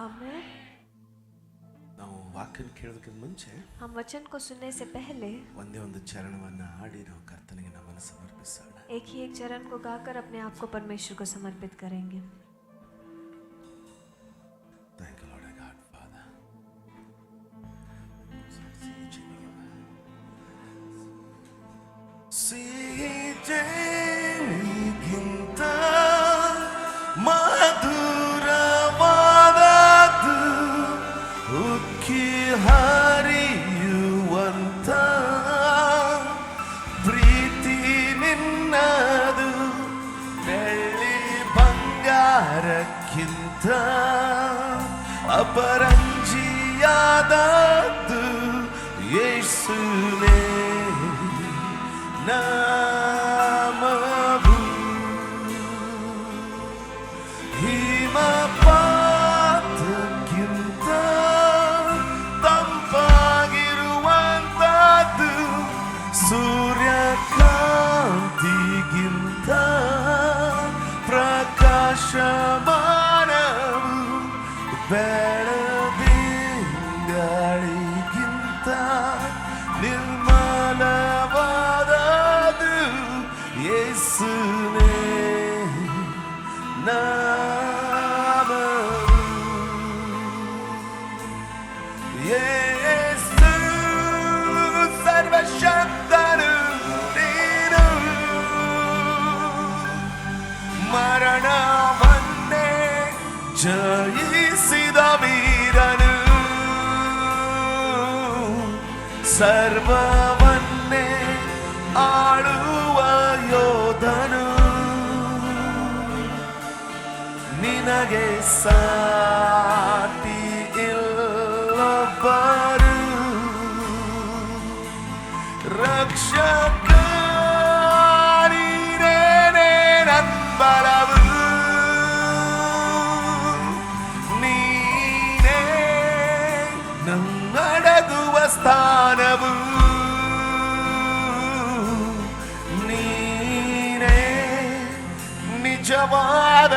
Amen. ನಾವು ವಾಕ್ಯ ಕೇಳೋದಕ್ಕಿಂತ ಮುಂಚೆ हम वचन को सुनने से पहले ಒಂದೇ ಒಂದು ಚರಣವನ್ನ ಹಾಡಿ ನಾವು ಕರ್ತನಿಗೆ ನಮ್ಮನ್ನು ಸಮರ್ಪಿಸೋಣ. एक ही एक चरण को गाकर अपने आप को परमेश्वर को समर्पित करेंगे. Thank you Lord God Father. ಸಿಹಿಗಿಂತ ಮಧುರವಾದದ್ದು ಉಕ್ಕಿ ಹರಿಯುವಂತ ಪ್ರೀತಿ ನಿನ್ನದು ಬೆಳ್ಳಿ ಬಂಗಾರಕ್ಕಿಂತ ಅಪರಂಜಿಯಾದದ್ದು ಯೇಸುವೇ ನಾಮವು ಹಿಮಪಾತಕ್ಕಿಂತ ತಂಪಾಗಿರುವಂತದ್ದು ಸೂರ್ಯಕಾಂತಿಗಿಂತ ಪ್ರಕಾಶಮಾನವು ಬೆಳದಿಂಗಳಿಗಿಂತ ನಿರ್ಮಲವಾದದು ಯೇಸುವೇ ನಾಮವು. ಯೇಸು ಸರ್ವಶಕ್ತನು ನೀನು, ಮರಣವನ್ನೇ ಜಯಿಸಿದ ವೀರನು, ಸರ್ವವನ್ನೇ ಆಳುವ ಯೋಧನು, ನಿನಗೆ ಸಾಟಿ ಇಲ್ಲೊಬ್ಬರು, ರಕ್ಷಕ ನೀನೇ ನಂಬಲವು, ನೀನೇ ನನ್ನಡಗುವ ಸ್ಥಾನವು, ನೀನೇ ನಿಜವಾದ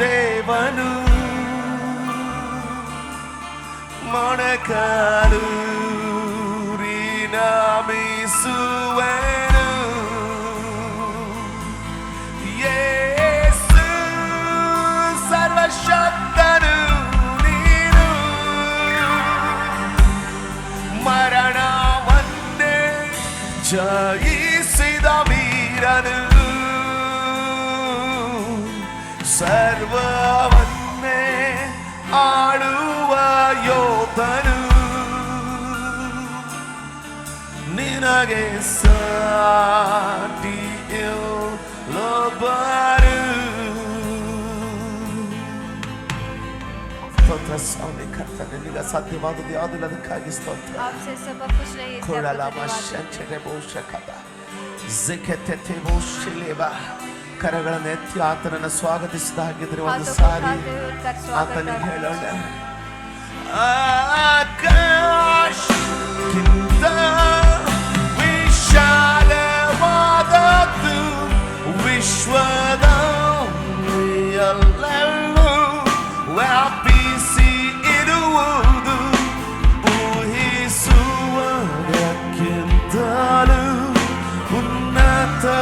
ದೇವನು, ಮೊಣಕಾಲೂರಿನ ಮೀಸುವೆನು. ಯೇಸು ಸರ್ವಶಕ್ತನು ನೀನು, ಮರಣವನ್ನೇ ಜಯಿಸಿದ ವೀರನು, ಸರ್ವವನ್ನೇ ಆಳುವ ಯೋಧನು, ನಿನಗೆ ಸಾಟಿ ಇಲ್ಲೊಬ್ಬರು. ಸ್ತೋತ್ರ ಸ್ವಾಮಿ ಕರ್ತನೆ, ನಿನಗೆ ಸಾಧ್ಯವಾದದ್ದು ಯಾವುದಿಲ್ಲ, ಅದಕ್ಕಾಗಿ ಸ್ತೋತ್ರ. आपसे सबक कुछ नहीं है, ಕರಗಳನ್ನು ಎತ್ತಿ ಆತನನ್ನು ಸ್ವಾಗತಿಸಿದ ಹಾಗಿದ್ರೆ ಒಂದು ಸಾರಿ ಆತನಿಗೆ ಹೇಳೋಣ. ಆಕಾಶಕ್ಕಿಂತ ವಿಶಾಲವಾದದ್ದು ವಿಶ್ವದ ಎಲ್ಲೆಲ್ಲೂ ವ್ಯಾಪಿಸಿ ಇರುವುದು, ಊಹಿಸುವುದಕ್ಕಿಂತಲೂ ಉನ್ನತವಾದದ್ದು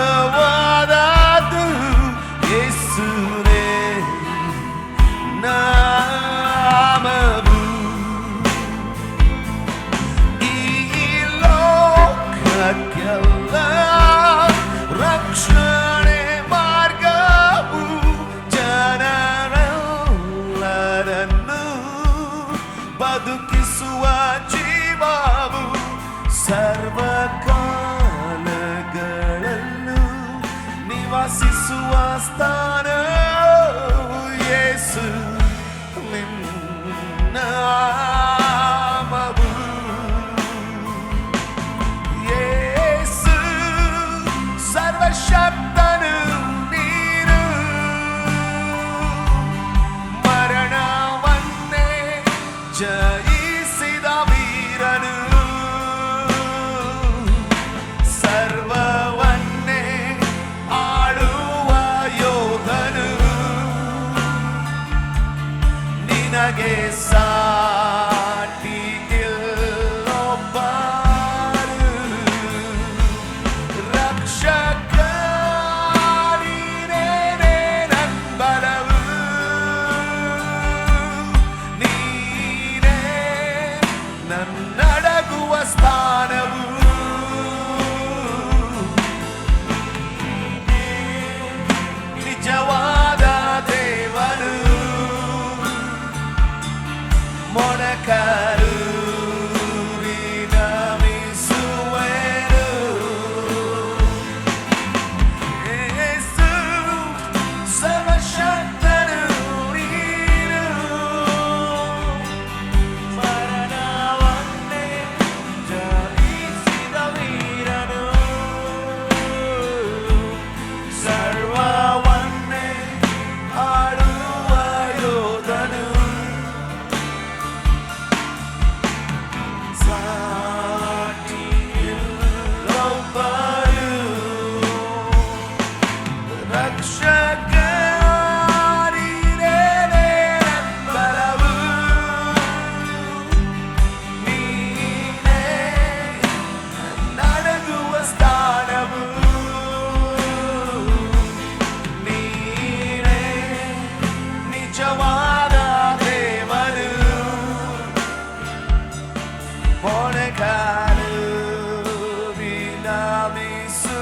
ಯೇಸುವೇ ನಾಮವು. ಈ ಲೋಕಕ್ಕೆಲ್ಲ ರಕ್ಷಣೆ ಮಾರ್ಗವು, ಜನರೆಲ್ಲರನ್ನು ಬದುಕಿಸುವ ಜೀವವು, ಸರ್ವಕಾಲಗಳಲ್ಲೂ ನಿವಾಸಿಸುವ ಸ್ಥಾನ ಯೇಸು ನಿನ್ನ ನಾಮವು. ಯೇಸು ಸರ್ವಶಕ್ತನು ನೀನು, ಮರಣವನ್ನೇ ಜಯಿಸಿದ ವೀರನು, ಸರ್ವವನ್ನೇ ಆಳುವ ಯೋಧ, ನಿನಗೆ ಸಾಟಿ ಇಲ್ಲೊಬ್ಬರು ರಕ್ಷಕ ನೀನೇ ನನ್ಬಲವು ನೀನೇ ನನ್ನಡಗುವ ಸ್ಥಾನವು ನಿಜವಾದ ದೇವರು ಮೊಣಕಾಲು ವಿನಮಿಸುವೆನು ಯೇಸು ಸರ್ವಶಕ್ತನು ನೀನು ಮರಣವನ್ನೇ ಜಯಿಸಿದ ವೀರನು ಸರ್ವವನ್ನೇ ಆಳುವ ಯೋಧನು ಸಾಟಿ ಇಲ್ಲೊಬ್ಬರು ರಕ್ಷಕ ನೀನೇ ನನ್ಬಲವು ನೀನೇ ನನ್ನಡಗುವ ಸ್ಥಾನವು ನೀನೇ ನಿಜವಾದ ದೇವರು ಮೊಣಕಾಲು ವಿನಮಿಸುವೆನು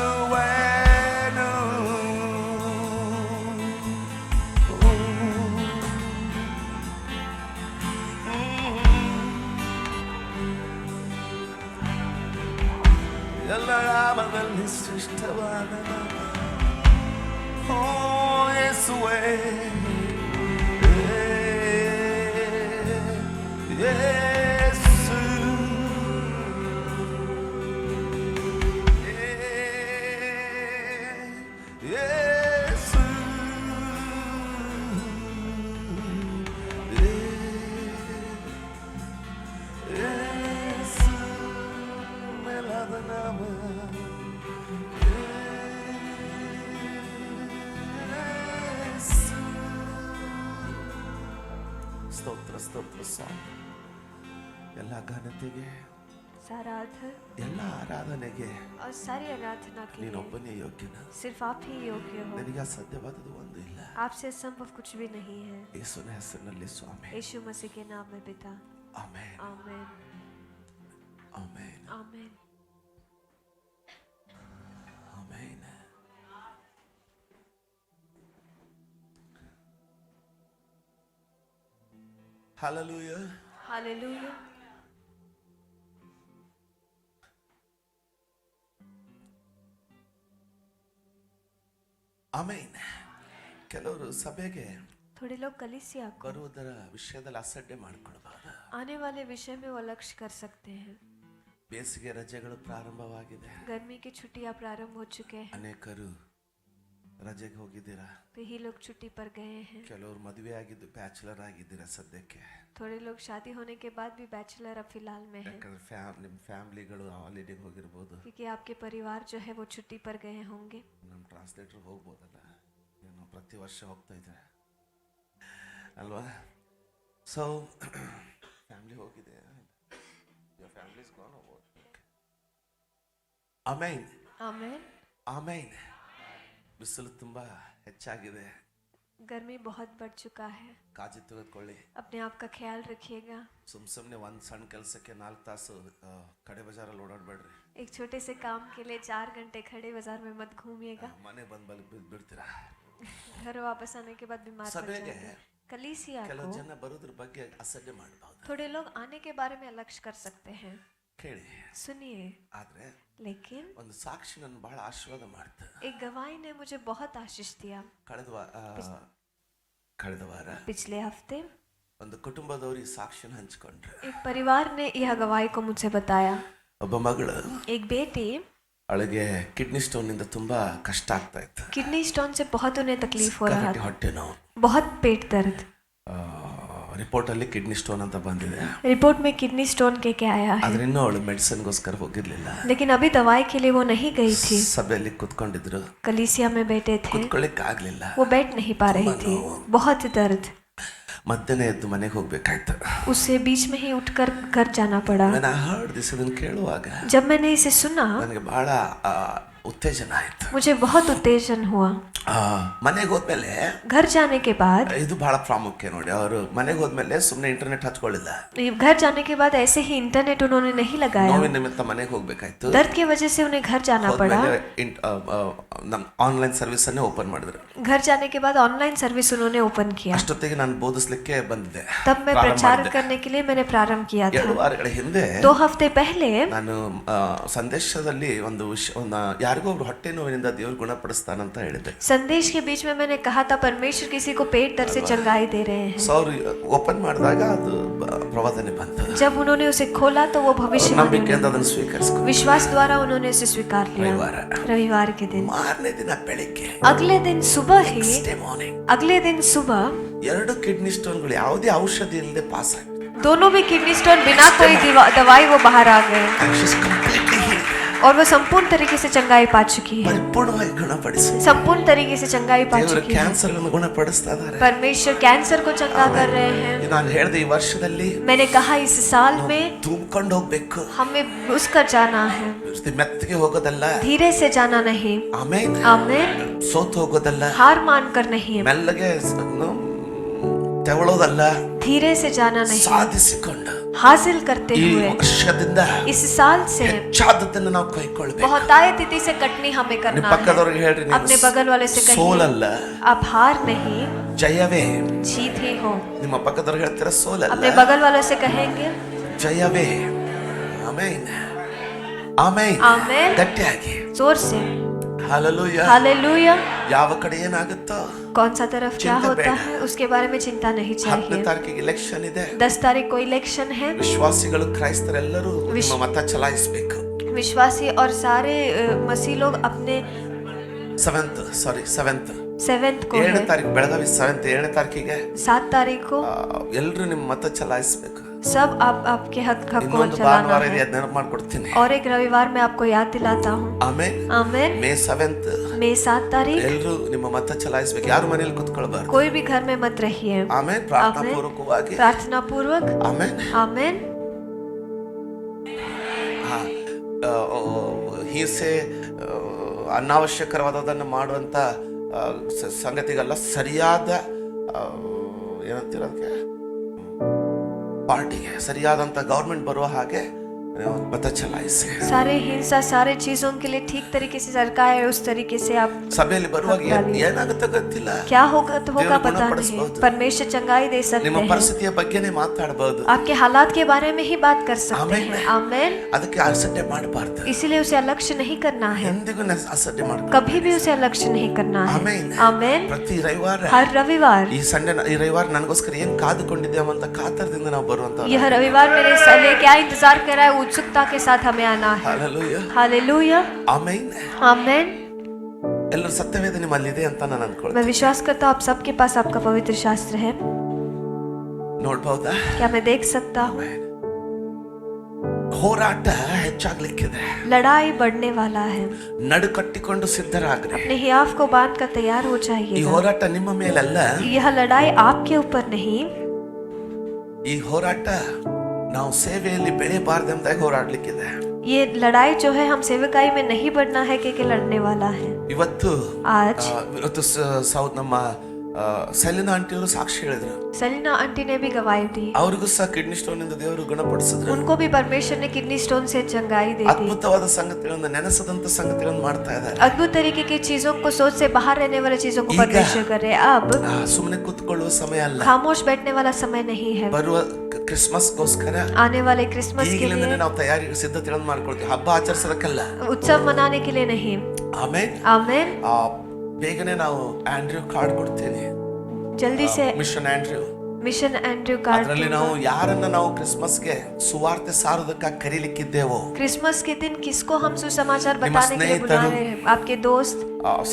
ಎಲ್ಲ ನಾಮದಲ್ಲಿ ಶ್ರೇಷ್ಠವಾದ ನಾಮ ಓ ಯೇಸುವೇ ಯೇಸು ಯೇಸು ಯೇಸು ಮೇಲಾದ ನಾಮ ಯೇಸು. ಸ್ತೋತ್ರ ಸ್ತೋತ್ರ ಸ್ವಾಮಿ ಎಲ್ಲ ಘನತೆಗೆ सारा आदर ಎಲ್ಲ ಆರಾಧನೆಗೆ और सारी आराधना के लिए ನೀನೊಬ್ಬನೇ ಯೋಗ್ಯನ सिर्फ आप ही योग्य हो। ನಿನಗೆ ಅಸಾಧ್ಯವಾದದ್ದು ಒಂದು ಇಲ್ಲ आपसे असंभव कुछ भी नहीं है। ಯೇಸುವಿನ ಹೆಸರಿನಲ್ಲಿ ಸ್ವಾಮಿ यीशु मसीह के नाम में पिता amen amen amen amen. Amen hallelujah hallelujah. Amen ಕೆಲವರು ಸಭೆಗೆ थोड़े लोग कलीसिया को ಬರುವುದರ ವಿಷಯದಲ್ಲಿ ಅಸಡ್ಡೆ ಮಾಡಿಕೊಳ್ಬಾರ್ದು आने वाले विषय में वो लक्ष्य कर सकते हैं। ಬೇಸಿಗೆ ರಜೆಗಳು ಪ್ರಾರಂಭವಾಗಿದೆ गर्मी की छुट्टियां प्रारंभ हो चुके हैं। ಅನೇಕರು ರಜೆಗೆ ಹೋಗಿದ್ದೀರಾ कई लोग छुट्टी पर गए हैं। ಕೆಲವರು ಮದುವೆ ಆಗಿದ್ದು ಬ್ಯಾಚುಲರ್ ಆಗಿದ್ದೀರಾ ಸದ್ಯಕ್ಕೆ थोड़े लोग शादी होने के बाद भी बैचलर अब फिलहाल में हैं, ಯಾಕಂದ್ರೆ ನಿಮ್ಮ ಫ್ಯಾಮಿಲಿಗಳು ಹಾಲಿಡೇಗೆ ಹೋಗಿರ್ಬೋದು क्योंकि आपके परिवार जो है वो छुट्टी पर गए होंगे। ನಮ್ಮ ಟ್ರಾನ್ಸ್ಲೇಟರ್ ಹೋಗ್ಬೋದಲ್ಲ ಏನು ಪ್ರತಿ ವರ್ಷ ಹೋಗ್ತಾ ಇದ್ದಾರೆ ಅಲ್ವಾ ಸೊ ಫ್ಯಾಮಿಲಿ ಹೋಗಿದೆ ಫ್ಯಾಮಿಲಿ ಆಮೇನ್ आमेन। ಆಮೇನ್ ಬಿಸಿಲು ತುಂಬಾ ಹೆಚ್ಚಾಗಿದೆ गर्मी बहुत बढ़ चुका है। ಕಾಳಜಿ ತೆಗೆದುಕೊಳ್ಳಿ अपने आप का ख्याल रखिएगा। ಸುಮ್ಮನೆ ಒಂದು ಸಣ್ಣ ಕೆಲಸಕ್ಕೆ 4 ತಾಸು ಕಡೆ ಬಜಾರಲ್ಲಿ ಓಡಾಡಬೇಡ್ರಿ एक छोटे से काम के लिए 4 घंटे खड़े बाजार में मत घूमिएगा। ಮನೆ ಬಂದು ಬಿಡ್ತೀರಾ घर वापस आने के बाद बीमार पड़ ಸಭೆಗೆ जाएंगे। कलीसिया ಕೆಲವು को ಜನ ಬರೋದ್ರ ಬಗ್ಗೆ ಅಸಡ್ಡೆ ಮಾಡಬಹುದು थोड़े लोग आने के बारे में लक्ष्य कर सकते हैं। ಕೇಳಿ सुनिए, ಆದ್ರೆ लेकिन ಒಂದು ಸಾಕ್ಷಿ ನನ್ನ ಬಹಳ ಆಶೀರ್ವಾದ ಮಾಡ್ತು एक गवाही ने मुझे बहुत आशीष दिया। ಕಳೆದ ವಾರ पिछले हफ्ते ಒಂದು ಕುಟುಂಬದವರು ಈ ಸಾಕ್ಷಿನ ಹಂಚಿಕೊಂಡ್ರು एक परिवार ने यह गवाही को मुझे बताया। ಒಬ್ಬ ಮಗಳು एक बेटी ಅವಳಿಗೆ ಕಿಡ್ನಿ ಸ್ಟೋನ್ ಇಂದ ತುಂಬಾ ಕಷ್ಟ ಆಗ್ತಾ ಇತ್ತು किडनी स्टोन से बहुत उन्हें तकलीफ हो रहा था, ಹೊಟ್ಟೆ ನೋವು बहुत पेट दर्द। ರಿಪೋರ್ಟ್ ಅಲ್ಲಿ ಕಿಡ್ನಿ ಸ್ಟೋನ್ ಅಂತ ಬಂದಿದೆ रिपोर्ट में किडनी स्टोन के आया है, ಆದ್ರೆ ಇನ್ನೂ ಅವಳು ಮೆಡಿಸಿನ್ಗೋಸ್ಕರ ಹೋಗಿರ್ಲಿಲ್ಲ लेकिन अभी दवाई के लिए वो नहीं गई थी। ಸಭೆಯಲ್ಲಿ ಕುತ್ಕೊಂಡಿದ್ರು कलीसिया में बैठे थे, ಕುತ್ಕೊಳ್ಳಿಕ್ ಆಗ್ಲಿಲ್ಲ वो बैठ नहीं पा रही थी, बहुत दर्द। ಮಧ್ಯಾಹ್ನ ಎದ್ದು ಮನೆಗೆ ಹೋಗ್ಬೇಕಾಯ್ತು. उसे बीच में ही उठकर घर जाना पड़ा. When I heard this, ಇದನ್ನು ಕೇಳುವಾಗ जब मैंने इसे सुना ನನಗೆ ಬಹಳ ಉತ್ತೇಜನ ಆಯ್ತು. मुझे बहुत उत्तेजन हुआ. ಮನೆಗೆ ಹೋದ್ಮೇಲೆ घर जाने के बाद ಇದು ಬಹಳ ಪ್ರಾಮುಖ್ಯ ನೋಡಿ, ಅವರು ಮನೆಗೆ ಹೋದ್ಮೇಲೆ ಸುಮ್ಮನೆ ಇಂಟರ್ನೆಟ್ ಹಚ್ಕೊಳ್ಳಿಲ್ಲ. घर जाने के बाद ऐसे ही इंटरनेट उन्होंने नहीं लगाया. ನೋವಿನ ನಿಮಿತ್ತ ಮನೆಗೆ ಹೋಗ್ಬೇಕಾಯ್ತು. दर्द की वजह से उन्हें घर जाना पड़ा. ನಮ್ಮ ಆನ್ಲೈನ್ ಸರ್ವಿಸ್ ಅನ್ನೇ ಓಪನ್ ಮಾಡಿದ್ರು. घर जाने के बाद ऑनलाइन सर्विस उन्होंने ओपन किया. ಅಷ್ಟೊತ್ತಿಗೆ ನಾನು ಬೋಧಿಸಲಿಕ್ಕೆ ಬಂದಿದ್ದೆ. तब मैं प्रचार करने के लिए मैंने प्रारंभ किया था. 2 ವಾರಗಳ ಹಿಂದೆ 2 हफ्ते पहले ನಾನು ಸಂದೇಶದಲ್ಲಿ ಒಂದು ಯಾರಿಗೋ ಒಬ್ರು ಹೊಟ್ಟೆ ನೋವಿನಿಂದ ದೇವರು ಗುಣಪಡಿಸ್ತಾನಂತ ಹೇಳಿದ್ದೆ. संदेश के बीच में मैंने कहा था परमेश्वर किसी को पेट दर्द से चंगाई दे रहे हैं. ಸೊ ಅವರು ಓಪನ್ ಮಾಡಿದಾಗ ಅದು ಪ್ರವಾದನೆ ಬಂತು. जब उन्होंने उसे खोला तो वो भविष्यवाणी ನಂಬಿಕೆಯಿಂದ ಅದನ್ನು ಸ್ವೀಕರಿಸಿಕೊಂಡು विश्वास द्वारा उन्होंने उसे स्वीकार लिया. रविवार के दिन ಮಾರನೇ ದಿನ ಬೆಳಿಗ್ಗೆ अगले दिन सुबह ही ಮಾರ್ನಿಂಗ್ अगले दिन सुबह 2 ಕಿಡ್ನಿ ಸ್ಟೋನ್ಗಳು ಯಾವುದೇ ಔಷಧಿ ಇಲ್ಲದೆ ಪಾಸ್ ಆಯ್ತು. दोनों भी किडनी स्टोन बिना कोई दवाई वो बाहर आ गए और वो संपूर्ण तरीके से चंगाई पा चुकी है. ಪರಿಪೂರ್ಣವಾಗಿ ಗುಣಪಡಿಸಿ संपूर्ण तरीके से चंगाई पा ದೇವರು चुकी है. ಕ್ಯಾನ್ಸರ್ ಅನ್ನು ಗುಣಪಡಿಸ್ತಾ ಇದ್ದಾರೆ. परमेश्वर कैंसर को चंगा कर रहे हैं. ನಾನು ಹೇಳಿದೆ ಈ ವರ್ಷದಲ್ಲಿ मैंने कहा इस साल में ತುಂಬಿಕೊಂಡು ಹೋಗ್ಬೇಕು. हमें घुसकर जाना है, ಮೆತ್ತಗೆ ಹೋಗೋದಲ್ಲ. धीरे से जाना नहीं. ಆಮೇನ್. आमीन. ಸೋತು ಹೋಗೋದಲ್ಲ. हार मानकर नहीं, ಮೆಲ್ಲಗೆ ತೆವಳೋದಲ್ಲ. धीरे से जाना नहीं, ಸಾಧಿಸಿಕೊಂಡು हासिल करते ಈ हुए ವರ್ಷದಿಂದ इस साल से ಹೆಚ್ಚಾದದ್ದನ್ನು ನಾವು ಕೈಕೊಳ್ಳಬೇಕು. बहुतायत तिथि से कटनी हमें करना है. ಪಕ್ಕದವರಿಗೆ ಹೇಳ್ರಿ, अपने बगल वाले से कहिए ಸೋಲಲ್ಲ, अब हार नहीं ಜಯವೇ. जीत ही हो. ನಿಮ್ಮ ಪಕ್ಕದವ್ರಿಗೆ ಹೇಳ್ತೀರಾ ಸೋಲಲ್ಲ, अपने बगल वालों से कहेंगे ಜಯವೇ. ಆಮೇನ್ ಆಮೇನ್. आमीन. ಗಟ್ಟಿಯಾಗಿ जोर से ಹಾಲೆಲೂಯಾ. हालेलुया. ಯಾವ ಕಡೆ ಏನಾಗುತ್ತೋ कौन सा तरफ क्या चिंता होता बेड़ा। है उसके बारे में चिंता नहीं 10ನೇ चाहिए. ತಾರೀಕಿಗೆ ಇಲೆಕ್ಷನ್ ಇದೆ. 10 तारीख को इलेक्शन है. ವಿಶ್ವಾಸಿಗಳು ಕ್ರೈಸ್ತರೆಲ್ಲರೂ ನಿಮ್ಮ ಮತ ಚಲಾಯಿಸಬೇಕು. विश्वासी और सारे मसीह लोग अपने 7th को 7ನೇ है. ತಾರೀಕು ಬೆಳಗಾವಿ 7ನೇ ತಾರೀಕಿಗೆ 7 तारीख को ಎಲ್ಲರೂ ನಿಮ್ಮ ಮತ ಚಲಾಯಿಸಬೇಕು. सब आप आपके हक को ಇನ್ನೊಂದು चलाना ಭಾನುವಾರ ಇದೆ, है. ಅದನ್ನ ನೆನಪು ಮಾಡ್ಕೊಡ್ತೀನಿ. और एक रविवार मैं आपको याद दिलाता हूँ. ಆಮೇನ್. आमीन. ಮೇ 7th मई 7 तारीख ಎಲ್ಲರೂ ನಿಮ್ಮ ಮತ ಚಲಾಯಿಸಬೇಕು. ಯಾರು ಮನೆಯಲ್ಲಿ ಕೂತ್ಕೊಳ್ಬಾರ್ದು. कोई भी घर में मत रहिए. ಆಮೇನ್. ಪ್ರಾರ್ಥನಾ ಪೂರ್ವಕವಾಗಿ प्रार्थना पूर्वक. ಆಮೇನ್. आमीन. ಹಿಂಸೆ ಅನಾವಶ್ಯಕವಾದದನ್ನು ಮಾಡುವಂತ ಸಂಗತಿಗಲ್ಲ, ಸರಿಯಾದ ಏನಂತೀರ ಅದಕ್ಕೆ, ಪಾರ್ಟಿಗೆ ಸರಿಯಾದಂತ ಗವರ್ಮೆಂಟ್ ಬರುವ ಹಾಗೆ ಮತ ಚಲಾಯಿಸಿ. सारे हिंसा सारे चीजों के लिए ठीक तरीके से सरकार है, उस तरीके से आप ಸಭೆಯಲ್ಲಿ ಬರುವಾಗ ಏನಾಗುತ್ತೆ ಗೊತ್ತಿಲ್ಲ, क्या होगा तो होगा ದೇವರು पता नहीं. ಗುಣಪಡಿಸಬಹುದು. परमेश्वर चंगाई दे सकते ನಿಮ್ಮ हैं. ಪರಿಸ್ಥಿತಿಯ ಬಗ್ಗೆನೇ ಮಾತಾಡಬಹುದು. आपके हालात के बारे में ही बात कर सकते आमीन. हैं. आमीन. ಅದಕ್ಕೆ ಅಸಡ್ಡೆ ಮಾಡಬಾರ್ದು. इसीलिए उसे अलक्ष्य नहीं करना है, ಎಂದಿಗೂ ಅಸಡ್ಡೆ ಮಾಡಬಾರ್ದು. कभी भी उसे अलक्ष्य नहीं करना है. ಆಮೇನ್. आमीन. ಪ್ರತಿ ರವಿವಾರ हर रविवार ಈ ರವಿವಾರ ನನಗೋಸ್ಕರ ಏನ್ ಕಾದುಕೊಂಡಿದ್ದೇವೆ ಅಂತ ಕಾತರದಿಂದ ನಾವು ಬರುವಂತ. यह रविवार मेरे लिए क्या इंतजार कर रहा है, उत्सुकता के साथ हमें आना है. ಹಾಲೆಲೂಯಾ. हालेलुया. ಆಮೇನ್. आमीन. ಎಲ್ಲರೂ ಸತ್ಯವೇದ ನಿಮ್ಮಲ್ಲಿದೆ ಅಂತ ನಾನು ಅನ್ಕೊಳ್ತೀನಿ. मैं विश्वास करता हूँ आप सबके पास आपका पवित्र शास्त्र है. ನೋಡ್ಬಹುದಾ? क्या मैं देख सकता हूँ? ಹೋರಾಟ ಹೆಚ್ಚಾಗ್ಲಿಕ್ಕಿದೆ. लड़ाई बढ़ने वाला है. ನಡುಕಟ್ಟಿಕೊಂಡು ಸಿದ್ಧರಾಗ್ರಿ. अपने हियाव को बांध कर तैयार हो ಈ जाइए. ಹೋರಾಟ ನಿಮ್ಮ ಮೇಲಲ್ಲ. यह लड़ाई आपके ऊपर नहीं, ಈ ಹೋರಾಟ ನಾವು ಸೇವೆಯಲ್ಲಿ ಬೆಳೆಯಬಾರ್ದೆಂಬುದಾಗಿ ಹೋರಾಡ್ಲಿಕ್ಕಿದೆ. ये लड़ाई जो है हम सेवकाई में नहीं बढ़ना है कि लड़ने वाला है. ಇವತ್ತು आज ನಮ್ಮ ಸೆಲಿನಾ ಆಂಟಿಯವರು ಸಾಕ್ಷಿ ಹೇಳಿದ್ರು. सलीना आंटी ने भी गवाही दी. ಅವ್ರಿಗೂ ಸಹ ಕಿಡ್ನಿ ಸ್ಟೋನ್ ಇಂದ ದೇವರು ಗುಣಪಡಿಸಿದ್ರು. उनको भी परमेश्वर ने किडनी स्टोन से चंगाई दे दी. ಅದ್ಭುತವಾದ ಸಂಗತಿಗಳನ್ನು, ನೆನೆಸದಂತ ಸಂಗತಿಗಳನ್ನು ಮಾಡ್ತಾ ಇದ್ದಾರೆ. अद्भुत तरीके की चीजों को सोच से बाहर रहने वाली चीजों को परमेश्वर कर रहे. अब ಸುಮ್ಮನೆ ಕೂತ್ಕೊಳ್ಳುವ ಸಮಯ ಅಲ್ಲ. खामोश बैठने वाला समय नहीं है. ಬರುವ ಕ್ರಿಸ್ಮಸ್ಗೋಸ್ಕರ आने वाले क्रिसमस के ಈಗಲಿಂದನೇ लिए, ನಾವು ತಯಾರಿ ಸಿದ್ಧತೆಗಳನ್ನು ಮಾಡ್ಕೊಳ್ತೀವಿ. ಹಬ್ಬ ಆಚರಿಸೋದಕ್ಕಲ್ಲ. उत्सव मनाने के लिए नहीं. ಆಮೇನ್. आमीन. ಬೇಗನೆ ನಾವು ಆಂಡ್ರ್ಯೂ ಕಾರ್ಡ್ ಕೊಡ್ತೇನೆ. जल्दी से mission Andrew. Mission Andrew card. ಅದರಲ್ಲಿ ನಾವು ಯಾರನ್ನ ನಾವು ಕ್ರಿಸ್ಮಸ್ಗೆ ಸುವಾರ್ತೆ ಸಾರೋದಕ್ಕಾಗಿ ಕರೀಲಿಕ್ಕಿದ್ದೇವೋ, क्रिसमस के दिन किसको हम सुसमाचार ನಿಮ್ಮ बताने के लिए बुला ಸ್ನೇಹಿತರು, रहे हैं? आपके दोस्त,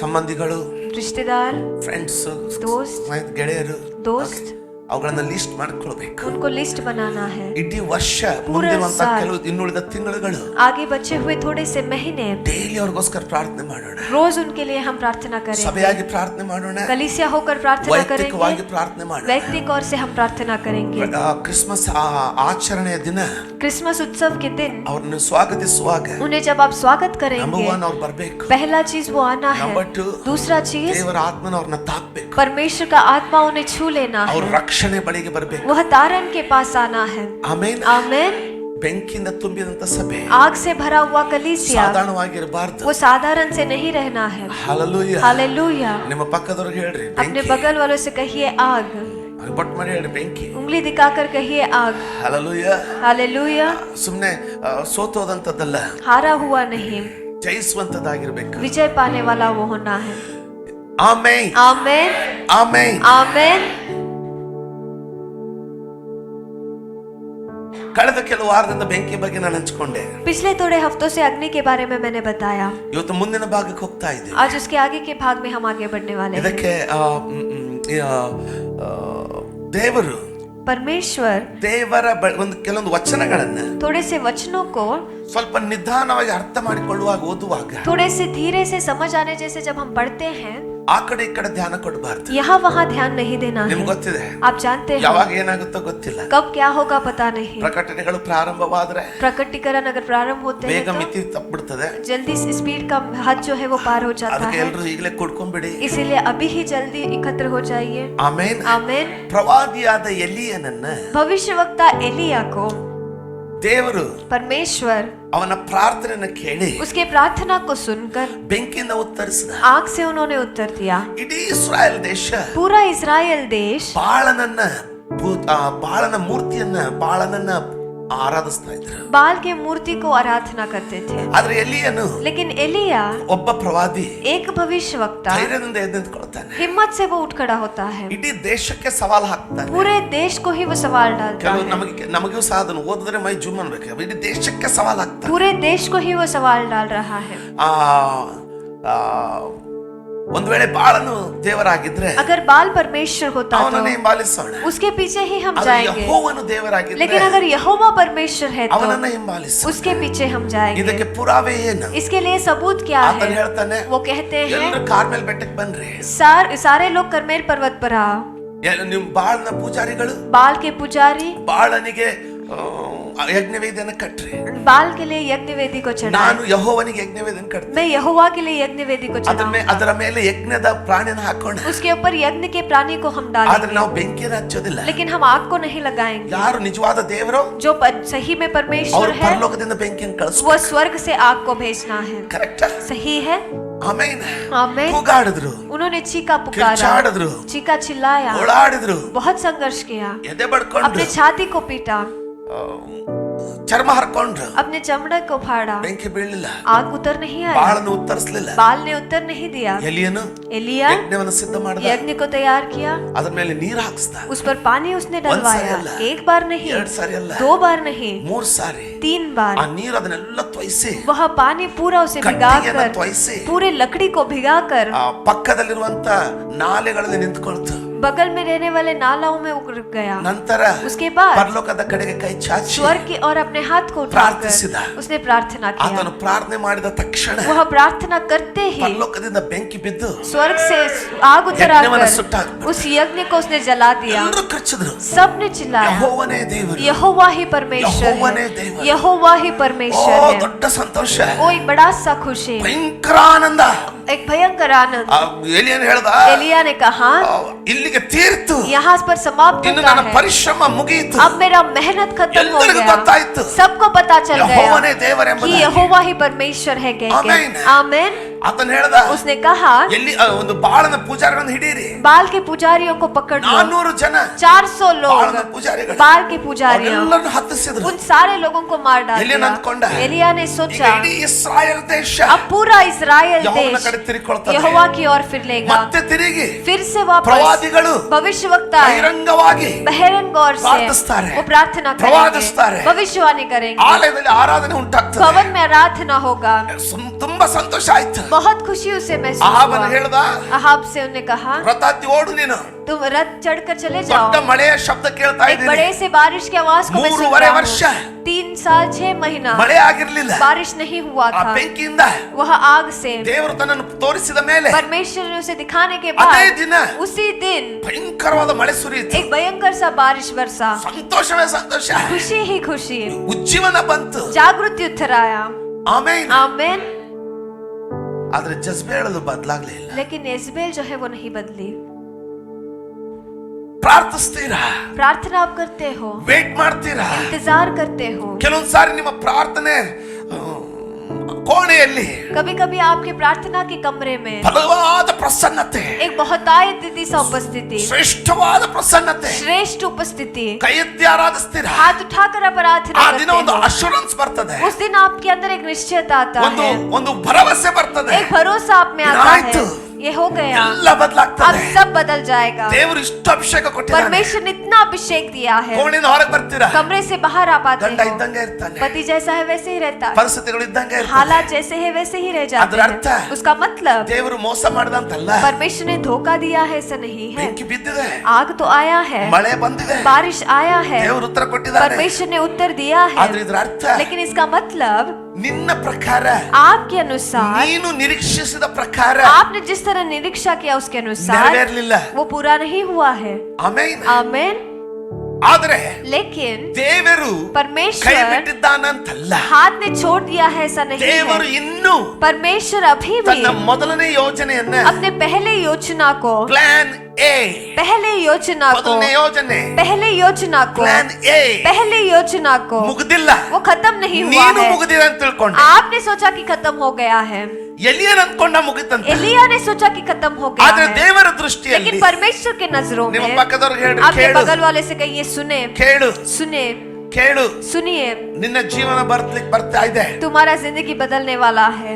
ಸಂಬಂಧಿಗಳು, रिश्तेदार, ಫ್ರೆಂಡ್ಸ್, दोस्त, ಗೆಳೆಯರು, दोस्त, ಅವುಗಳನ್ನ ಲಿಸ್ಟ್ ಮಾಡ್ಕೊಳ್ಬೇಕು. उनको लिस्ट बनाना है. ಇಡೀ ವರ್ಷ ಮುಂದಿರುವಂತ ಕೆಲವು ಇನ್ನುಳಿದ ತಿಂಗಳುಗಳು आगे बचे हुए थोड़े से महीने ಡೈಲಿ ಅವ್ರಿಗೋಸ್ಕರ ಪ್ರಾರ್ಥನೆ ಮಾಡೋಣ. रोज उनके लिए हम प्रार्थना करें. ಸಭೆಯಾಗಿ ಪ್ರಾರ್ಥನೆ ಮಾಡೋಣ. कलीसिया होकर प्रार्थना ವೈಯಕ್ತಿಕವಾಗಿ करेंगे. ಪ್ರಾರ್ಥನೆ ಮಾಡೋಣ. व्यक्तिगत तौर से हम प्रार्थना करेंगे. ಕ್ರಿಸ್ಮಸ್ ಆಚರಣೆಯ ದಿನ क्रिसमस उत्सव के दिन ಅವ್ರನ್ನ ಸ್ವಾಗತಿಸುವಾಗ उन्हें जब आप स्वागत करेंगे, ನಂಬರ್ 1 ಅವ್ರು ಬರಬೇಕು. पहला चीज वो आना है. ನಂಬರ್ 2 दूसरा चीज ದೇವರ ಆತ್ಮನ ಅವ್ರನ್ನ ತಾಕಬೇಕು. परमेश्वर का आत्मा उन्हें छू लेना ಅವ್ರ है. ರಕ್ಷಣೆ ಬಳಿಗೆ ಬರಬೇಕು. वह तारण के पास आना है. ಆಮೆನ್. आमेन. ಬೆಂಕಿಯಿಂದ ತುಂಬಿದಂತ ಸಭೆ आग से भरा हुआ कलीसिया ಸಾಧಾರಣವಾಗಿರಬಾರದು. वो साधारण से नहीं रहना है. ಹಲ್ಲೆಲೂಯಾ. हालेलुया. ನಿಮ್ಮ ಪಕ್ಕದವರಿಗೆ ಹೇಳ್ರಿ अपने बगल वालों से कहिए आग. ಬಟ್ ಮಾಡಿ ಹೇಳ್ರಿ ಬೆಂಕಿ. उंगली दिखाकर कहिए आग. ಹಲ್ಲೆಲೂಯಾ. हालेलुया. ಸುಮ್ಮನೆ ಸೋತೋದಂತದ್ದಲ್ಲ, हारा हुआ नहीं, ಜಯಿಸುವಂತದ್ದಾಗಿರ್ಬೇಕು. विजय पाने वाला वो होना है. ಆಮೆನ್. आमेन. ಆಮೆನ್. आमेन. ಕಳೆದ ಕೆಲವು ವಾರದಿಂದ ಬೆಂಕಿ ಬಗ್ಗೆ ನಾನು ಹಂಚಿಕೊಂಡೆ. पिछले थोड़े हफ्तों से अग्नि के बारे में मैंने बताया. ಇವತ್ತು ಮುಂದಿನ ಭಾಗಕ್ಕೆ ಹೋಗ್ತಾ ಇದ್ದೀವಿ. आज उसके आगे के भाग में हम आगे बढ़ने वाले हैं. ಇದಕ್ಕೆ ದೇವರು परमेश्वर ದೇವರ ಒಂದು ಕೆಲವೊಂದು ವಚನಗಳನ್ನ थोड़े से वचनों को ಸ್ವಲ್ಪ ನಿಧಾನವಾಗಿ ಅರ್ಥ ಮಾಡಿಕೊಳ್ಳುವಾಗ ಓದುವಾಗ थोड़े से धीरे से समझ आने जैसे जब हम पढ़ते हैं, ಆ ಕಡೆ ಈ ಕಡೆ ಧ್ಯಾನ ಕೊಡಬಾರ್ದು. यहाँ वहाँ ध्यान नहीं देना है. ನಿಮ್ಗೆ ಗೊತ್ತಿದೆ, आप जानते हैं ಯಾವಾಗ ಏನಾಗುತ್ತೋ ಗೊತ್ತಿಲ್ಲ. कब क्या होगा पता नहीं. ಪ್ರಕಟಣೆಗಳು ಪ್ರಾರಂಭವಾದ್ರೆ प्रकटीकरण अगर प्रारंभ होते हैं ಬೇಗ तो ಮಿತಿ ತಪ್ಪಿಬಿಡ್ತದೆ. जल्दी से स्पीड का हद जो है वो पार हो जाता ಅದಕ್ಕೆ है. ಎಲ್ಲರೂ ಈಗಲೇ ಕುಡ್ಕೊಂಡ್ಬಿಡಿ. इसीलिए अभी ही जल्दी एकत्र हो जाइए. ಆಮೆನ್. आमेन. ಪ್ರವಾದಿಯಾದ ಎಲಿಯನನ್ನ भविष्यवक्ता एलिया को ದೇವರು परमेश्वर ಅವನ ಪ್ರಾರ್ಥನೆಯನ್ನು ಕೇಳಿ उसके प्रार्थना को सुनकर ಬೆಂಕಿಯಿಂದ ಉತ್ತರಿಸಿದ. आग से उन्होंने उत्तर दिया. ಇಡೀ ಇಸ್ರಾಯೇಲ್ ದೇಶ पूरा इस्राएल देश ಬಾಳನ ಮೂರ್ತಿಯನ್ನ ಬಾಳನನ್ನ ಆರಾಧಿಸ್ತಾ ಇದ್ರು. बाल के मूर्ति को आराधना करते थे. ಆದ್ರೆ ಎಲಿಯನು लेकिन एलिया ಒಬ್ಬ ಪ್ರವಾದಿ एक भविष्यवक्ता ಧೈರ್ಯದಿಂದ ಎದ್ದು ನಿಂತ್ಕೊಳ್ತಾನೆ. हिम्मत से वो उठ खड़ा होता है. ಇಡೀ ದೇಶಕ್ಕೆ ಸವಾಲ್ ಹಾಕ್ತಾನೆ. पूरे देश को ही वो सवाल डालता ಕೆಲವು है. ನಮಗೂ ಸಹ ಅದನ್ನು ಓದಿದ್ರೆ ಮೈ ಜುಮ್ ಅನ್ಬೇಕು. ಇಡೀ ದೇಶಕ್ಕೆ ಸವಾಲ್ ಹಾಕ್ತಾನೆ. पूरे देश को ही वो सवाल डाल रहा है. ಒಂದು ವೇಳೆ ಬಾಳನು ದೇವರಾಗಿದ್ರೆ अगर बाल परमेश्वर होता ಅವನನ್ನೇ तो ಹಿಂಬಾಲಿಸೋಣ. उसके पीछे ही हम ಆದ್ರೆ जाएंगे. ಯೆಹೋವನು ದೇವರಾಗಿದ್ರೆ लेकिन अगर यहोवा परमेश्वर है तो ಅವನನ್ನ ಹಿಂಬಾಲಿಸು. उसके पीछे हम जाएंगे. ಇದಕ್ಕೆ ಪುರಾವೆ ಏನು? इसके लिए सबूत क्या ಆತನು है? ಹೇಳ್ತಾನೆ, वो कहते हैं ಎಲ್ಲರೂ ಕಾರ್ಮೆಲ್ ಬೆಟ್ಟಕ್ಕೆ ಬನ್ರಿ. सारे लोग करमेल पर्वत पर आओ. ನಿಮ್ ಬಾಳನ ಪೂಜಾರಿಗಳು बाल के पुजारी ಬಾಳನಿಗೆ ಯಜ್ಞವೇದಿಯನ್ನು ಕಟ್ರಿ. बाल के लिए यज्ञ वेदी को चढ़ाएं. ನಾನು ಯೆಹೋವನಿಗೆ ಯಜ್ಞವೇದಿಯನ್ನು ಕಟ್ತೀನಿ. मैं यहोवा के लिए यज्ञ वेदी को चढ़ाऊंगा. ಅದರ ಮೇಲೆ ಯಜ್ಞದ ಪ್ರಾಣಿನ ಹಾಕೋಣ. उसके ऊपर यज्ञ के प्राणी को हम ಆದ್ರೆ डालेंगे. ನಾವು ಬೆಂಕಿಯನ್ನು ಹಚ್ಚೋದಿಲ್ಲ. लेकिन हम आग को नहीं लगाएंगे. ಯಾರು ನಿಜವಾದ ದೇವರು जो सही में परमेश्वर ಅವರು है, ಪರಲೋಕದಿಂದ ಬೆಂಕಿಯನ್ನು ಕಳಿಸ್ತಾರೆ. वो स्वर्ग से आग को भेजना है. ಕರೆಕ್ಟ್. सही है. ಆಮೆನ್. आमेन. ಕೂಗಾಡಿದ್ರು, उन्होंने चीखा पुकारा, ಕಿರ್ಚಾಡಿದ್ರು, चीखा चिल्लाया, ಓಡಾಡಿದ್ರು, बहुत संघर्ष किया, ಎದೆ ಬಡ್ಕೊಂಡು अपने छाती को पीटा, ಚರ್ಮ ಹರ್ಕೊಂಡ್ರು. अपने चमड़े को फाड़ा. ಬೆಂಕಿ ಬೀಳಲಿಲ್ಲ. आग उतर नहीं आया. ಬಾಳನ್ನು ಉತ್ತರಿಸಲಿಲ್ಲ. बाल ने उत्तर नहीं दिया. ಎಲಿಯನು एलिया ಯಜ್ಞವನ್ನು ಸಿದ್ಧ ಮಾಡಿದ. यज्ञ को तैयार किया. ಅದರ ಮೇಲೆ ನೀರು ಹಾಕಿಸ್ದ. उस पर पानी उसने डलवाया. ಅಲ್ಲ, एक बार नहीं, 2 ಸಾರಿ ಅಲ್ಲ, 2 बार नहीं, 3 ಸಾರಿ. 3 बार. ಆ ನೀರು ಅದನ್ನೆಲ್ಲ ತೊಯಿಸಿ वह पानी पूरा उसे ಕಟ್ಟಿಗೆಯನ್ನು भिगाकर, ತೊಯಿಸಿ पूरे लकड़ी को भिगाकर ಆ ಪಕ್ಕದಲ್ಲಿರುವಂತ ನಾಲೆಗಳಲ್ಲಿ ನಿಂತುಕೊಳ್ತು. बगल में रहने वाले नालाओं में उड़ गया. ನಂತರ उसके बाद ಪರಲೋಕದ ಕಡೆಗೆ ಕೈ ಚಾಚಿ स्वर्ग की और अपने हाथ को ಪ್ರಾರ್ಥಿಸಿದ. उठाकर उसने प्रार्थना किया. ಆತನು ಪ್ರಾರ್ಥನೆ ಮಾಡಿದ ತಕ್ಷಣ वह प्रार्थना करते ही ಪರಲೋಕದಿಂದ ಬೆಂಕಿ ಬಿದ್ದು स्वर्ग से आग ಯಜ್ಞವನ್ನು उतराकर ಸುಟ್ಟಾಕ್ಬಿಟ್ಟು उस यज्ञ को उसने जला दिया. ಎಲ್ಲರೂ ಕಿರ್ಚಿದ್ರು. सबने चिल्लाया, ಯೆಹೋವನೇ ದೇವರು, यहोवा ही परमेश्वर ಯೆಹೋವನೇ है, ದೇವರು. यहोवा ही ಓ परमेश्वर है. ದೊಡ್ಡ ಸಂತೋಷ, वो एक बड़ा सा खुशी, ಭಯಂಕರ ಆನಂದ. एक भयंकर आनंद. ಎಲಿಯನು ಹೇಳ್ದ, एलिया ने कहा, ಇಲ್ಲಿಗೆ ತೀರ್ತು, यहाँ पर समाप्त ಇನ್ನು होता ನನ್ನ है. ಪರಿಶ್ರಮ ಮುಗಿಯಿತು. अब मेरा मेहनत खत्म हो ಎಲ್ಲರಿಗೂ गया. ಗೊತ್ತಾಯ್ತು सबको पता चल गया ಯೆಹೋವನೇ कि ದೇವರೆಂಬುದಾಗಿ. यहोवा ही परमेश्वर है कह के. आमेन. आमेन. ಆತನು ಹೇಳ್ದ, उसने कहा, ಎಲ್ಲಿ ಒಂದು ಬಾಳನ ಪೂಜಾರಿಗಳನ್ನು ಹಿಡೀರಿ. बाल के पुजारियों को पकड़ लो. 400 ಜನ 400 लोग ಬಾಳನ ಪೂಜಾರಿಗಳು. बाल के पुजारियों, ಅವರೆಲ್ಲರನ್ನು ಹತ್ತಿಸಿದ್ರು. उन सारे लोगों को मार डाल ಎಲಿಯನು दिया. ಅಂದ್ಕೊಂಡ, एलिया ने ಈಗ सोचा, ಇಡೀ ಇಸ್ರಾಯೇಲ್ ದೇಶ अब पूरा इस्राएल ಯೆಹೋವನ देश ಕಡೆ ತಿರುಗಿಕೊಳ್ತದೆ. यहोवा की ओर फिर लेगा. ಮತ್ತೆ ತಿರುಗಿ फिर से वापस ಪ್ರವಾದಿಗಳು भविष्यवक्ता ಬಹಿರಂಗವಾಗಿ बहिरंग गौर से ಪ್ರಾರ್ಥಿಸ್ತಾರೆ, वो प्रार्थना ಪ್ರವಾದಿಸ್ತಾರೆ, करेंगे, भविष्यवाणी करेंगे, ಆಲಯದಲ್ಲಿ ಆರಾಧನೆ ಉಂಟಾಗ್ತದೆ. भवन में आराधना होगा. ತುಂಬಾ ಸಂತೋಷ ಆಯ್ತು. बहुत खुशी उसे महसूस ಅಹಾಬನ हुआ। ಹೇಳ್ದ, अहाब से उन्होंने कहा, ರಥ ಹತ್ತಿ ಓಡು ನೀನು, तुम रथ चढ़कर चले ದೊಡ್ಡ जाओ। ಮಳೆಯ ಶಬ್ದ ಕೇಳ್ತಾ एक ಇದ್ದೀನಿ. बड़े से बारिश की आवाज को मैं सुन 3.5 रहा ವರ್ಷ हूँ। 3 साल 6 महीना ಮಳೆ ಆಗಿರ್ಲಿಲ್ಲ. बारिश नहीं हुआ ಆ था। ಬೆಂಕಿಯಿಂದ वह आग से ದೇವರು ತನ್ನನ್ನು ತೋರಿಸಿದ ಮೇಲೆ परमेश्वर ने उसे दिखाने के ಅದೇ बाद ದಿನ उसी दिन ಭಯಂಕರವಾದ ಮಳೆ ಸುರಿಯಿತು. एक भयंकर सा बारिश बरसा। ಸಂತೋಷವೇ ಸಂತೋಷ, खुशी ही खुशी, ಉಜ್ಜೀವನ ಬಂತು. जागृति उतर आया। ಆಮೆನ್. आमेन। ಆದ್ರೆ ಜಜ್ಬೇಳದು ಬದಲಾಗ್ಲಿಲ್ಲ. लेकिन येज़बेल जो है वो नहीं बदली। ಪ್ರಾರ್ಥಿಸ್ತೀರಾ, प्रार्थना आप करते हो, ವೇಟ್ ಮಾಡ್ತೀರಾ. इंतजार करते हो। ಕೆಲವೊಂದು ಸಾರಿ ನಿಮ್ಮ ಪ್ರಾರ್ಥನೆ ಕೋಣೆಯಲ್ಲಿ कभी कभी आपके प्रार्थना के कमरे में ಬಲವಾದ ಪ್ರಸನ್ನತೆ, एक बहुतायत सा उपस्थिति, ಶ್ರೇಷ್ಠವಾದ ಪ್ರಸನ್ನತೆ, श्रेष्ठ उपस्थिति, ಕೈ ಎತ್ತಿ ಆರಾಧಿಸ್ತೀರಾ. हाथ उठाकर आप प्रार्थना ಆ करते ದಿನ ಒಂದು हो। ಅಶ್ಯೂರೆನ್ಸ್ ಬರ್ತದೆ, उस दिन आपके अंदर एक निश्चयता आता ಒಂದು है, ಒಂದು ಭರವಸೆ ಬರ್ತದೆ. एक भरोसा आप में आता ಆಯ್ತು, है, ये हो गया, ಎಲ್ಲ अब ಬದಲಾಗ್ತದೆ. सब बदल जाएगा। ದೇವರು ಇಷ್ಟು ಅಭಿಷೇಕ ಕೊಟ್ಟಿದ್ದಾನೆ. परमेश्वर ने इतना अभिषेक दिया है। ಕೋಣೆಯಿಂದ ಹೊರಗೆ ಬರ್ತೀರಾ, कमरे से बाहर आप आते ಗಂಡ हो, ಇದ್ದಂಗೆ ಇರ್ತಾನೆ, पति जैसा है वैसे ही रहता है, ಪರಿಸ್ಥಿತಿಗಳು ಇದ್ದಂಗೆ ಇರ್ತಾನೆ. हालात जैसे है वैसे ही रह जाते ಅದರ ಅರ್ಥ हैं। उसका मतलब ದೇವರು ಮೋಸ ಮಾಡದಂತಲ್ಲ, परमेश्वर ने धोखा दिया है ऐसा नहीं है। ಬೆಂಕಿ ಬಿದ್ದಿದೆ, आग तो आया है, ಮಳೆ ಬಂದಿದೆ, बारिश आया है, ದೇವರು ಉತ್ತರ ಕೊಟ್ಟಿದ್ದಾನೆ. परमेश्वर ने उत्तर दिया ಆದ್ರೆ है। ಇದರ ಅರ್ಥ लेकिन इसका मतलब ನಿನ್ನ ಪ್ರಕಾರ, आपके अनुसार, ನೀನು ನಿರೀಕ್ಷಿಸಿದ ಪ್ರಕಾರ आपने जिस तरह निरीक्षा किया उसके अनुसार ನೆರವೇರಲಿಲ್ಲ. वो पूरा नहीं हुआ है। ಆಮೆನ್. आमेन। ಆದ್ರೆ लेकिन ದೇವರು ಕೈ परमेश्वर ಬಿಟ್ಟಿದ್ದಾನಂತಲ್ಲ, हाथ ने छोड़ दिया है ऐसा नहीं ದೇವರು है। ಇನ್ನೂ परमेश्वर अभी भी ತನ್ನ ಮೊದಲನೇ ಯೋಜನೆಯನ್ನ, अपने पहले योजना को, ಪ್ಲಾನ್ ಎ, पहले योजना को, ಮೊದಲನೇ ಯೋಜನೆ पहले योजना को, ಪ್ಲಾನ್ ಎ पहले योजना को ಮುಗ್ದಿಲ್ಲ. वो खत्म नहीं हुआ ನೀನು है। ಮುಗಿದಿದೆ ಅಂತ ತಿಳ್ಕೊಂಡೆ. आपने सोचा कि खत्म हो गया है, ಎಲಿಯನ್ ಅನ್ಕೊಂಡ ಮುಗಿತಂತ. एलिया ने सोचा कि खत्म हो गया ಆದ್ರೆ है, ದೇವರ ದೃಷ್ಟಿಯಲ್ಲಿ, लेकिन परमेश्वर के नजरों ನಿಮ್ಮ में, ಪಕ್ಕದವ್ರಿಗೆ ಹೇಳಿ, आपके ಕೇಳು बगल वाले से कहिए सुने, ಕೇಳು सुने, ಕೇಳು, सुनिए, ನಿನ್ನ ಜೀವನ ಬರ್ತಾ ಇದೆ. तुम्हारा जिंदगी बदलने वाला है,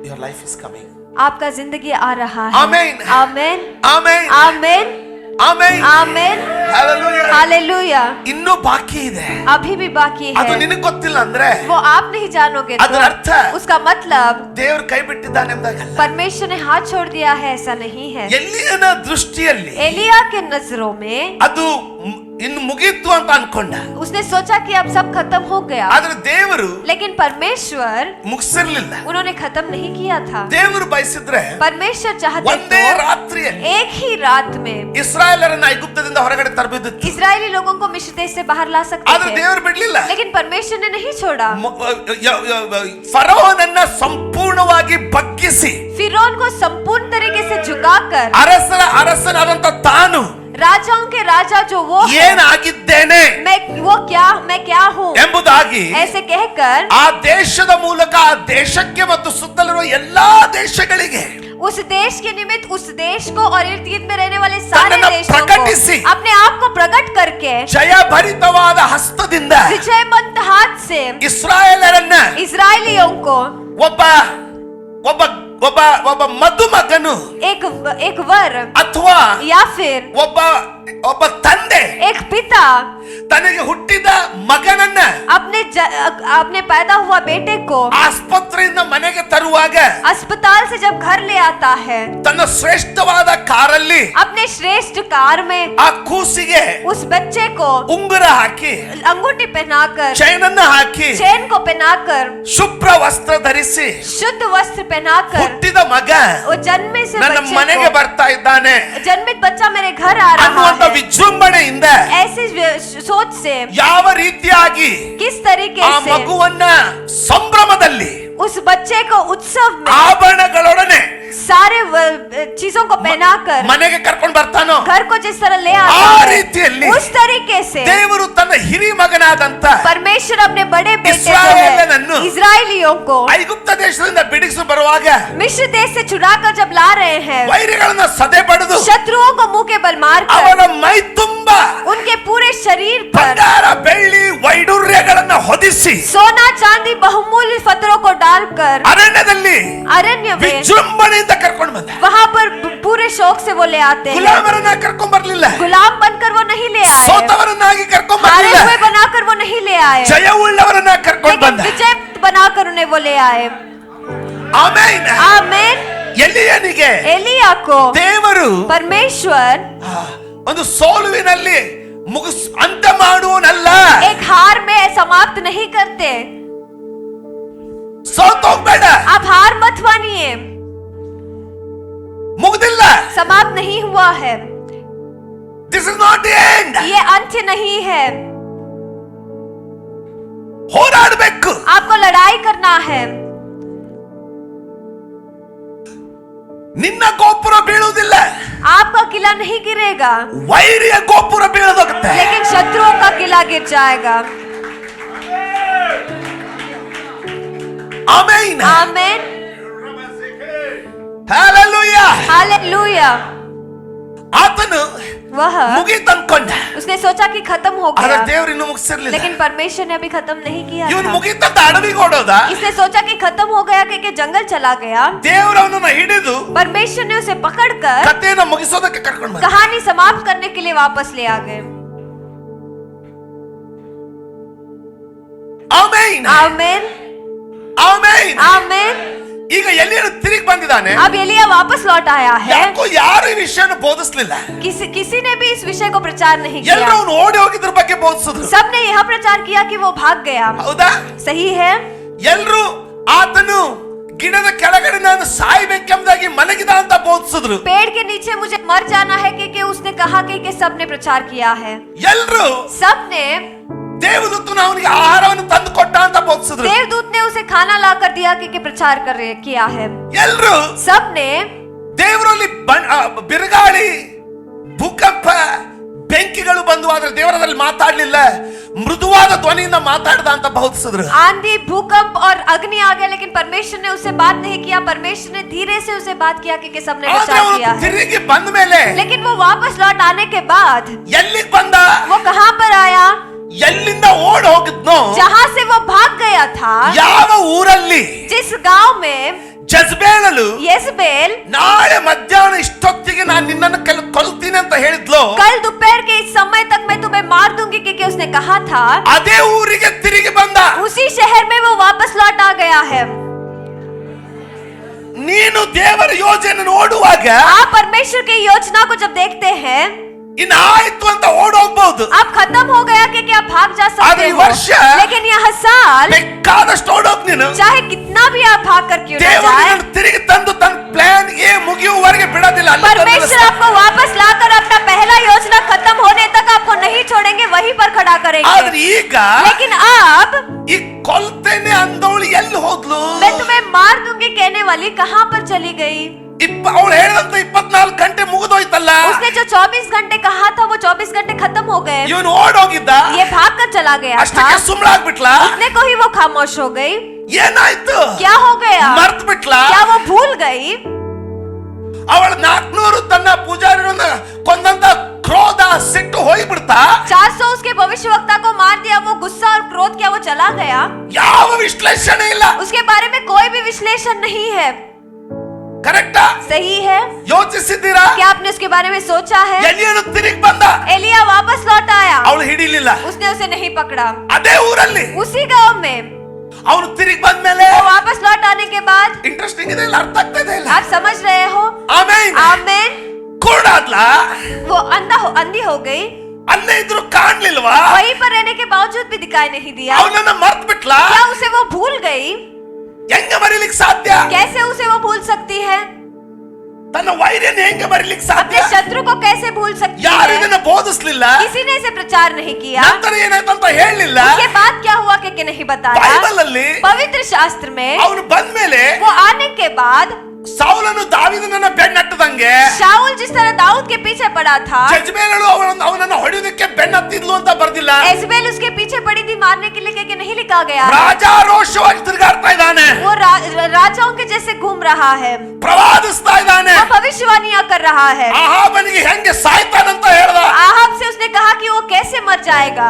Your life is coming. आपका जिंदगी आ रहा है। आमेन। आमेन। ಆಮೆನ್. आमेन। ಆಮೆನ್. आमेन। Hallelujah. हालेलुया। ಇನ್ನೂ ಬಾಕಿ ಇದೆ. अभी भी बाकी ಅದು है, ನಿನಗೆ ಗೊತ್ತಿಲ್ಲ ಅಂದ್ರೆ वो आप नहीं जानोगे ಅದರ तो ಅರ್ಥ उसका मतलब ದೇವರು ಕೈ ಬಿಟ್ಟಿದ್ದಾನೆ ಎಂದಾಗಲ್ಲ. परमेश्वर ने हाथ छोड़ दिया है ऐसा नहीं है। ಎಲಿಯನ ದೃಷ್ಟಿಯಲ್ಲಿ एलिया के नजरों में ಅದು ಇನ್ನು ಮುಗೀತು ಅಂತ ಅನ್ಕೊಂಡ. उसने सोचा कि अब सब खत्म हो गया, ಆದ್ರೆ ದೇವರು लेकिन परमेश्वर, ಮುಗಿಸಿರ್ಲಿಲ್ಲ. उन्होंने खत्म नहीं किया था। ದೇವರು ಬಯಸಿದ್ರೆ परमेश्वर चाहते ಒಂದೇ तो ರಾತ್ರಿಯಲ್ಲಿ एक ही रात में ಇಸ್ರಾಯೇಲರನ್ನ ಐಗುಪ್ತದಿಂದ ಹೊರಗಡೆ ತರಬೇಕಿತ್ತು. इजरायली लोगों को मिस्र देश से बाहर ला सकते ಆದ್ರೆ थे, ದೇವರು ಬಿಡ್ಲಿಲ್ಲ. लेकिन परमेश्वर ने नहीं छोड़ा। ಫರೋಹನನ್ನ ಸಂಪೂರ್ಣವಾಗಿ ಬಗ್ಗಿಸಿ, फिरौन को संपूर्ण तरीके से झुकाकर, ಅರಸನಾದಂತ ತಾನು राजाओं के राजा जो वो है, ಏನಾಗಿದ್ದೇನೆ मैं क्या हूँ ಎಂಬುದಾಗಿ ऐसे कहकर ಆ ದೇಶದ ಮೂಲಕ ಆ ದೇಶಕ್ಕೆ ಮತ್ತು ಸುತ್ತಲಿರುವ ಎಲ್ಲಾ ದೇಶಗಳಿಗೆ उस देश के निमित्त उस देश को और इर्द गिर्द में रहने वाले सारे तन्नನ್ನು देशों ಪ್ರಕಟಿಸಿ, को अपने आप को प्रकट करके ಜಯಭರಿತವಾದ ಹಸ್ತದಿಂದ विजयवंत हाथ से ಇಸ್ರಾಯೇಲರನ್ನ इजरायलियों को ಒಬ್ಬ ಒಬ್ಬ ಒಬ್ಬ ಒಬ್ಬ ಮದುಮಗನು एक वर ಅಥವಾ या फिर ಒಬ್ಬ ತಂದೆ एक पिता ತನಗೆ ಹುಟ್ಟಿದ ಮಗನನ್ನ अपने पैदा हुआ बेटे को ಆಸ್ಪತ್ರೆಯಿಂದ ಮನೆಗೆ ತರುವಾಗ अस्पताल से जब घर ले आता है, ತನ್ನ ಶ್ರೇಷ್ಠವಾದ ಕಾರಲ್ಲಿ अपने श्रेष्ठ कार में ಆ ಕೂಸಿಗೆ उस बच्चे को ಉಂಗುರ ಹಾಕಿ, अंगूठी पहनाकर, ಚೈನ್ ಅನ್ನ ಹಾಕಿ, चैन को पहनाकर, ಶುಭ್ರ ವಸ್ತ್ರ ಧರಿಸಿ, शुद्ध वस्त्र पहनाकर, ಹುಟ್ಟಿದ ಮಗ वो जन्मे से ನನ್ನ बच्चे ಮನೆಗೆ को, ಬರ್ತಾ ಇದ್ದಾನೆ जन्मित बच्चा मेरे घर आ रहा ಅನ್ನುವಂತ है, ವಿಜೃಂಭಣೆಯಿಂದ ऐसी सोच से ಯಾವ ರೀತಿಯಾಗಿ किस तरीके ಆ से ಮಗುವನ್ನ ಸಂಭ್ರಮದಲ್ಲಿ उस बच्चे को उत्सव में ಆಭರಣಗಳೊಡನೆ सारे चीजों को पहनाकर ಮನೆಗೆ ಕರ್ಕೊಂಡು ಬರ್ತಾನೋ, घर को जिस तरह ले ಆ आता है, ರೀತಿಯಲ್ಲಿ उस तरीके से ದೇವರು ತನ್ನ ಹಿರಿ ಮಗನಾದಂತ परमेश्वर अपने बड़े बेटे जो इस्राएलनನ್ನು है इजरायलियों को ಐಗುಪ್ತ ದೇಶದಿಂದ ಬಿಡಿಸಿ ಬರುವಾಗ मिस्र देश से छुड़ाकर जब ला रहे हैं, ವೈರಿಗಳನ್ನ ಸದೆ ಬಡಿದು शत्रुओं को मुंह के बल मारकर ಅವನ मೈ ತುಂಬಾ उनके पूरे शरीर पर ಬಂಗಾರ ಬೆಳ್ಳಿ ವೈಡೂರ್ಯಗಳನ್ನ ಹೊದಿಸಿ सोना चांदी बहुमूल्य पत्थरों को डालकर ಅರಣ್ಯದಲ್ಲಿ अरण्य में ವಿಜೃಂಭಣೆಯಿಂದ ಕರ್ಕೊಂಡು ಬಂದ. वहां पर पूरे शौक से वो ले आते हैं। ಗುಲಾಮರನ್ನ ಕರ್ಕೊಂಡು ಬರ್ಲಿಲ್ಲ, गुलाम बनकर वो नहीं ले आए, ಸೋತವರನ್ನಾಗಿ ಕರ್ಕೊಂಡು हारे ಬರ್ಲಿಲ್ಲ, हुए बनाकर वो नहीं ले आए, ಜಯವುಳ್ಳವರನ್ನ ಕರ್ಕೊಂಡು लेकिन ಬಂದ. विजय बनाकर उन्हें वो ले आए। ಆಮೆನ್. आमीन। ಎಲೀಯನಿಗೆ एलिया को ದೇವರು परमेश्वर ಒಂದು ಸೋಲುವಿನಲ್ಲಿ ಅಂತ್ಯ ಮಾಡುವನಲ್ಲ. एक हार में समाप्त नहीं करते। ಸೋತೋಗ್ಬೇಡ, आप हार मत मानिए, ಮುಗ್ದಿಲ್ಲ. समाप्त नहीं हुआ है, this is not the end. ये अंत्य नहीं है। ಹೋರಾಡಬೇಕು, आपको लड़ाई करना है। ನಿನ್ನ ಗೋಪುರ ಬೀಳುವುದಿಲ್ಲ, आपका किला नहीं गिरेगा, ವೈರಿಯ ಗೋಪುರ ಬೀಳೋಗುತ್ತೆ. लेकिन शत्रुओं का किला गिर जाएगा। ಆಮೆನ್. आमीन। ಹalleluya. हालेलुया। ಆತನು वह ಮುಗಿತು ಅನ್ಕೊಂಡ, उसने सोचा कि खत्म हो ಆದ್ರೆ गया, ದೇವರು ಇನ್ನೂ ಮುಗಿಸಿರ್ಲಿಲ್ಲ. लेकिन परमेश्वर ने अभी खत्म नहीं किया ಇವನು था। ಮುಗಿತಂತ ಅಡವಿಗೆ ಓಡೋದ. इसने सोचा कि खत्म हो गया क्योंकि जंगल चला गया। ದೇವರು ಅವನನ್ನ ಹಿಡಿದು परमेश्वर ने उसे पकड़कर ಕಥೆಯನ್ನ ಮುಗಿಸೋದಕ್ಕೆ ಕರ್ಕೊಂಡು ಬಂದ. कहानी समाप्त करने के लिए वापस ले आ गए। ಆಮೆನ್. आमीन। ಆಮೆನ್. आमीन। ಈಗ ಎಲಿಯನು ತಿರುಗಿ ಬಂದಿದ್ದಾನೆ. अब एलिया वापस लौट आया है। ಯಾಕೋ ಯಾರು ಈ ವಿಷಯನ ಬೋಧಿಸಲಿಲ್ಲ. किसी ने भी इस विषय को प्रचार नहीं ಎಲ್ಲರೂ किया। ಅವನು ಓಡಿ ಹೋಗಿದ್ರ ಬಗ್ಗೆ ಬೋಧಿಸಿದ್ರು. सबने यह प्रचार किया कि वो भाग गया। ಹೌದಾ? सही है। ಎಲ್ಲರೂ ಆತನು ಗಿಡದ ಕೆಳಗಡೆ ನಾನು ಸಾಯ್ಬೇಕೆಂಬುದಾಗಿ ಮಲಗಿದ ಅಂತ ಬೋಧಿಸಿದ್ರು. पेड़ के नीचे मुझे मर जाना है कि उसने कहा कि सबने प्रचार किया है। ಎಲ್ಲರೂ सबने ದೇವದೂತನು ಅವನಿಗೆ ಆಹಾರವನ್ನು ತಂದು ಕೊಟ್ಟ ಅಂತ ಬೋಧಿಸಿದ್ರು. देवदूत ने उसे खाना ला कर दिया कि प्रचार किया है। ಎಲ್ಲರೂ सबने ದೇವರಲ್ಲಿ ಬಿರುಗಾಳಿ, ಭೂಕಂಪ, ಬೆಂಕಿಗಳು ಬಂದು ಆದ್ರೆ ದೇವರಲ್ಲಿ ಮಾತಾಡ್ಲಿಲ್ಲ, ಮೃದುವಾದ ಧ್ವನಿಯಿಂದ ಮಾತಾಡ್ದ ಅಂತ ಬೋಧಿಸಿದ್ರು. आंधी, भूकंप और अग्नि आ गया, लेकिन परमेश्वर ने उससे बात नहीं किया। परमेश्वर ने धीरे से उसे बात किया कि सबने ಆದ್ರೆ प्रचार ಅವನು किया है। ತಿರುಗಿ ಬಂದ ಮೇಲೆ लेकिन वो वापस लौट आने के बाद ಎಲ್ಲಿಗೆ ಬಂದ? वो कहां पर आया? ಎಲ್ಲಿಂದ ಓಡ್ ಹೋಗಿದ್ನೋ, जहां से वो भाग गया था, ಯಾವ ಊರಲ್ಲಿ जिस गांव में ಜಜ್ಬೇಲಳು येजबेल ನಾಳೆ ಮಧ್ಯಾಹ್ನ ಇಷ್ಟೊತ್ತಿಗೆ ನಾನು ನಿನ್ನನ್ನು ಕೊಲ್ತೀನಿ ಅಂತ ಹೇಳಿದ್ಲು, कल दोपहर के इस समय तक मैं तुम्हें मार दूंगी कि उसने कहा था, ಅದೇ ಊರಿಗೆ ತಿರುಗಿ ಬಂದ. उसी शहर में वो वापस लौट आ गया है। ನೀನು ದೇವರ ಯೋಜನೆ ನೋಡುವಾಗ आप परमेश्वर की योजना को जब देखते हैं, ಇನ್ನು ಆಯ್ತು ಅಂತ ಓಡೋಗ್ಬಹುದು. आप खत्म हो गया कि आप भाग जा सकते आदि हो, वर्ष लेकिन यह साल ಬೇಕಾದಷ್ಟು ಓಡೋಗ್ ನೀನು. चाहे कितना भी आप भाग कर क्यों ना ದೇವರು जाए, ನಿನ್ನನ್ನು ತಿರುಗಿ ತಂದು ತನ್ನ ಪ್ಲಾನ್ ಗೆ ಮುಗಿಯುವವರೆಗೆ ಬಿಡೋದಿಲ್ಲ. ಅಲ್ಲಿ परमेश्वर आपको वापस लाकर अपना पहला योजना खत्म होने तक आपको नहीं छोड़ेंगे, वहीं पर खड़ा ಆದ್ರೆ करेंगे। ಈಗ लेकिन अब ಈ ಕೊಲ್ತೇನೆ ಅಂದವಳು ಎಲ್ಲಿ ಹೋದ್ಲು? मैं तुम्हें मार दूंगी कहने वाली कहां पर चली गई? ಅವಳು ಹೇಳಿದಂತ 24 ಗಂಟೆ ಮುಗಿದೋಯ್ತಲ್ಲ. उसने जो 24 घंटे कहा था वो 24 घंटे खत्म हो गए। ಇವನು ಓಡೋಗಿದ್ದ, ये भाग कर चला गया था, ಅಷ್ಟಕ್ಕೆ ಸುಮ್ಮನಾಗ್ಬಿಟ್ಲಾ? इतने को ही वो खामोश हो गई। ಏನಾಯ್ತು? क्या हो गया? ಮರ್ತ್ ಬಿಟ್ಲಾ? क्या वो भूल गई? ಅವಳ 400 ತನ್ನ ಪೂಜಾರಿಗಳನ್ನ ಕೊಂದಂತ ಕ್ರೋಧ, ಸಿಟ್ಟು ಹೋಗ್ಬಿಡ್ತಾ? 400 उसके भविष्यवक्ता को मार दिया, वो गुस्सा और क्रोध क्या वो चला गया? ಯಾವ ವಿಶ್ಲೇಷಣೆ ಇಲ್ಲ. उसके बारे में कोई भी विश्लेषण नहीं है। ಕರೆಕ್ಟಾ? सही है। ಯೋಚಿಸಿದ್ದೀರಾ? क्या आपने उसके बारे में सोचा है? ಎಲಿಯನು ತಿರುಗಿ ಬಂದ, एलिया वापस लौट आया, ಅವಳು ಹಿಡಿಲಿಲ್ಲ. उसने उसे नहीं पकड़ा। ಅದೇ ಊರಲ್ಲಿ उसी गांव में ಅವನು ತಿರುಗಿ ಬಂದ್ಮೇಲೆ वो वापस लौट आने के बाद, ಇಂಟ್ರೆಸ್ಟಿಂಗ್ ಇದೆ, ಇಲ್ಲ ಅರ್ಥ ಆಗ್ತಾ ಇದೆ ಇಲ್ಲ? आप समझ रहे हो? ಆಮೇನ್. आमीन। ಕುರುಡಾದ್ಲಾ? वो अंधी हो गई, ಅಲ್ಲೇ ಇದ್ರು ಕಾಣ್ಲಿಲ್ವಾ? वहीं पर रहने के बावजूद भी दिखाई नहीं दिया। ಅವನನ್ನ ಮರ್ತ್ ಬಿಟ್ಲಾ? क्या उसे वो भूल गई? ಹೆಂಗ ಮರಿಲಿಕ್ಕೆ ಸಾಧ್ಯ? कैसे उसे वो भूल सकती है? ತನ್ನ ವೈರ್ಯನ ಹೆಂಗ ಮರಿಲಿಕ್ಕೆ ಸಾಧ್ಯ? अपने शत्रु को कैसे भूल सकती ಯಾರು है? ಇದನ್ನ ಬೋಧಿಸಲಿಲ್ಲ, किसी ने इसे प्रचार नहीं किया। ನಂತರ ಏನಾಯ್ತು ಅಂತ ಹೇಳಲಿಲ್ಲ. उसके बाद क्या हुआ कि नहीं बताया। ಬೈಬಲ್ ಅಲ್ಲಿ पवित्र शास्त्र में ಅವನು ಬಂದ್ಮೇಲೆ वो आने के बाद ಸೌಲನು ದಾವೀದನನ್ನ ಬೆನ್ನಟ್ಟದಂಗೆ शाऊल जिस तरह दाऊद के पीछे पड़ा था, ಜಜ್ಬೇಲಳು ಅವನನ್ನ ಹೊಡೆಯೋದಕ್ಕೆ ಬೆನ್ನತ್ತಿದ್ಲು ಅಂತ ಬರ್ದಿಲ್ಲ. एजबेल उसके पीछे पड़ी थी मारने के लिए कि नहीं लिखा गया है। ರಾಜಾರೋಷವಾಗಿ ತಿರುಗಾಡ್ತಾ ಇದ್ದಾನೆ, वो राजाओं के जैसे घूम रहा है, ಪ್ರವಾದಿಸ್ತಾ ಇದ್ದಾನೆ. वो भविष्यवाणियां कर रहा है। ಆಹಾಬನಿಗೆ ಹೆಂಗೆ ಸಾಯ್ತಾನಂತ ಹೇಳ್ದ. आहाब से उसने कहा कि वो कैसे मर जाएगा।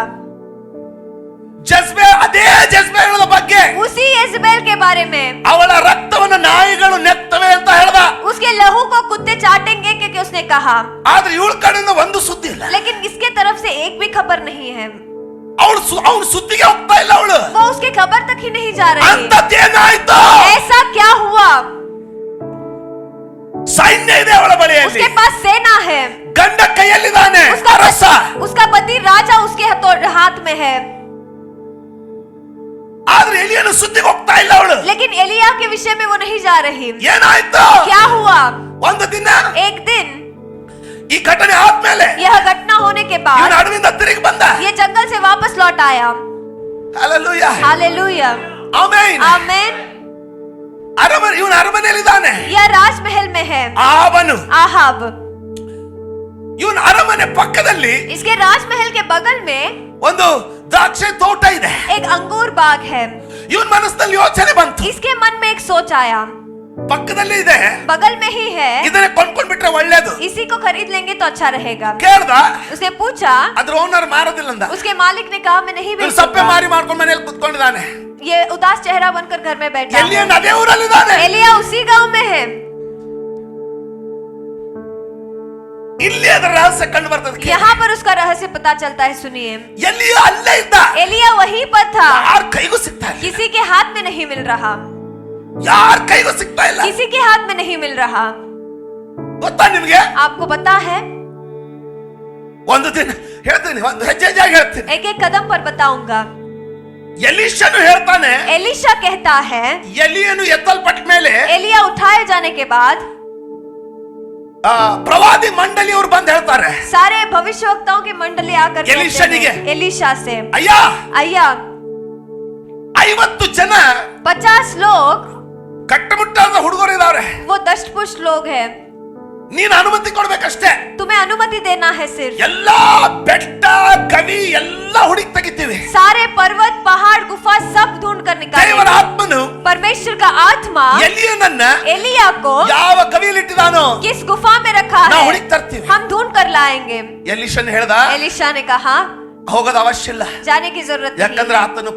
ಅದೇ ಜಜ್ಬೇಲಳ ಬಗ್ಗೆ, उसी एजबेल के बारे में, ಅವಳ ರಕ್ತವನ್ನು ನಾಯಿಗಳು ನೆತ್ತವೆ ಅಂತ ಹೇಳ್ದ. उसके लहू को कुत्ते चाटेंगे क्योंकि उसने कहा। ಆದ್ರೆ ಇವಳ ಕಡೆಯಿಂದ ಒಂದು ಸುದ್ದಿ ಇಲ್ಲ. लेकिन इसके तरफ से एक भी खबर नहीं है। ಅವಳು ಅವನು ಸುದ್ದಿಗೆ ಹೋಗ್ತಾ ಇಲ್ಲ ಅವಳು. वो उसके खबर तक ही नहीं जा रही। ಅಂತದ್ದೇನಾಯ್ತು? ऐसा क्या हुआ? ಸೈನ್ಯ ಇದೆ ಅವಳ ಬಳಿಯಲ್ಲಿ, उसके पास सेना है, ಗಂಡ ಕೈಯಲ್ಲಿದ್ದಾನೆ ಅರಸ, उसका पति राजा उसके हाथ में है। ಆದ್ರೆ ಎಲಿಯನ ಸುದ್ದಿಗೆ ಹೋಗ್ತಾ ಇಲ್ಲ ಅವಳು. लेकिन एलिया के विषय में वो नहीं जा रही। ಏನಾಯ್ತು? क्या हुआ? ಒಂದು ದಿನ एक दिन ಈ ಘಟನೆ ಆದ್ಮೇಲೆ यह घटना होने के ಇವನು बाद ಅಡವಿಂದ ತಿರುಗಿ ಬಂದ. ये जंगल से वापस लौट आया। Hallelujah, hallelujah, amen. आमेन। ಇವನು ಅರಮನೆಯಲ್ಲಿದ್ದಾನೆ, यह राजमहल में है। ಆಹಾಬನು. आहाब, ಇವನು ಅರಮನೆ ಪಕ್ಕದಲ್ಲಿ इसके राजमहल के बगल में ಒಂದು ದ್ರಾಕ್ಷಿ ತೋಟ ಇದೆ. एक अंगूर बाग है। ಇವನ್ ಮನಸ್ಸಿನಲ್ಲಿ ಯೋಚನೆ ಬಂತು, इसके मन में एक सोच आया, ಪಕ್ಕದಲ್ಲಿ ಇದೆ, बगल में ही है, ಇದನ್ನೇ ಕೊಂಡ್ಕೊಂಡ್ಬಿಟ್ರೆ ಒಳ್ಳೇದು. इसी को खरीद लेंगे तो अच्छा रहेगा। ಕೇಳ್ದ, उसने पूछा, ಅದ್ರ ಓನರ್ ಮಾರೋದಿಲ್ಲ ಅಂದ. उसके ಮಾಲಿक ने कहा मैं नहीं ಇವನು ಸಪ್ಪೆ बेचूंगा। ಮಾರಿ ಮಾಡ್ಕೊಂಡು ಮನೆಯಲ್ಲಿ ಕುತ್ಕೊಂಡಿದ್ದಾನೆ. ये उदास चेहरा बनकर घर में बैठा ಎಲ್ಲಿಯ है। ನದೇ ಊರಲ್ಲಿದ್ದಾನೆ, एलिया उसी गांव में है। ಇಲ್ಲಿ ಅದರ ರಹಸ್ಯ ಕಂಡು ಬರ್ತದೆ. यहाँ पर उसका रहस्य पता चलता है। सुनिए, ಎಲ್ಲಿಯ ಅಲ್ಲೇ ಇದ್ದ, एलिया वहीं पर था, ಯಾರ ಕೈಗೂ ಸಿಗ್ತಾ ಇಲ್ಲ, किसी के हाथ में नहीं मिल रहा, ಯಾರ ಕೈಗೂ ಸಿಗ್ತಾ ಇಲ್ಲ. किसी के हाथ में नहीं मिल रहा। ಗೊತ್ತಾ ನಿಮ್ಗೆ? आपको पता है? ಒಂದು ದಿನ ಹೇಳ್ತೀನಿ, ಒಂದು ಹೆಜ್ಜೆ ಹೆಜ್ಜೆಯಾಗಿ ಹೇಳ್ತೀನಿ. एक एक कदम पर बताऊंगा। ಎಲೀಷನು ಹೇಳ್ತಾನೆ, एलिशा कहता है, ಎಲಿಯನು ಎತ್ತಲ್ಪಟ್ಟ ಮೇಲೆ एलिया उठाए जाने के बाद ಪ್ರವಾದಿ ಮಂಡಳಿಯವರು ಬಂದು ಹೇಳ್ತಾರೆ, सारे भविष्यवक्ताओं की मंडली आकर कहते एलिशा हैं, एलिशा से, ಅಯ್ಯ अय्या 50 ಜನ 50 लोग, ಕಟ್ಟಮುಟ್ಟಾದ ಹುಡುಗರು ಇದಾರೆ, वो दष्टपुष्ट लोग हैं, ನೀನು ಅನುಮತಿ ಕೊಡ್ಬೇಕಷ್ಟೇ. तुम्हें अनुमति देना है सिर्फ। ಎಲ್ಲಾ ಬೆಟ್ಟ ಗವಿ ಎಲ್ಲ ಹುಡುಕಿ ತೆಗಿತೀವಿ. सारे पर्वत पहाड़ गुफा सब ढूंढ कर ದೇವರ निकालेंगे। ಆತ್ಮನು परमेश्वर का आत्मा ಎಲಿಯನನ್ನ एलिया को ಯಾವ ಗವಿಯಲ್ಲಿ ಇಟ್ಟಿದಾನೋ किस गुफा में रखा ನಾವು है ಹುಡುಕಿ ತರ್ತೀವಿ. हम ढूंढ कर लाएंगे। ಎಲೀಷನ್ ಹೇಳ್ದ, एलिशा ने कहा ಹೋಗೋದು ಅವಶ್ಯ ಇಲ್ಲ, जाने की जरूरत ಯಾಕಂದ್ರೆ नहीं, ಆತನು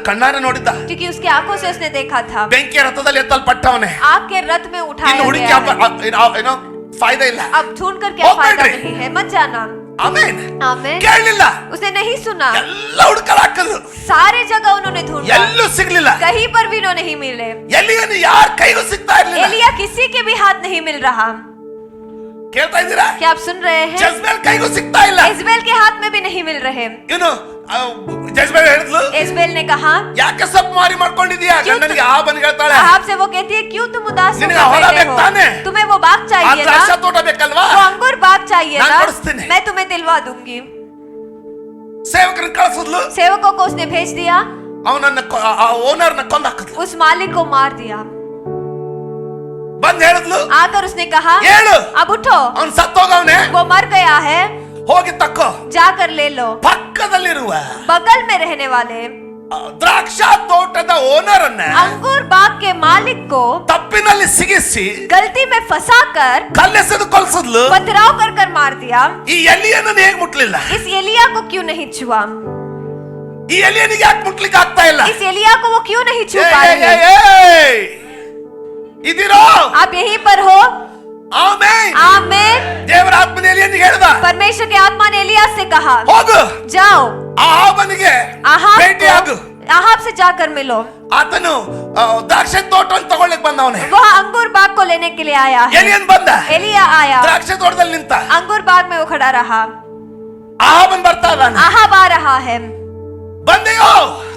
ಕಣ್ಣಾರೆ ನೋಡಿದ್ದ, क्योंकि उसकी आंखों से उसने देखा था, ಬೆಂಕಿಯ ರಥದಲ್ಲಿ ಎತ್ತಲ್ಪಟ್ಟವನೇ. आग के रथ में ಇನ್ನು उठाया ಹುಡುಕಿ गया है। ಏನೋ ಫಾಯ್ದಾ ಇಲ್ಲ. अब ढूंढ कर क्या ओ फायदा बेटे। नहीं है, मत जाना। ಆಮೇನ್. आमेन। ಕೇಳಲಿಲ್ಲ, उसने नहीं सुना, ಎಲ್ಲ ಹುಡುಕಲು ಹಾಕಿದ್ರು, सारे जगह उन्होंने ढूंढा, ಎಲ್ಲೂ ಸಿಗ್ಲಿಲ್ಲ. कहीं पर भी उन्होंने नहीं मिले। ಎಲಿಯನು ಯಾರ ಕೈಗೂ ಸಿಗ್ತಾ ಇರ್ಲಿಲ್ಲ. एलिया किसी के भी हाथ नहीं मिल रहा। ಕೇಳ್ತಾ ಇದ್ದೀರಾ? क्या आप सुन रहे हैं? ಜಜ್ಬೇಲ್ ಕೈಗೂ ಸಿಗ್ತಾ ಇಲ್ಲ. इजबेल के हाथ में भी नहीं मिल रहे। ಏನು ಜಜ್ಬೇಲ್ ಹೇಳಿದ್ಲು, इजबेल ने कहा, ಯಾಕೆ ಸಪ್ ಮಾರಿ ಮಾಡ್ಕೊಂಡಿದೀಯಾ? ಗಂಡನಿಗೆ ಆಹಾಬನ್ ಹೇಳ್ತಾಳೆ, आहाब से वो कहती है क्यों तुम उदास ನಿನಗೆ होकर ಹೊಲ बैठे हो? ಬೇಕಾನೆ? तुम्हें वो बाग ಆ चाहिए ना, ದ್ರಾಕ್ಷ ತೋಟ ಬೇಕಲ್ವಾ? वो अंगूर बाग चाहिए ನಾನು ना, ಕೊಡಿಸ್ತೀನಿ. मैं तुम्हें दिलवा दूंगी। ಸೇವಕರನ್ನ ಕಳಿಸಿದ್ಲು, सेवकों को उसने भेज दिया, ಅವನನ್ನ ಓನರ್ನ ಕೊಂದು ಹಾಕಿದ್ಲು. उस मालिक को मार दिया। ಬಂದ್ ಹೇಳಿದ್ಲು, आकर उसने कहा, ಹೇಳು, अब उठो, ಅವನ್ ಸತ್ತೋಗವನೆ, वो मर गया है, ಹೋಗಿ ತಕ್ಕೋ. जाकर ले लो। ಪಕ್ಕದಲ್ಲಿರುವ बगल में रहने वाले ದ್ರಾಕ್ಷಾ ತೋಟದ ಓನರ್ ಅನ್ನ अंगूर बाग के मालिक को ತಪ್ಪಿನಲ್ಲಿ ಸಿಗಿಸಿ गलती में फंसाकर ಕಲ್ಲೆಸೆದು ಕೊಲ್ಸಿದ್ಲು. पथराव कर कर मार दिया। ಈ ಎಲಿಯನನ್ನು ಹೇಗೆ ಮುಟ್ಲಿಲ್ಲ? इस एलिया को क्यों नहीं छुआ? ಈ ಎಲಿಯನಿಗೆ ಯಾಕೆ ಮುಟ್ಲಿಕ್ಕೆ ಆಗ್ತಾ ಇಲ್ಲ? इस एलिया को वो क्यों नहीं छू पा ಏಯ್, रहे? ಏಯ್, ಏಯ್, ಇದಿರೋ? आप यहीं पर हो? ಆಮೆನ್. आमेन। ದೇವರ ಆತ್ಮನ ಎಲಿಯನಿಗೆ ಹೇಳ್ದ, परमेश्वर के आत्मा ने एलिया से कहा, ಹೋಗು जाओ ಆಹಾಬನಿಗೆ ಭೇಟಿಯಾಗು. आहाब से जाकर मिलो। ಆತನು ದ್ರಾಕ್ಷಿ ತೋಟವನ್ನು ತಗೊಳ್ಳಿಕ್ ಬಂದವನೇ. वह अंगूर बाग को लेने के लिए आया है। ಎಲಿಯನ್ ಬಂದ, एलिया आया, ದ್ರಾಕ್ಷಿ ತೋಟದಲ್ಲಿ ನಿಂತ. अंगूर बाग में वो खड़ा रहा। ಆಹಾಬನ್ ಬರ್ತಾ ಇದ್ದಾನೆ. आहाब आ रहा है, ಬಂದೆಯೋ?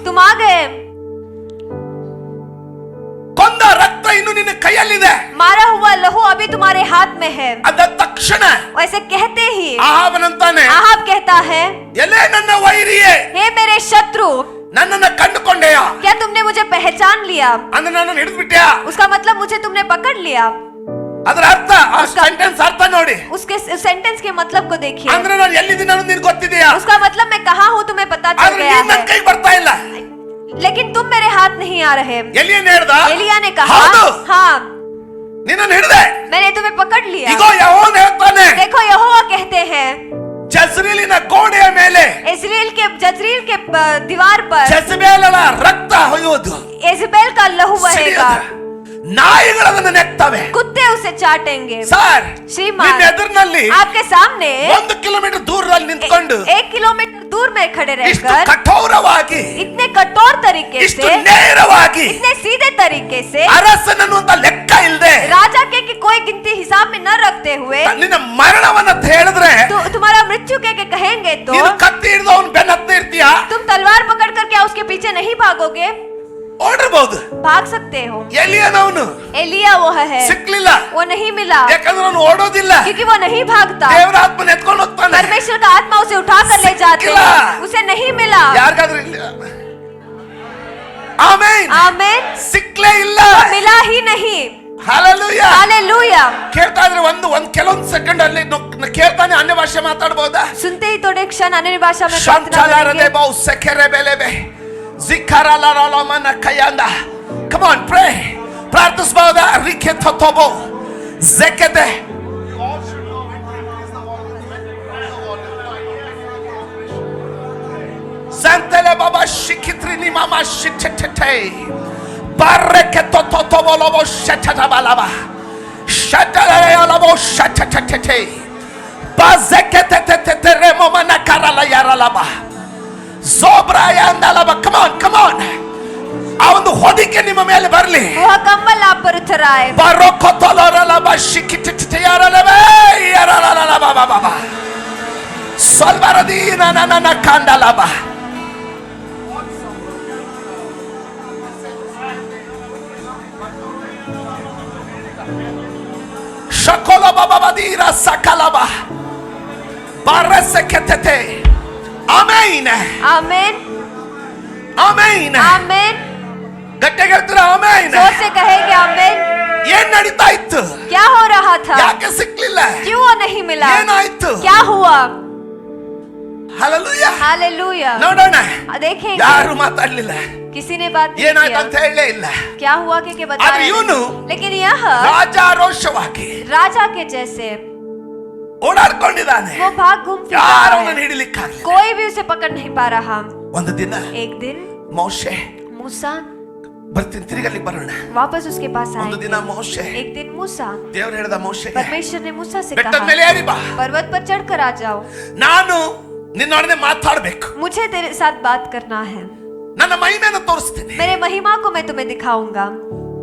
तुम आ गए, ಕೊಂದ ರಕ್ತ ಇನ್ನು ನಿನ್ನ ಕೈಯಲ್ಲಿದೆ. मारा हुआ लहू अभी तुम्हारे हाथ में है। ಅದ ತಕ್ಷಣ वैसे कहते ही ಆಹಾಬನಂತಾನೆ, आहाब कहता है, ಎಲೆ ನನ್ನ ವೈರಿಯೇ, हे मेरे शत्रु, ನನ್ನನ್ನ ಕಂಡುಕೊಂಡೆಯಾ? क्या तुमने मुझे पहचान लिया? ಅಂದ್ರೆ ನನ್ನನ್ನು ಹಿಡಿದ್ಬಿಟ್ಯಾ? उसका मतलब मुझे तुमने पकड़ लिया। ಅದರ ಅರ್ಥ, ಆ ಸೆಂಟೆನ್ಸ್ ಅರ್ಥ ನೋಡಿ. उसके सेंटेंस के मतलब को देखिए। ಅಂದ್ರೆ ನಾನು ಎಲ್ಲಿದ್ದೀನಿ ಅನ್ನೋದು ನಿನಗೆ ಗೊತ್ತಿದೆಯಾ? उसका मतलब मैं कहाँ हूँ तुम्हें पता चल ಆದ್ರೆ गया ನೀನು ನನ್ನ है, ಕೈಗೆ ಬರ್ತಾ ಇಲ್ಲ. लेकिन तुम मेरे हाथ नहीं आ रहे। ಎಲಿಯನ್ ಹೇಳ್ದ, एलिया ने कहा, ಹೌದು, हाँ ನಿನ್ನನ್ನು ಹಿಡಿದೆ. मैंने तुम्हें पकड़ लिया। ಇಗೋ ಯೆಹೋವನು ಹೇಳ್ತಾನೆ, देखो यहोवा कहते हैं, ಜಜ್ರೇಲಿನ ಗೋಡೆಯ ಮೇಲೆ जजरील के दीवार पर ಜೆಜಬೇಲಳ ರಕ್ತ ಹೊಯ್ಯೋದು, इजबेल का लहू बहेगा। ನಾಯಿಗಳನ್ನು ನೆಕ್ತವೆ. कुत्ते उसे चाटेंगे. ಸರ್, श्रीमान, ನಿಮ್ಮ ಎದುರಿನಲ್ಲಿ आपके सामने 1 ಕಿಲೋಮೀಟರ್ ದೂರದಲ್ಲಿ ನಿಂತ್ಕೊಂಡು 1 किलोमीटर दूर में खड़े ಇಷ್ಟು रहकर ಕಠೋರವಾಗಿ, इतने कठोर तरीके ಇಷ್ಟು से, ನೇರವಾಗಿ, इतने सीधे तरीके से, ಅರಸನನ್ನುವಂತ ಲೆಕ್ಕ ಇಲ್ಲದೆ, राजा के की कोई गिनती हिसाब में न रखते हुए ನಿನ್ನ ಮರಣವನ್ನ ಹೇಳಿದ್ರೆ तुम्हारा मृत्यु के कहेंगे तो ನೀನು ಕತ್ತಿ ಹಿಡಿದು ಅವನ ಬೆನ್ನ ಹತ್ತಿ ಇರ್ತೀಯಾ? तुम तलवार पकड़ कर क्या उसके पीछे नहीं भागोगे? ಓಡಿರಬಹುದು. भाग सकते हो. ಎಲಿಯನವನು एलिया वो है, ಸಿಕ್ಲಿಲ್ಲ, वो नहीं मिला ಯಾಕಂದ್ರೆ ಅವನು ಓಡೋದಿಲ್ಲ. क्योंकि वो नहीं भागता. ದೇವರ ಆತ್ಮನ ಎತ್ಕೊಂಡು ಹೋಗ್ತಾನೆ. परमेश्वर का आत्मा उसे उठा कर ले जाते सिक्किला. हैं. उसे नहीं मिला. ಯಾರಿಗಾದ್ರೂ ಇಲ್ಲ? ಆಮೆನ್. आमेन. ಸಿಕ್ಲೇ ಇಲ್ಲ, मिला ही नहीं. ಹಲ್ಲೆಲೂಯಾ. हालेलुया. ಕೇಳ್ತಾ ಇದ್ರೆ ಕೆಲವೊಂದು ಸೆಕೆಂಡ್ ಅಲ್ಲಿ ಕೇಳ್ತಾನೆ ಅನ್ಯ ಭಾಷೆ ಮಾತಾಡಬಹುದಾ? सुनते ही थोड़े क्षण अन्य भाषा में प्रार्थना ಶಂಚಲಾರದೆ करेंगे. ಬಹು ಸೆಕೆರೆ ಬೆಲೆಬೆ ಜಿಕರಲರಲಮನ ಕಯಾಂದ. Come on pray. ಪ್ರಾರ್ಥಿಸಬಹುದಾ? ರಿಕೆ ತತೋಬೋ ಜೆಕೆದೆ. ಸಂತಲೆ ಬಾಬಾ ಶಿಖಿತ್ರಿನಿ ಮಾಮಾ ಶಿಟಟಟೆ ಬಾರಕೆ ತತೋಬಲಬೋ ಶಟಟಬಲಬ ಶಟಲಯಲಬೋ ಶಟಟಟೆ ಬಾಜೆಕೆತೆತೆತೆ ರೆಮೋಮನ ಕರಲ ಯಾರಲಬ ಝೋಬ್ರಾಯಾಂದಲಬ. Come on, come on. ಆ ಒಂದು ಹೊದಿಕೆ ನಿಮ್ಮ ಮೇಲೆ ಬರಲಿ. वह कंबल आप पर उतर आए. ಬರೋಕೊತಲರಲಬ ಶಿಖಿಟಟೆ ಯಾರಲಬ ಯಾರಲಲಬ ಬಾಬಾ ಸಲ್ಬರದೀನ ನನ ಕಾಂಡಲಬ. ಶಕೋಲ ಬಾಬಾದೀರ ಸಕಲಬ ಬಾರಸೆಕೆತೆತೆ. Amen, amen. ಆಮೆನ್. आमेन. ಗಟ್ಟಿಗೆ ಹೇಳ್ತೀರಾ? ಆಮೆನ್. जोर से कहेंगे आमेन. ಏನ್ ನಡೀತಾ ಇತ್ತು? क्या हो रहा था? ಯಾಕೆ ಸಿಕ್ಲಿಲ್ಲ? क्यों वो नहीं मिला? ಏನಾಯ್ತು? क्या हुआ? ಹಲ್ಲೆಲೂಯಾ. हालेलुया. ನೋಡೋಣ. देखेंगे. ಯಾರು ಮಾತಾಡ್ಲಿಲ್ಲ, किसी ने बात नहीं ಏನಾಯ್ತು किया. ಅಂತ ಹೇಳಲೇ ಇಲ್ಲ. क्या हुआ कि ಆದ್ರೆ बताया ಇವನು नहीं. लेकिन यह ರಾಜಾರೋಷವಾಗಿ राजा के जैसे ಓಡಾಡ್ಕೊಂಡಿದ್ದಾನೆ. वो भाग घूम फिर ಯಾರು रहा ಅವನನ್ನು है. ಹಿಡಿಲಿಕ್ಕಾಗಲಿಲ್ಲ. कोई भी उसे पकड़ नहीं पा रहा. ಒಂದು ದಿನ एक दिन ಮೋಶೆ मूसा ಬರ್ತೀನಿ, ತಿರುಗಲ್ಲಿ ಬರೋಣ. वापस उसके पास ಒಂದು ದಿನ आए. ಮೋಶೆ, एक दिन मूसा, ದೇವರು ಹೇಳಿದ ಮೋಶೆಗೆ, परमेश्वर ने मूसा से ಬೆಟ್ಟದ ಮೇಲೆ कहा ಏರಿ ಬಾ, पर्वत पर चढ़कर आ जाओ. ನಾನು ನಿನ್ನೊಡನೆ ಮಾತಾಡಬೇಕು, मुझे तेरे साथ बात करना है. ನನ್ನ ಮಹಿಮೆಯನ್ನು ತೋರಿಸ್ತೀನಿ. मेरे महिमा को मैं तुम्हें दिखाऊंगा.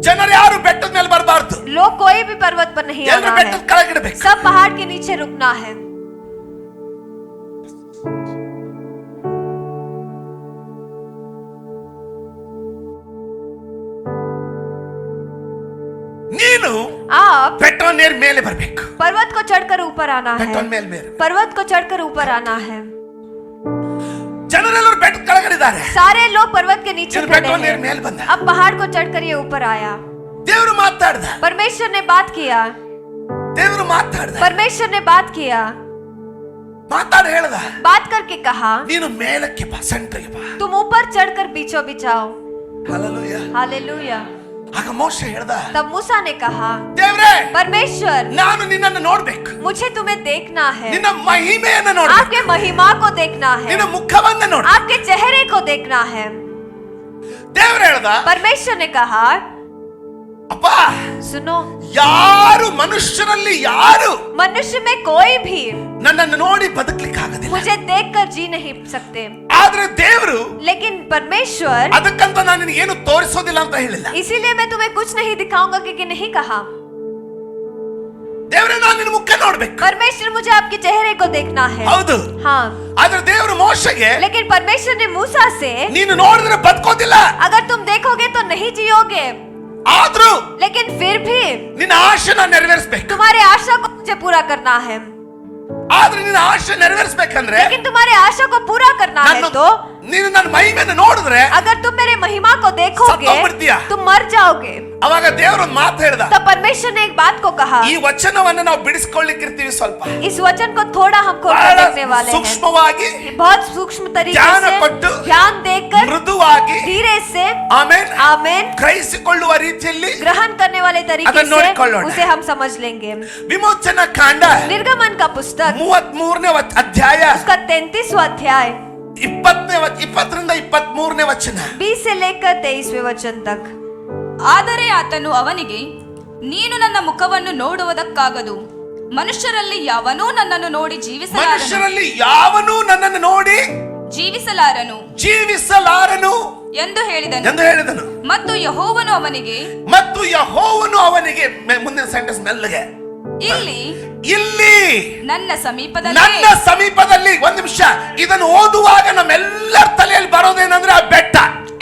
ಜನರು ಯಾರು ಬೆಟ್ಟದ ಮೇಲೆ ಬರಬಾರ್ದು, लोग कोई भी पर्वत पर नहीं ಎಲ್ಲರೂ आना ಬೆಟ್ಟದ है. ಕೆಳಗಿಡಬೇಕು. सब पहाड़ के नीचे रुकना है. ನೀನು आप ಬೆಟ್ಟದ ಮೇಲೆ ಬರಬೇಕು. पर्वत को चढ़कर ऊपर आना है. ಬೆಟ್ಟದ ಮೇಲೆ पर्वत को चढ़कर ऊपर आना है. ಜನರೆಲ್ಲರೂ ಬೆಟ್ಟದ ಕೆಳಗಿದ್ದಾರೆ. सारे लोग पर्वत के नीचे ಇವ್ನು खड़े ಬೆಟ್ಟದ हैं. ಮೇಲೆ ಬಂದ. अब पहाड़ को चढ़कर ये ऊपर आया. ದೇವರು ಮಾತಾಡ್ದ, परमेश्वर ने बात किया. ದೇವರು ಮಾತಾಡ್ದ, परमेश्वर ने बात किया. ಮಾತಾಡಿ ಹೇಳ್ದ, बात करके कहा ನೀನು ಮೇಲಕ್ಕೆ ಬಾ, ಸೆಂಟ್ರಿಗೆ ಬಾ. तुम ऊपर चढ़कर बीचों बीच आओ. ಹಲ್ಲೆಲೂಯಾ. हालेलुया. ಆಗ ಮೋಶೆ ಹೇಳ್ದ, तब मूसा ने कहा ದೇವ್ರೇ, परमेश्वर ನಾನು ನಿನ್ನನ್ನು ನೋಡ್ಬೇಕು, मुझे तुम्हें देखना है. ನಿನ್ನ ಮಹಿಮೆಯನ್ನು ನೋಡ್ಬೇಕು, आपके महिमा को देखना है. ನಿನ್ನ ಮುಖವನ್ನು ನೋಡ್ಬೇಕು. आपके चेहरे को देखना है. ದೇವ್ರು ಹೇಳ್ದ, परमेश्वर ने कहा ಅಪ್ಪ, सुनो, ಯಾರು ಮನುಷ್ಯರಲ್ಲಿ ಯಾರು मनुष्य में कोई भी ನನ್ನನ್ನು ನೋಡಿ ಬದುಕಲಿಕ್ಕೆ ಆಗೋದಿಲ್ಲ. मुझे देखकर जी नहीं सकते. ಆದ್ರೆ ದೇವರು लेकिन परमेश्वर, ಅದಕ್ಕಂತ ನಾನು ನಿನಗೆ ಏನು ತೋರಿಸೋದಿಲ್ಲ ಅಂತ ಹೇಳಿಲ್ಲ. इसीलिए मैं तुम्हें कुछ नहीं दिखाऊंगा क्योंकि नहीं कहा. ದೇವರೇ, ನಾನು ನಿನ್ನ ಮುಖ ನೋಡ್ಬೇಕು. परमेश्वर, मुझे आपके चेहरे को देखना है. ಹೌದು. हाँ, ಆದ್ರೆ ದೇವರು ಮೋಶೆಗೆ, लेकिन परमेश्वर ने मूसा से, ನೀನು ನೋಡಿದ್ರೆ ಬದುಕೋದಿಲ್ಲ, अगर तुम देखोगे तो नहीं जियोगे. ಆದ್ರೂ लेकिन फिर भी ನಿನ್ನ ಆಶೆನ ನೆರವೇರಿಸಬೇಕು. तुम्हारे आशा को मुझे पूरा करना है. ಆದ್ರೆ ನಿನ್ನ ಆಶೆ ನೆರವೇರಿಸಬೇಕಂದ್ರೆ लेकिन तुम्हारे आशा को पूरा करना है तो ನೀನು ನನ್ನ ಮಹಿಮೆಯನ್ನು ನೋಡಿದ್ರೆ अगर तुम मेरे महिमा को देखोगे ಸತ್ತೋಗ್ಬಿಡ್ತೀಯ. तुम मर जाओगे. ಅವಾಗ ದೇವರು ಒಂದು ಮಾತು ಹೇಳ್ದ, तब परमेश्वर ने एक बात को कहा. ಈ ವಚನವನ್ನು ನಾವು ಬಿಡಿಸ್ಕೊಳ್ಳಿಕ್ಕಿರ್ತೀವಿ ಸ್ವಲ್ಪ, इस वचन को थोड़ा हम खोल कर देखने वाले हैं. ಸೂಕ್ಷ್ಮವಾಗಿ, बहुत सूक्ष्म तरीके ಧ್ಯಾನ से, ಕೊಟ್ಟು, ध्यान देकर, ಮೃದುವಾಗಿ, धीरे से, ಆಮೆನ್, आमेन, ಗ್ರಹಿಸಿಕೊಳ್ಳುವ ರೀತಿಯಲ್ಲಿ ग्रहण करने वाले तरीके ಅದನ್ನು से ನೋಡಿಕೊಳ್ಳೋಣ. उसे हम समझ लेंगे. ವಿಮೋಚನಾ ಕಾಂಡ निर्गमन का पुस्तक 33ನೇ ಅಧ್ಯಾಯ उसका 33वां अध्याय 20ರಿಂದ 23ನೇ ವಚನ. 20 से लेकर 23वें वचन तक. ಆದರೆ ಆತನು ಅವನಿಗೆ, ನೀನು ನನ್ನ ಮುಖವನ್ನು ನೋಡುವುದಕ್ಕಾಗದು. ಮನುಷ್ಯರಲ್ಲಿ ಯಾವನೂ ನನ್ನನ್ನು ನೋಡಿ ಜೀವಿಸಲಾರನು ಎಂದು ಹೇಳಿದನು. ಮತ್ತು ಯೆಹೋವನು ಅವನಿಗೆ ಮುಂದಿನ ಸೆಂಟೆನ್ಸ್ ಮೆಲ್ಲಗೆ, ಇಲ್ಲಿ ನನ್ನ ಸಮೀಪದಲ್ಲಿ ಒಂದು ನಿಮಿಷ ಇದನ್ನು ಓದುವಾಗ ನಮ್ಮೆಲ್ಲರ ತಲೆಯಲ್ಲಿ ಬರೋದೇನಂದ್ರೆ ಆ ಬೆಟ್ಟ.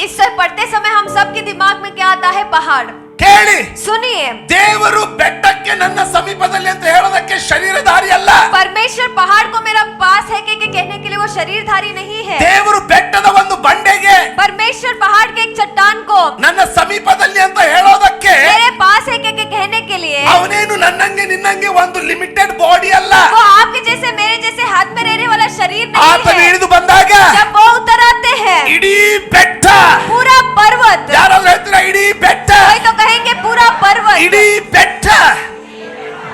इससे पढ़ते समय हम सबके दिमाग में क्या आता है? पहाड़. ಕೇಳಿ, सुनिए, ದೇವರು ಬೆಟ್ಟಕ್ಕೆ ನನ್ನ ಸಮೀಪದಲ್ಲಿ ಅಂತ ಹೇಳೋದಕ್ಕೆ ಶರೀರಧಾರಿ ಅಲ್ಲ. परमेश्वर पहाड़ को मेरा पास है के कहने के लिए वो शरीरधारी नहीं है. ದೇವರು ಬೆಟ್ಟದ ಒಂದು ಬಂಡೆಗೆ, परमेश्वर पहाड़ के एक चट्टान को ನನ್ನ ಸಮೀಪದಲ್ಲಿ ಅಂತ ಹೇಳೋದಕ್ಕೆ मेरे पास है के कहने के लिए ಅವನೇನು ನನ್ನಂಗೆ ನಿನ್ನಂಗೆ ಒಂದು ಲಿಮಿಟೆಡ್ ಬಾಡಿ ಅಲ್ಲ. वो आपके जैसे मेरे जैसे हाथ में रहने वाला शरीर ಆತನು नहीं है. ಇಳಿದು ಬಂದಾಗ जब वो उतर आते हैं, ಇಡೀ ಬೆಟ್ಟ, पूरा पर्वत, ಯಾರಾದ್ರೂ ಹೇಳ್ತೀರಾ ಇಡೀ ಬೆಟ್ಟ? कोई तो कहेंगे पूरा पर्वत, ಇಡೀ ಬೆಟ್ಟ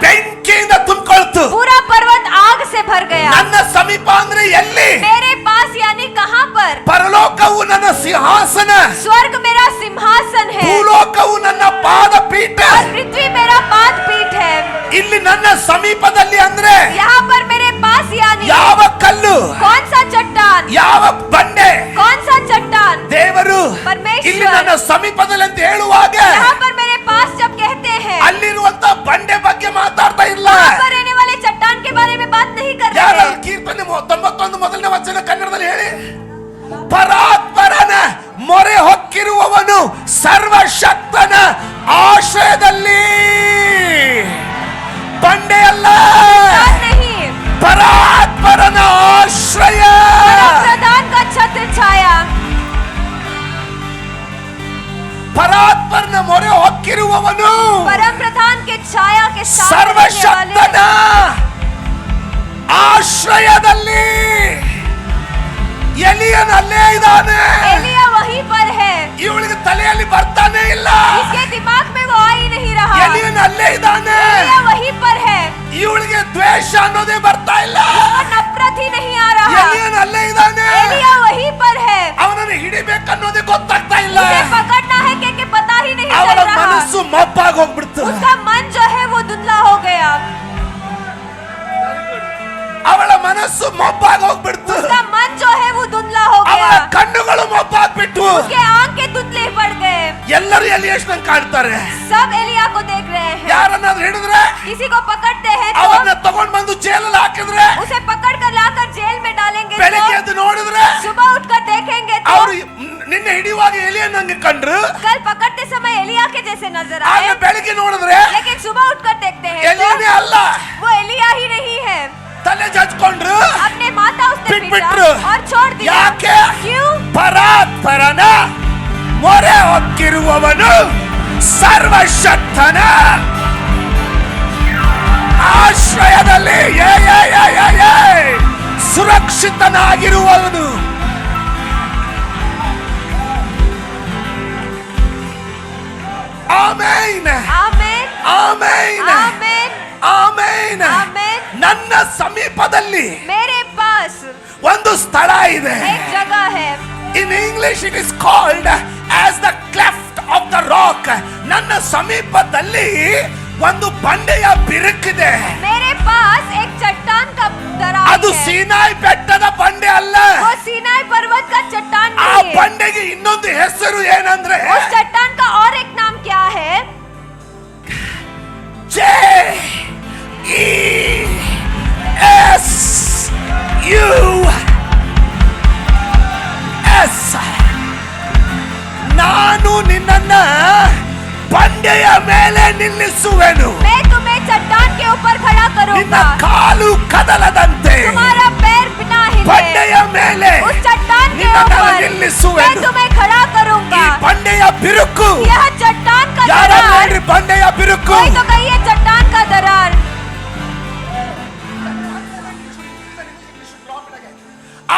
ಬೆಂಕಿಯಿಂದ ತುಂಬಿಕೊಳ್ತು. पूरा पर्वत आग से भर गया. ನನ್ನ ಸಮೀಪ ಅಂದ್ರೆ ಎಲ್ಲಿ? मेरे पास यानी कहाँ पर? ಪರಲೋಕವು ನನ್ನ ಸಿಂಹಾಸನ, स्वर्ग मेरा सिंहासन है ಭೂಲೋಕವು ನನ್ನ ಪಾದಪೀಠ. और पृथ्वी मेरा पाद पीठ है. ಇಲ್ಲಿ ನನ್ನ ಸಮೀಪದಲ್ಲಿ ಅಂದ್ರೆ यहाँ पर मेरे पास यानी ಯಾವ ಕಲ್ಲು, कौन सा चट्टान, ಯಾವ ಬಂಡೆ? कौन सा चट्टान? ದೇವರು परमेश्वर ಇಲ್ಲಿ ನನ್ನ ಸಮೀಪದಲ್ಲಿ ಅಂತ ಹೇಳುವಾಗ यहाँ पर मेरे पास जब कहते हैं, ಅಲ್ಲಿರುವಂತ ಬಂಡೆ ಬಗ್ಗೆ ಮಾತಾಡ್ತಾ ಇಲ್ಲ. यहाँ पर रहने वाले चट्टान के बारे में बात नहीं कर ಯಾರ रहे हैं. ಕೀರ್ತನೆ 91 ಮೊದಲನೇ ವಚನ ಕನ್ನಡದಲ್ಲಿ ಹೇಳಿ. ಪರಾತ್ಪರನ ಮೊರೆ ಹೊಕ್ಕಿರುವವನು ಸರ್ವಶಕ್ತನ ಆಶ್ರಯದಲ್ಲಿ. ಬಂಡೆ ಅಲ್ಲ, चट्टान नहीं, ಪರಾತ್ಪರನ ಆಶ್ರಯ. प्रधान का छत्र छाया. ಪರಾತ್ಪರನ ಮೊರೆ ಹೊಕ್ಕಿರುವವನು परम प्रधान के छाया के साथ रहने ಸರ್ವಶಕ್ತನ वाले. ಆಶ್ರಯದಲ್ಲಿ. ಎಲಿಯನ ಅಲ್ಲೇ ಇದ್ದಾನೆ. एलिया वहीं पर है. ಇವಳಿಗೆ ತಲೆಯಲ್ಲಿ ಬರ್ತಾನೆ ಇಲ್ಲ. इसके दिमाग में वो आ ही नहीं रहा. ಎಲಿಯನ ಅಲ್ಲೇ ಇದ್ದಾನೆ. एलिया वहीं पर है. ಇವಳಿಗೆ ದ್ವೇಷ ಅನ್ನೋದೇ ಬರ್ತಾ ಇಲ್ಲ. उसको नफरत ही नहीं आ रहा. ಎಲಿಯನ ಅಲ್ಲೇ ಇದ್ದಾನೆ. एलिया वहीं पर है. ಅವನನ್ನು ಹಿಡಿಬೇಕನ್ನೋದೇ ಗೊತ್ತಾಗ್ತಾ ಇಲ್ಲ. उसे पकड़ना है कि पता ही नहीं ಅವಳ चल रहा. ಮನಸ್ಸು ಮಬ್ಬಾಗಿ ಹೋಗ್ಬಿಡ್ತು. उसका मन जो है वो धुंधला हो गया. ಅವಳ ಮನಸ್ಸು ಮಬ್ಬಾಗಿ ಹೋಗ್ಬಿಡ್ತು. उसका मन जो है वो धुंधला हो ಅವಳ गया. ಕಣ್ಣುಗಳು ಮಬ್ಬಾಗ್ಬಿಟ್ಟು. उसके आंखें धुंधले पड़ गए. ಎಲ್ಲರೂ ಎಲಿಯಷ್ಟಂಗೆ ಕಾಣ್ತಾರೆ. सब एलिया को देख रहे हैं. ಯಾರನ್ನಾದ್ರೂ ಹಿಡಿದ್ರೆ किसी को पकड़ते हैं तो ಅವನ್ನ ತಗೊಂಡ್ ಬಂದು ಜೈಲಲ್ಲಿ ಹಾಕಿದ್ರೆ, उसे पकड़ कर लाकर जेल में डालेंगे ಬೆಳಿಗ್ಗೆ तो ಎದ್ದು ನೋಡಿದ್ರೆ सुबह उठकर देखेंगे तो ಅವರು ನಿನ್ನೆ ಹಿಡಿಯುವಾಗ ಎಲಿಯನ್ ನಂಗೆ ಕಂಡ್ರು. कल पकड़ते समय एलिया के जैसे नजर ಆಗ आए, ಬೆಳಿಗ್ಗೆ ನೋಡಿದ್ರೆ लेकिन सुबह उठकर देखते हैं ಎಲಿಯನೇ तो ಅಲ್ಲ. वो एलिया ही नहीं है. ತಲೆ ಜಜ್ಕೊಂಡ್ರು, अपने माता उसने ಬಿಟ್ಬಿಟ್ರು. पीटा और छोड़ दिया. ಯಾಕೆ? क्यों? ಪರಾತ್ಪರನ ಮೊರೆ ಹೊಕ್ಕಿರುವವನು ಸರ್ವಶಕ್ತನ ಆಶ್ರಯದಲ್ಲಿ ಸುರಕ್ಷಿತನಾಗಿರುವವನು. ಆಮೆನ್, आमीन, ಆಮೆನ್, आमीन, ಆಮೆನ್. आमीन. ನನ್ನ ಸಮೀಪದಲ್ಲಿ मेरे पास ಒಂದು ಸ್ಥಳ ಇದೆ. एक जगह है. In English it is called as the cleft of the rock. ನನ್ನ ಸಮೀಪದಲ್ಲಿ ಒಂದು ಬಂಡೆಯ ಬಿರುಕಿದೆ. मेरे पास एक चट्टान का दरार ಅದು है. ಸೀನಾಯಿ ಬೆಟ್ಟದ ಬಂಡೆ ಅಲ್ಲ. वो सीनाई पर्वत का चट्टान ಆ नहीं है. ಬಂಡೆಗೆ ಇನ್ನೊಂದು ಹೆಸರು ಏನಂದ್ರೆ उस चट्टान का और एक नाम क्या है? JESUS. ನಾನು ನಿನ್ನನ್ನ ಬಂಡೆಯ ಮೇಲೆ ನಿಲ್ಲಿಸುವೆನು. मैं तुम्हें चट्टान के ऊपर खड़ा ನಿನ್ನ करूंगा. ಕಾಲು ಕದಲದಂತೆ तुम्हारा पैर बिना ಬಂಡೆಯ हिले ಮೇಲೆ उस चट्टान के ನಿನ್ನನ್ನು ऊपर मैं ನಿಲ್ಲಿಸುವೆನು. तुम्हें खड़ा ಈ करूंगा. ಬಂಡೆಯ ಬಿರುಕು, यह चट्टान का ಯಾರು दरार. ಹೇಳ್ರಿ ಬಂಡೆಯ ಬಿರುಕು? कोई तो कहिए चट्टान का दरार.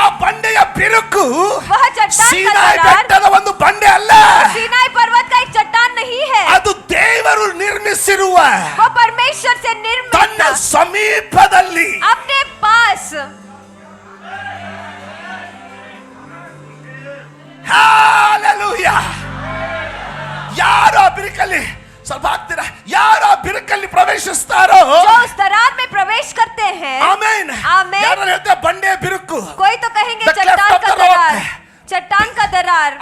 ಆ ಬಂಡೆಯ ಬಿರುಕು वह चट्टान का ಸೀನಾಯಿ दरार ಬೆಟ್ಟದ ಒಂದು ಬಂಡೆ ಅಲ್ಲ. सीनाई पर्वत का एक चट्टान नहीं है. ಅದು ದೇವರು ನಿರ್ಮಿಸಿರುವ वो परमेश्वर से निर्मित ತನ್ನ ಸಮೀಪದಲ್ಲಿ अपने पास. Hallelujah. ಯಾರು ಬಿರುಕಲ್ಲಿ ಸ್ವಲ್ಪ ಆಗ್ತೀರಾ? ಯಾರು ಆ ಬಿರುಕಲ್ಲಿ ಪ್ರವೇಶಿಸ್ತಾರೋ जो उस दरार में प्रवेश करते हैं, ಆಮೆನ್. आमेन। ಯಾರು ಹೇಳ್ತಾರೆ ಬಂಡೆಯ ಬಿರುಕು? कोई तो कहेंगे The cleft चट्टान of का the rock. दरार, चट्टान का दरार,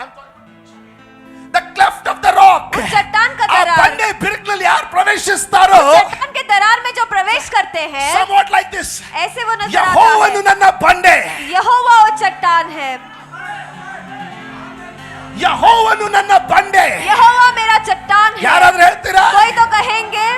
The cleft of the rock. उस चट्टान का ಆ दरार, ಬಂಡೆ ಬಿರುಕಿನಲ್ಲಿ ಯಾರು ಪ್ರವೇಶಿಸ್ತಾರೋ चट्टान के दरार में जो प्रवेश करते हैं, somewhat like this. ऐसे वो नजर आता ಯೆಹೋವನು है। ನನ್ನ ಬಂಡೆ, यहोवा वो चट्टान है, ಯೆಹೋವನು ನನ್ನ ಬಂಡೆ. यहोवा मेरा चट्टान है। ಯಾರಾದ್ರೂ ಹೇಳ್ತೀರಾ? कोई तो कहेंगे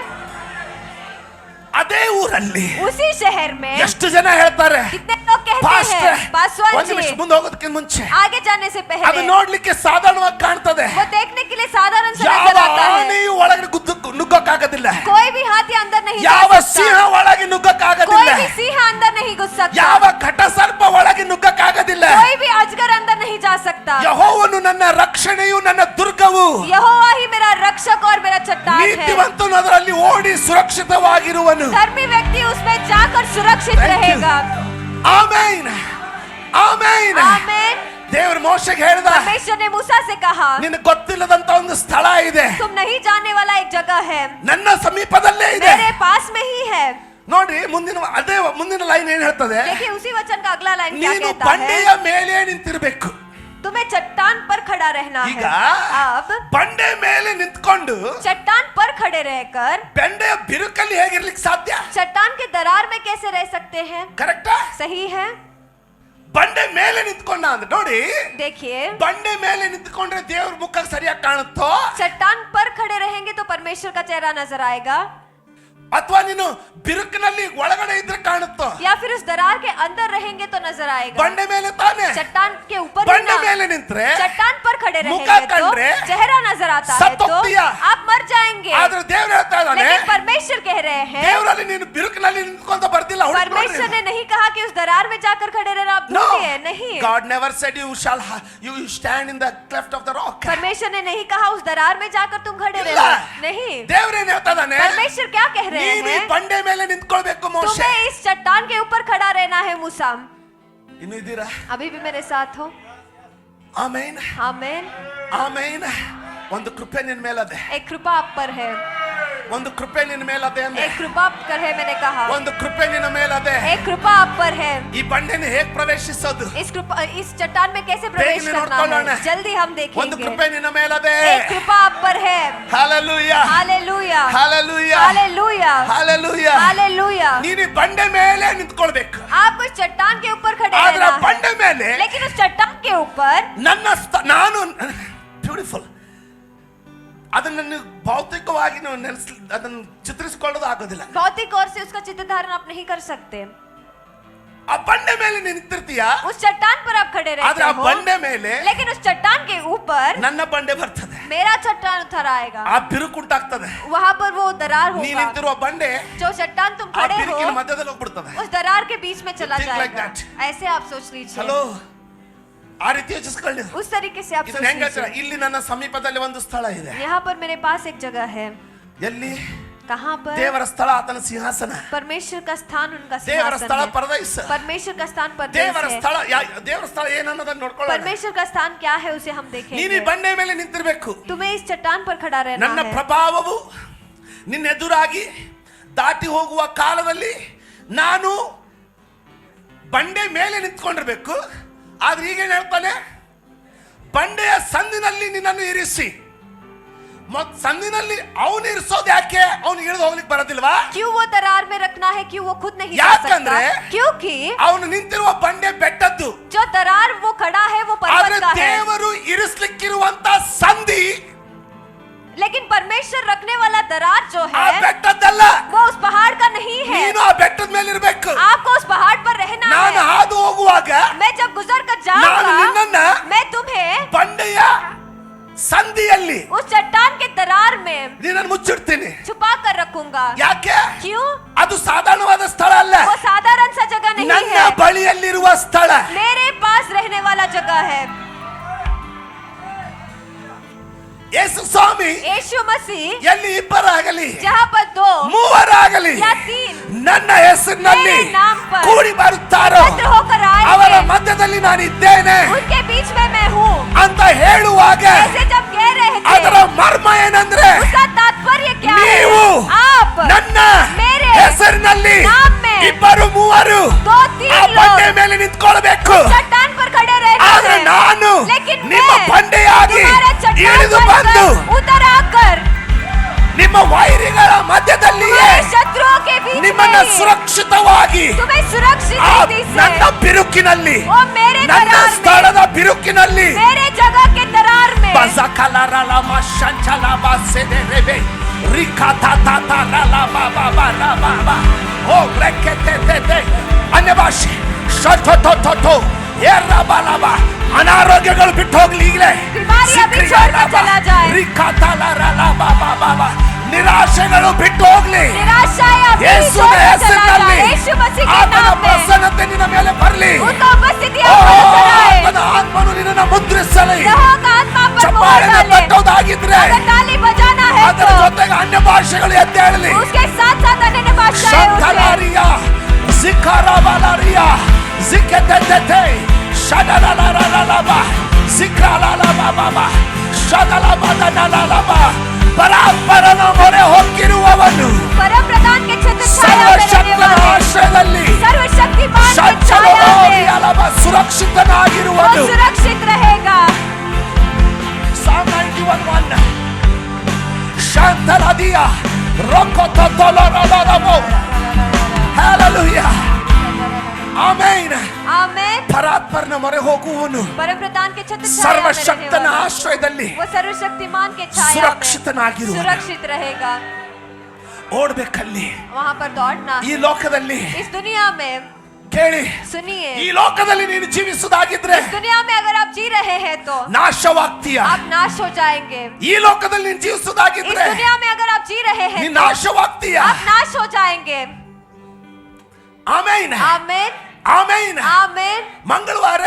ಅದೇ ಊರಲ್ಲಿ उसी शहर में ಎಷ್ಟು ಜನ ಹೇಳ್ತಾರೆ? कितने लोग कहते ಪಾಸ್ಟರ್, हैं, पासवान ಒಂದು ನಿಮಿಷ जी, ಮುಂದೆ ಹೋಗೋದಕ್ಕಿಂತ ಮುಂಚೆ आगे जाने से ಅದು पहले ನೋಡ್ಲಿಕ್ಕೆ ಸಾಧಾರಣವಾಗಿ ಕಾಣ್ತದೆ. वो देखने के लिए साधारण सा ಯಾವ नजर आता है। ಆನೆಯು ಒಳಗಡೆ ನುಗ್ಗಕ್ಕಾಗೋದಿಲ್ಲ. कोई भी हाथी अंदर नहीं ಯಾವ जा ಸಿಂಹ सकता, ಒಳಗೆ ನುಗ್ಗಕ್ಕಾಗೋದಿಲ್ಲ. कोई भी सिंह अंदर नहीं घुस सकता, ಯಾವ ಘಟಸರ್ಪ ಒಳಗೆ ನುಗ್ಗಕ್ಕಾಗೋದಿಲ್ಲ. कोई भी अजगर अंदर नहीं जा सकता। ಯೆಹೋವನು ನನ್ನ ರಕ್ಷಣೆಯು ನನ್ನ ದುರ್ಗವು, यहोवा ही मेरा रक्षक और मेरा चट्टान है। ನೀತಿವಂತನು ಅದರಲ್ಲಿ ಓಡಿ ಸುರಕ್ಷಿತವಾಗಿರುವನು. धर्मी व्यक्ति उसमें जाकर सुरक्षित Thank you. रहेगा। Amen, amen. आमीन। ದೇವರು ಮೋಶೆಗೆ ಹೇಳಿದ, परमेश्वर ने मूसा से कहा, ನಿನಗೆ ಗೊತ್ತಿಲ್ಲದಂತ ಒಂದು ಸ್ಥಳ ಇದೆ, तुम नहीं जानने वाला एक जगह है, ನನ್ನ ಸಮೀಪದಲ್ಲೇ ಇದೆ. मेरे पास में ही है। ನೋಡಿ ಮುಂದಿನ ಲೈನ್ ಏನ್ ಹೇಳ್ತದೆ? देखिए उसी वचन का अगला लाइन क्या ನೀನು कहता ಬಂಡೆಯ है, ಮೇಲೆ ನಿಂತಿರಬೇಕು. तुम्हें चट्टान पर खड़ा रहना ಈಗ है। अब ಬಂಡೆ ಮೇಲೆ ನಿಂತ್ಕೊಂಡು चट्टान पर खड़े रहकर ಬಂಡೆಯ ಬಿರುಕಲ್ಲಿ ಹೇಗಿರ್ಲಿಕ್ಕೆ ಸಾಧ್ಯ? चट्टान के दरार में कैसे रह सकते हैं? ಕರೆಕ್ಟಾ? सही है। ಬಂಡೆ ಮೇಲೆ ನಿಂತ್ಕೊಂಡ ಅಂದ್ರೆ ನೋಡಿ, देखिए ಬಂಡೆ ಮೇಲೆ ನಿಂತ್ಕೊಂಡ್ರೆ ದೇವ್ರ ಮುಖ ಸರಿಯಾಗಿ ಕಾಣುತ್ತೋ, चट्टान पर खड़े रहेंगे तो परमेश्वर का चेहरा नजर आएगा, ಅಥವಾ ನೀನು ಬಿರುಕಿನಲ್ಲಿ ಒಳಗಡೆ ಇದ್ರೆ ಕಾಣುತ್ತೋ? या फिर उस दरार के अंदर रहेंगे तो नजर आएगा। ಬಂಡೆ ಮೇಲೆ ತಾನೆ. चट्टान के ऊपर ही ಬಂಡೆ ना, ಮೇಲೆ ನಿಂತ್ರೆ चट्टान पर खड़े मुख रहेंगे तो कंड्रे चेहरा नजर आता है तो सत्तोक्तिया। आप मर जाएंगे। ಆದ್ರೆ ದೇವ್ರು ಹೇಳ್ತಾ ಇದ್ದಾನೆ, लेकिन परमेश्वर कह रहे हैं, ದೇವರಲ್ಲಿ ನೀನು ಬಿರುಕಿನಲ್ಲಿ ನಿಂತ್ಕೊಂತ ಬರ್ತಿಲ್ಲ. परमेश्वर ने नहीं कहा कि उस दरार में जाकर खड़े रहना आप No, भूलिए, नहीं। God never said you stand in the cleft of the rock. परमेश्वर ने नहीं कहा उस दरार में जाकर तुम खड़े ಇಲ್ಲ. रहना, नहीं। ದೇವ್ರೇನ್ ಹೇಳ್ತಾ ಇದ್ದಾನೆ? परमेश्वर क्या कह रहे ನೀನು ಈ हैं, ಬಂಡೆ ಮೇಲೆ ನಿಂತ್ಕೊಳ್ಬೇಕು ಮೋಶೆ. तुम्हें इस चट्टान के ऊपर खड़ा रहना है मूसा। ಇನ್ನು ಇದ್ದೀರಾ? अभी भी मेरे साथ हो? ಆಮೇನ್, आमीन। ಆಮೇನ್. ಒಂದು ಕೃಪೆ ನಿನ್ನ ಮೇಲದೆ, एक कृपा आप पर है, ಒಂದು ಕೃಪೆ ನಿನ್ನ ಮೇಲದೆ ಅಂದ್ರೆ, एक कृपा आप पर है, मैंने कहा ಒಂದು ಕೃಪೆ ನಿನ್ನ ಮೇಲದೆ. एक कृपा आप पर है। ಈ ಬಂಡೆನ ಹೇಗೆ ಪ್ರವೇಶಿಸೋದು? इस चट्टान में कैसे प्रवेश ಬೇಗನೆ करना ನೋಡ್ಕೊಳ್ಳೋಣ. है, जल्दी हम ಒಂದು देखेंगे। ಕೃಪೆ ನಿನ್ನ ಮೇಲದೆ. एक कृपा आप पर है। Hallelujah, hallelujah, hallelujah, hallelujah, hallelujah. Hallelujah. ನೀನು ಈ ಬಂಡೆ ಮೇಲೆ ನಿಂತ್ಕೊಳ್ಬೇಕು. आपको इस चट्टान के ऊपर खड़े ಆದ್ರೆ रहना है, ಬಂಡೆ ಮೇಲೆ लेकिन उस चट्टान के ऊपर ನಾನು ಬ್ಯೂಟಿಫುಲ್, ಅದನ್ನು ಭೌತಿಕವಾಗಿ ಅದನ್ನು ಚಿತ್ರಿಸಿಕೊಳ್ಳೋದು ಆಗೋದಿಲ್ಲ. भौतिक और से उसका चित्र धारण आप नहीं कर सकते। ಆ ಬಂಡೆ ಮೇಲೆ ನಿಂತಿರ್ತೀಯ, उस चट्टान पर आप खड़े ಆದ್ರೆ रहते ಆ हो, ಬಂಡೆ ಮೇಲೆ लेकिन उस चट्टान के ऊपर ನನ್ನ ಬಂಡೆ ಬರ್ತದೆ. मेरा चट्टान उतर आएगा, ಆ ಬಿರುಕುಂಟಾಗ್ತದೆ. वहां पर वो दरार ನೀ होगा, ನಿಂತಿರುವ ಬಂಡೆ जो चट्टान तुम ಆ खड़े ಬಿರುಕಿನ हो ಮಧ್ಯದಲ್ಲಿ ಹೋಗ್ಬಿಡ್ತದೆ. उस दरार के बीच में चला think like जाएगा। that. ऐसे आप सोच लीजिए, ಹಲೋ, ಆ ರೀತಿ ಯೋಚಿಸ್ಕೊಳ್ಳಿ. उस तरीके से आप ಇದನ್ನ सोच ಹೆಂಗ लीजिए। ಇಲ್ಲಿ ನನ್ನ ಸಮೀಪದಲ್ಲಿ ಒಂದು ಸ್ಥಳ ಇದೆ. यहाँ पर मेरे पास एक जगह है। ಎಲ್ಲಿ? कहाँ पर? ದೇವರ ಸ್ಥಳ ಆತನ ಸಿಂಹಾಸನ. परमेश्वर का स्थान उनका ದೇವರ सिंहासन ಸ್ಥಳ है। ಪರದೈಸ. परमेश्वर का स्थान ದೇವರ परदेश है। ಸ್ಥಳ ದೇವರ ಸ್ಥಳ ಏನನ್ನೋದನ್ನ ನೋಡ್ಕೊಳ್ಳೋಣ. परमेश्वर का स्थान क्या है उसे हम ನೀನು ಈ देखेंगे। ಬಂಡೆ ಮೇಲೆ ನಿಂತಿರ್ಬೇಕು. तुम्हें इस चट्टान पर खड़ा रहना ನನ್ನ है। ಪ್ರಭಾವವು ನಿನ್ನ ಎದುರಾಗಿ ದಾಟಿ ಹೋಗುವ ಕಾಲದಲ್ಲಿ ನಾನು ಬಂಡೆ ಮೇಲೆ ನಿಂತ್ಕೊಂಡಿರ್ಬೇಕು. ಆದ್ರೆ ಈಗೇನು ಹೇಳ್ತಾನೆ? ಬಂಡೆಯ ಸಂದಿನಲ್ಲಿ ನಿನ್ನನ್ನು ಇರಿಸಿ. ಸಂದಿನಲ್ಲಿ ಅವನು ಇರಿಸೋದು ಯಾಕೆ? ಅವನು ಇಳಿದು ಹೋಗ್ಲಿಕ್ಕೆ ಬರೋದಿಲ್ವಾ? क्यों वो दरार में रखना है? क्यों वो खुद नहीं जा ಯಾಕಂದ್ರೆ सकता? क्योंकि ಅವನು ನಿಂತಿರುವ ಬಂಡೆ ಬೆಟ್ಟದ್ದು. जो दरार वो खड़ा है वो ಆದ್ರೆ पर्वत का है, ದೇವರು ಇರಿಸ್ಲಿಕ್ಕಿರುವಂತ ಸಂಧಿ लेकिन परमेश्वर रखने वाला दरार जो ಆ है ಬೆಟ್ಟದ್ದಲ್ಲ. वो उस पहाड़ का नहीं है। ನೀನು ಆ ಬೆಟ್ಟದ ಮೇಲೆ ಇರಬೇಕು. आपको उस पहाड़ पर रहना ನಾನು है। ಹಾದು ಹೋಗುವಾಗ मैं जब गुजर कर ನಾನು जाऊंगा ನಿನ್ನನ್ನ मैं तुम्हें ಬಂಡೆಯ ಸಂಧಿಯಲ್ಲಿ उस चट्टान के दरार में ನಿನ್ನನ್ನು ಮುಚ್ಚಿಡ್ತೀನಿ. छुपा कर रखूंगा। ಯಾಕೆ? क्यों? ಅದು ಸಾಧಾರಣವಾದ ಸ್ಥಳ ಅಲ್ಲ, वो साधारण सा जगह नहीं ನನ್ನ है, ಬಳಿಯಲ್ಲಿರುವ ಸ್ಥಳ. मेरे पास रहने वाला जगह है। ಯೇಸು ಸ್ವಾಮಿ यीशु मसीह ಎಲ್ಲಿ ಇಬ್ಬರಾಗಲಿ जहाँ पर दो ಮೂವರಾಗಲಿ या तीन ನನ್ನ ಹೆಸರಿನಲ್ಲಿ मेरे नाम पर ಕೂಡಿ ಬರುತ್ತಾರೋ एकत्र होकर ಅವರ आएंगे, ಮಧ್ಯದಲ್ಲಿ ನಾನಿದ್ದೇನೆ उनके बीच में मैं हूँ। ಅಂತ ಹೇಳುವಾಗ ऐसे जब कह रहे ಅದರ थे ಮರ್ಮ ಏನಂದ್ರೆ ಬಂಡೆ ಮೇಲೆ ನಿಂತ್ಕೊಳ್ಬೇಕು. चट्टान पर खड़े रहना ಆದ್ರೆ है, ನಾನು लेकिन ನಿಮ್ಮ मैं ಬಂಡೆಯಾಗಿ तुम्हारे चट्टान ಇಳಿದು ಬಂದು बनकर उतर आकर ನಿಮ್ಮ ವೈರಿಗಳ ಮಧ್ಯದಲ್ಲಿಯೇ तुम्हारे शत्रुओं के बीच ನಿಮ್ಮನ್ನ में ಸುರಕ್ಷಿತವಾಗಿ तुम्हें सुरक्षित ಆ रीति से ನನ್ನ ಬಿರುಕಿನಲ್ಲಿ, वो मेरे ನನ್ನ दरार में, ಸ್ಥಳದ ಬಿರುಕಿನಲ್ಲಿ मेरे जगह के दरार में ಬಜಕಲರಲಮ ಶಂಚಲಮ ಸೆದೆರೆಬೆ ರಿಕಾತಾತಾತಾರಲಬಬಬರಬಬ ಓ ಬ್ರೆಕೆತೆತೆತೆ ಅನ್ಯ ಭಾಷೆ ಶತತತತೋ ಏರಬಲಬ ಅನಾರೋಗ್ಯಗಳು ಬಿಟ್ಟು ಹೋಗ್ಲಿ ಈಗಲೇ. बीमारी अभी छोड़कर चला जाए, ರಿಕಾತಾಲರಲಬಬಬ ನಿರಾಶೆಗಳು ಬಿಟ್ಟು ಹೋಗ್ಲಿ. निराशाएं अभी ಯೇಸುವಿನ छोड़कर चला ಹೆಸರಿನಲ್ಲಿ जाए, यीशु मसीह के ಆತನ नाम में ಪ್ರಸನ್ನತೆ ನಿನ್ನ ಮೇಲೆ ಬರಲಿ. उनका उपस्थिति ಓ, आप पर कराए, ಆತನ ಆತ್ಮನು ನಿನ್ನನ್ನು ಮುದ್ರಿಸಲಿ. रहो का आत्मा पर मोहर ಚಪ್ಪಾಳೆನ डाले। ತಟ್ಟೋದಾಗಿದ್ರೆ अगर ताली बजाना है ಅದರ तो ಜೊತೆಗೆ ಅನ್ಯ ಭಾಷೆಗಳು ಎದ್ದೇಳಲಿ. उसके साथ साथ अन्य भाषाएं उठे। ಶಂತಲಾರಿಯಾ ಜಿಕರಾಬಲಾರಿಯಾ ಜಿಕೆತೆತೆತೆ ಶಡಲಲಲಲಬ ಜಿಕ್ರಾಲಲಬಬಬ ಶಡಲಬದನಲಲಬ ಪರಾತ್ಪರನ ಮೊರೆ ಹೊಕ್ಕಿರುವವನು परम प्रधान के छत्र छाया में रहने ಸರ್ವಶಕ್ತನ वाले, ಆಶ್ರಯದಲ್ಲಿ सर्वशक्तिमान के छाया में ಶಂಚಲೋರಿಯಲಬ वो ಸುರಕ್ಷಿತನಾಗಿರುವನು. सुरक्षित रहेगा। Psalm 91:1 Shantaladia Rokototolorolorabo Hallelujah Amen. आमेन। ಪರಾತ್ಪರನ ಮೊರೆ ಹೋಗುವವನು परम प्रधान के छत्र छाया में रहने ಸರ್ವಶಕ್ತನ वाला, ಆಶ್ರಯದಲ್ಲಿ वो सर्वशक्तिमान के छाया में ಸುರಕ್ಷಿತನಾಗಿರುವನು. सुरक्षित रहेगा। ಓಡ್ಬೇಕಲ್ಲಿ वहाँ पर दौड़ना ಈ ಲೋಕದಲ್ಲಿ. इस दुनिया में ಕೇಳಿ, सुनिए, ಈ ಲೋಕದಲ್ಲಿ ನೀನು ಜೀವಿಸುವುದಾಗಿದ್ರೆ इस दुनिया में अगर आप जी रहे हैं तो ನಾಶವಾಗ್ತೀಯ. आप नाश हो जाएंगे। ಈ ಲೋಕದಲ್ಲಿ ನೀನು इस ಜೀವಿಸುವುದಾಗಿದ್ರೆ दुनिया में अगर आप जी रहे हैं ನೀನು तो ನಾಶವಾಗ್ತೀಯ. आप नाश हो जाएंगे। ಆಮೇನ್ आमेन ಆಮೇನ್. आमेन। ಮಂಗಳವಾರ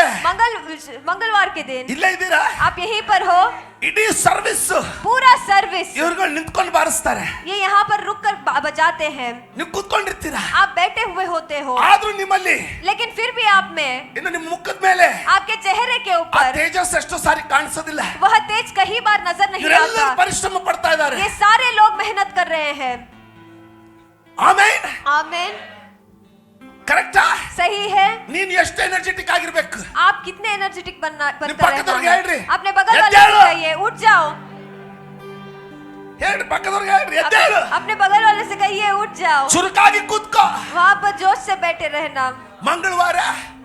मंगलवार के दिन ಇಲ್ಲೇ ಇದ್ದೀರಾ? आप यहीं पर हो, ಇಡೀ ಸರ್ವಿಸ್ पूरा सर्विस ಇವ್ರುಗಳು ನಿಂತ್ಕೊಂಡು ಬಾರಿಸ್ತಾರೆ, ये यहाँ पर रुक कर बजाते हैं, ನೀವು ಕೂತ್ಕೊಂಡಿರ್ತೀರಾ. आप बैठे हुए होते हो, ಆದ್ರೂ ನಿಮ್ಮಲ್ಲಿ लेकिन फिर भी आप में, ಇನ್ನು ನಿಮ್ಮ ಮುಖದ ಮೇಲೆ आपके चेहरे के ಆ ऊपर ತೇಜಸ್ ಎಷ್ಟು ಸಾರಿ ಕಾಣಿಸೋದಿಲ್ಲ. वह तेज कहीं बार नजर नहीं ಇವರೆಲ್ಲರೂ आता। ಪರಿಶ್ರಮ ಪಡ್ತಾ ಇದ್ದಾರೆ. ये सारे लोग मेहनत कर रहे हैं। ಆಮೇನ್. आमेन। ಕರೆಕ್ಟಾ? सही है। ನೀನ್ ಎಷ್ಟು ಎನರ್ಜೆಟಿಕ್ ಆಗಿರ್ಬೇಕು. आप कितने एनर्जेटिक बनते ಪಕ್ಕದವ್ರಿಗೆ ಹೇಳ್ರಿ, हैं। अपने बगल वाले ಎದ್ದೇಳು. से कहिए उठ जाओ। ಹೇಳ್ರಿ, ಪಕ್ಕದವ್ರಿಗೆ ಹೇಳ್ರಿ, ಎದ್ದೇಳು. अपने बगल वाले से कहिए उठ जाओ। ಚುರುಕಾಗಿ ಕೂತ್ಕೋ. वहाँ पर जोश से बैठे रहना। ಮಂಗಳವಾರ,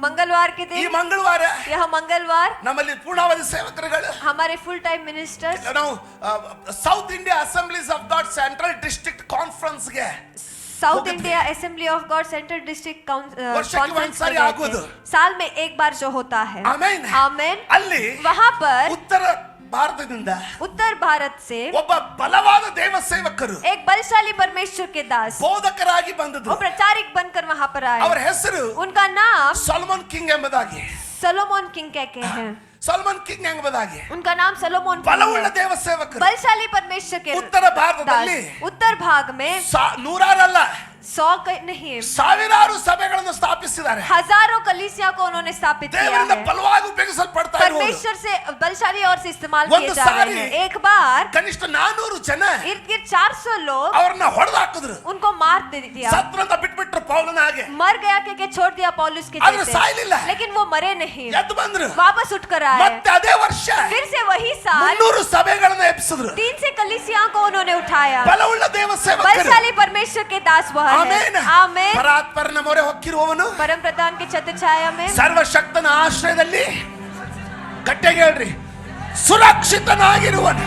मंगलवार के ಈ दिन, ಮಂಗಳವಾರ यह मंगलवार ನಮ್ಮಲ್ಲಿ ಪೂರ್ಣಾವಧಿ ಸೇವಕರುಗಳು हमारे फुल टाइम मिनिस्टर्स ನಾವು South India Assemblies of God Central District ಕಾನ್ಫರೆನ್ಸ್ಗೆ South India Assembly of God Central District ವರ್ಷಕ್ಕೆ ಒಂದ್ಸಾರಿ ಆಗೋದು. साल में एक बार जो होता है। ಆಮೇನ್. आमेन। ಅಲ್ಲಿ वहाँ पर ಉತ್ತರ ಭಾರತದಿಂದ उत्तर भारत से ಒಬ್ಬ ಬಲವಾದ ದೇವ ಸೇವಕರು एक बलशाली परमेश्वर के दास ಬೋಧಕರಾಗಿ वो ಬಂದದ್ದು. प्रचारिक बनकर वहाँ पर ಅವರ आए। ಹೆಸರು उनका नाम ಸೊಲೊಮನ್ ಕಿಂಗ್ ಎಂಬುದಾಗಿ. सलोमोन किंग कहते हैं। ಸೊಲೊಮನ್ ಕಿಂಗ್ ಎಂಬುದಾಗಿ उनका नाम सलोमोन किंग ಬಲವುಳ್ಳ है। ದೇವ ಸೇವಕರು बलशाली परमेश्वर के ಉತ್ತರ ಭಾರತದಲ್ಲಿ दास उत्तर भाग में ನೂರಾರಲ್ಲ 100 नहीं ಸಾವಿರಾರು ಸಭೆಗಳನ್ನು ಸ್ಥಾಪಿಸಿದ್ದಾರೆ. हजारों कलीसिया को उन्होंने स्थापित किया ದೇವರಿಂದ है। ಬಲವಾಗಿ ಉಪಯೋಗಿಸಲ್ಪಡ್ತಾ ಇರುವರು परमेश्वर से बलशाली और से इस्तेमाल ಒಂದು किए जा रहे ಸಾರಿ हैं। एक बार ಕನಿಷ್ಠ 400 ಜನ इर्द गिर्द 400 लोग ಅವ್ರನ್ನ ಹೊಡೆದು ಹಾಕಿದ್ರು. उनको मार दे दिया, ಸತ್ರಂತ बिಟ್ಬಿಟ್ರು ಪೌಲನ ಹಾಗೆ. मर गया के छोड़ दिया पौलुस के आदर साइलिಲ್ಲ. जैसे, लेकिन वो मरे नहीं, ಎದ್ದು ಬಂದ್ರು. वापस उठकर आए। ಮತ್ತೆ ಅದೇ ವರ್ಷ फिर से वही साल 300 ಸಭೆಗಳನ್ನು ಎಬ್ಸಿದ್ರು. 300 कलीसिया को उन्होंने उठाया। ಬಲವುಳ್ಳ ದೇವ ಸೇವಕರು. बलशाली परमेश्वर के दास वह है। ಆಮೆನ್. आमेन। ಪರಾತ್ಪರನ ಮೊರೆ ಹೊಕ್ಕಿರುವವನು परम प्रधान के छत्र छाया में ಸರ್ವಶಕ್ತನ ಆಶ್ರಯದಲ್ಲಿ ಗಟ್ಟಿಯಾಗಿ ಹೇಳ್ರಿ, ಸುರಕ್ಷಿತನಾಗಿರುವನು.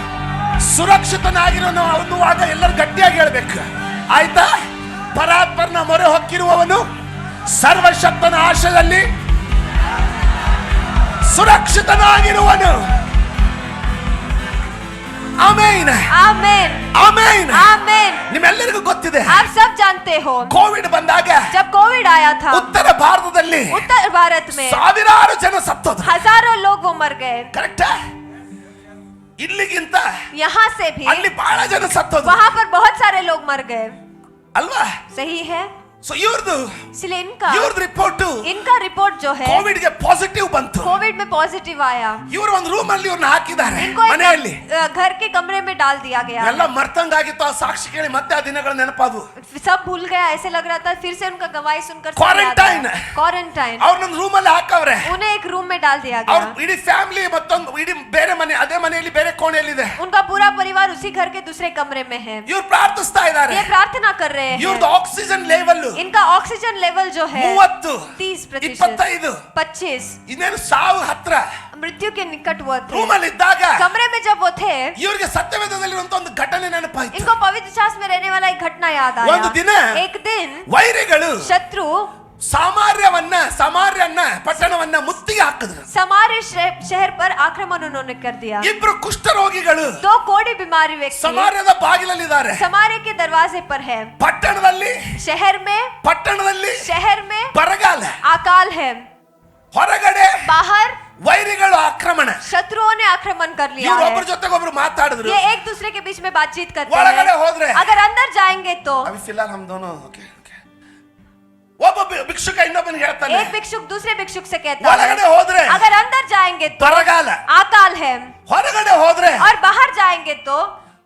ಸುರಕ್ಷಿತನಾಗಿರುವನು ಅನ್ನುವಾಗ ಎಲ್ಲರೂ ಗಟ್ಟಿಯಾಗಿ ಹೇಳ್ಬೇಕು, ಆಯ್ತಾ? ಪರಾತ್ಪರನ ಮೊರೆ ಹೊಕ್ಕಿರುವವನು ಸರ್ವಶಕ್ತನ ಆಶ್ರಯದಲ್ಲಿ ಸುರಕ್ಷಿತನಾಗಿರುವನು. ಆಮೇನ್. आमेन। ಆಮೇನ್. आमेन। ನಿಮ್ಮೆಲ್ಲರಿಗೂ ಗೊತ್ತಿದೆ, आप सब जानते हो ಕೋವಿಡ್ ಬಂದಾಗ जब कोविड आया था ಉತ್ತರ ಭಾರತದಲ್ಲಿ उत्तर भारत में ಸಾವಿರಾರು ಜನ ಸತ್ತೋದ್ರು. हजारों लोग वो मर गए। ಕರೆಕ್ಟಾ? ಇಲ್ಲಿಗಿಂತ यहाँ से भी ಅಲ್ಲಿ ಬಹಳ ಜನ ಸತ್ತೋದ್ರು वहाँ पर बहुत सारे लोग मर गए। ಅಲ್ವಾ? सही है। ಸೊ ಇವ್ರದ್ದು इसलिए ರಿಪೋರ್ಟ್ इनका रिपोर्ट जो है ಕೋವಿಡ್ ಗೆ ಪಾಸಿಟಿವ್ ಬಂತು. कोविड में पॉजिटिव आया. ಇವರು ಒಂದು ರೂಮ್ ಅಲ್ಲಿ ಇವ್ರನ್ನ ಹಾಕಿದ್ದಾರೆ इनको ಮನೆಯಲ್ಲಿ. घर के कमरे में डाल दिया गया. ಎಲ್ಲ ಮರ್ತಂಗಾಗಿತ್ತು. ಆ ಸಾಕ್ಷಿ ಕೇಳಿ ಮತ್ತೆ ಆ ದಿನಗಳ ನೆನಪಾದು. सब भूल गया. ऐसे लग रहा था फिर से उनका गवाही सुनकर क्वारंटाइन ಅವ್ರನ್ನ ರೂಮ್ ಅಲ್ಲಿ ಹಾಕವ್ರೆ. उन्हें एक रूम में डाल दिया ಅವ್ರ गया. ಇಡೀ ಫ್ಯಾಮಿಲಿ ಮತ್ತೊಂದು ಇಡೀ ಬೇರೆ ಮನೆ ಅದೇ ಮನೆಯಲ್ಲಿ ಬೇರೆ ಕೋಣೆಯಲ್ಲಿದೆ. उनका पूरा परिवार उसी घर के दूसरे कमरे में है. ಇವ್ರು ಪ್ರಾರ್ಥಿಸ್ತಾ ಇದ್ದಾರೆ. ये प्रार्थना कर रहे हैं. ಇವ್ರದ್ದು ಆಕ್ಸಿಜನ್ ಲೆವೆಲ್ इनका ऑक्सीजन लेवल जो है 30, 25 25 ಇನ್ನೇನು ಸಾವು ಹತ್ರ. मृत्यु के निकट हुआ थे. ರೂಮ್ ಅಲ್ಲಿ ಇದ್ದಾಗ कमरे में जब वो थे ಇವ್ರಿಗೆ ಸತ್ಯವೇದದಲ್ಲಿರುವಂತ ಒಂದು ಘಟನೆ ನೆನಪಾಯ್ತು. इनको पवित्र शास्त्र में रहने वाला एक घटना याद ಒಂದು आया. ದಿನ एक दिन ವೈರಿಗಳು शत्रु ಸಮಾರ್ಯವನ್ನ ಪಟ್ಟಣವನ್ನ ಮುತ್ತಿಗೆ ಹಾಕಿದ್ರು. समार्य शहर पर आक्रमण उन्होंने कर दिया. ಇಬ್ರು ಕುಷ್ಠರೋಗಿಗಳು 2 कोढ़ी बीमारी व्यक्ति ಸಮಾರ್ಯದ ಬಾಗಿಲಲ್ಲಿದ್ದಾರೆ. समार्य के दरवाजे पर है. ಪಟ್ಟಣದಲ್ಲಿ शहर में ಬರಗಾಲ, अकाल है. ಹೊರಗಡೆ बाहर ವೈರಿಗಳು ಆಕ್ರಮಣ. शत्रुओं ने आक्रमण कर लिया ಇವರು है. ಒಬ್ಬರ ಜೊತೆಗೆ ಒಬ್ಬರು ಮಾತಾಡಿದ್ರು. ये एक दूसरे के बीच में बातचीत करते ಒಳಗಡೆ हैं. ಹೋದ್ರೆ अगर अंदर जाएंगे तो ಅವಿ ಫಿಲಹಾಲ್ ಹಮ್ ದೋನೋ ಓಕೆ ಒಬ್ಬ ಭಿಕ್ಷುಕ ಇನ್ನೊಬ್ಬನಿಗೆ ಹೇಳ್ತಾನೆ. एक भिक्षुक दूसरे भिक्षुक से कहता ಒಳಗಡೆ है ಹೋದ್ರೆ अगर अंदर जाएंगे तो ಬರಗಾಲ, अकाल है. ಹೊರಗಡೆ ಹೋದ್ರೆ और बाहर जाएंगे तो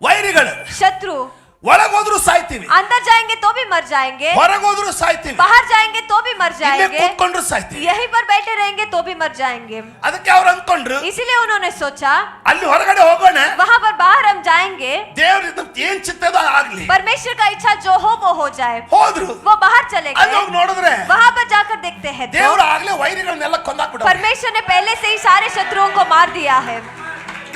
ವೈರಿಗಳು. शत्रु. ಒಳಗೋದ್ರು ಸಾಯ್ತೀವಿ, अंदर जाएंगे तो भी मर जाएंगे, ಹೊರಗೋದ್ರು ಸಾಯ್ತೀವಿ, बाहर जाएंगे तो भी मर ಇಲ್ಲೇ जाएंगे, ಕೂತ್ಕೊಂಡ್ರು ಸಾಯ್ತೀವಿ. यहीं पर बैठे रहेंगे तो भी मर जाएंगे. ಅದಕ್ಕೆ ಅವ್ರು ಅಂದ್ಕೊಂಡ್ರು इसीलिए उन्होंने सोचा ಅಲ್ಲಿ ಹೊರಗಡೆ ಹೋಗೋಣ, वहां पर बाहर हम जाएंगे, ದೇವ್ರ ಏನ್ ಚಿತ್ತದ ಆಗ್ಲಿ. परमेश्वर का इच्छा जो हो वो हो जाए. ಹೋದ್ರು. वो बाहर चले ಅಲ್ಲಿ गए. ಹೋಗಿ ನೋಡಿದ್ರೆ वहां पर जाकर देखते हैं तो ದೇವ್ರು ಆಗ್ಲೇ ವೈರಿಗಳನ್ನೆಲ್ಲ ಕೊಂದಾಕ್ಬಿಟ್ಟ. परमेश्वर ने पहले से ही सारे शत्रुओं को मार दिया है.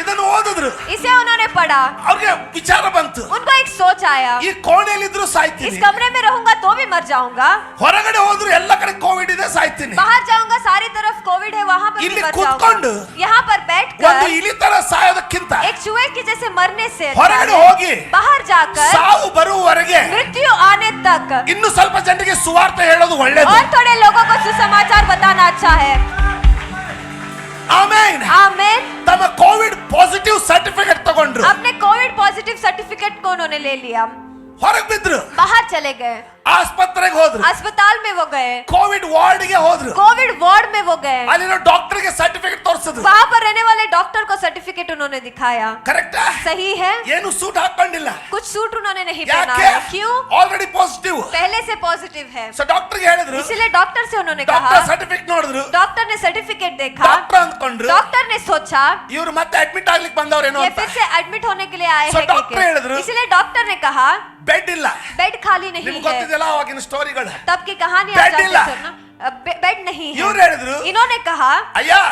ಇದನ್ನು ಓದಿದ್ರು. इसे उन्होंने पढ़ा. ಅವ್ರಿಗೆ ವಿಚಾರ ಬಂತು, उनको एक सोच आया, ಈ ಕೋಣೆಯಲ್ಲಿದ್ರು इस ಸಾಯ್ತೀನಿ, कमरे में रहूंगा तो भी मर जाऊंगा, ಹೊರಗಡೆ ಹೋದ್ರು ಎಲ್ಲ ಕಡೆ ಕೋವಿಡ್ ಇದೆ ಸಾಯ್ತೀನಿ. बाहर जाऊंगा सारी तरफ कोविड है वहां पर भी ಇಲ್ಲಿ मर ಕೂತ್ಕೊಂಡು जाऊंगा. यहाँ पर ಒಂದು बैठकर ಇಲಿ ತರ ಸಾಯೋದಕ್ಕಿಂತ एक चूहे के जैसे मरने से अच्छा ಹೊರಗಡೆ है ಹೋಗಿ बाहर जाकर ಸಾವು ಬರುವವರೆಗೆ मृत्यु आने तक ಇನ್ನು ಸ್ವಲ್ಪ ಜನರಿಗೆ ಸುವಾರ್ತೆ ಹೇಳೋದು ಒಳ್ಳೇದು. और थोड़े लोगों को सुसमाचार बताना अच्छा है. ಆಮೆನ್. आमीन. ತಮ್ಮ ಕೋವಿಡ್ ಪಾಸಿಟಿವ್ ಸರ್ಟಿಫಿಕೇಟ್ ತಗೊಂಡ್ರು, अपने कोविड पॉजिटिव सर्टिफिकेट को उन्होंने ले लिया, ಹೊರಗೆ ಬಿದ್ರು, बाहर चले गए, ಆಸ್ಪತ್ರೆಗೆ ಹೋದ್ರು, अस्पताल में वो गए, ಕೋವಿಡ್ ವಾರ್ಡ್ ಗೆ ಹೋದ್ರು, कोविड वार्ड में वो गए, ಅಲ್ಲಿರೋ ಡಾಕ್ಟರ್ಗೆ ಸರ್ಟಿಫಿಕೇಟ್ ತೋರಿಸಿದ್ರು. वहां पर रहने वाले डॉक्टर को सर्टिफिकेट उन्होंने दिखाया. ಕರೆಕ್ಟಾ? सही है. ಏನು ಸೂಟ್ ಹಾಕೊಂಡಿಲ್ಲ. कुछ सूट उन्होंने नहीं पहना ಯಾಕೆ? है. क्यों? Already positive. पहले से पॉजिटिव है. ಸೊ ಡಾಕ್ಟರ್ಗೆ ಹೇಳಿದ್ರು, इसीलिए डॉक्टर से उन्होंने ಡಾಕ್ಟರ್ कहा, ಸರ್ಟಿಫಿಕೇಟ್ ನೋಡಿದ್ರು, डॉक्टर ने सर्टिफिकेट देखा, ಡಾಕ್ಟರ್ ಅಂದ್ಕೊಂಡ್ರು डॉक्टर ने सोचा ಇವ್ರು ಮತ್ತೆ ಅಡ್ಮಿಟ್ ಆಗ್ಲಿಕ್ಕೆ ಬಂದವರೇನೋ ये ಅಂತ. फिर से एडमिट होने के लिए आए So हैं doctor ಹೇಳಿದ್ರು, इसलिए डॉक्टर ने कहा ಬೆಡ್ ಇಲ್ಲ. बेड खाली नहीं ನಿಮ್ಗೆ है. ಗೊತ್ತಿದೆಯಲ್ಲ ಅವಾಗಿನ ಸ್ಟೋರಿಗಳು. तब की कहानी Bed आप जानते ಇಲ್ಲ. हो ना. बेड नहीं ಇವ್ರು है. ಹೇಳಿದ್ರು, इन्होंने कहा ಅಯ್ಯ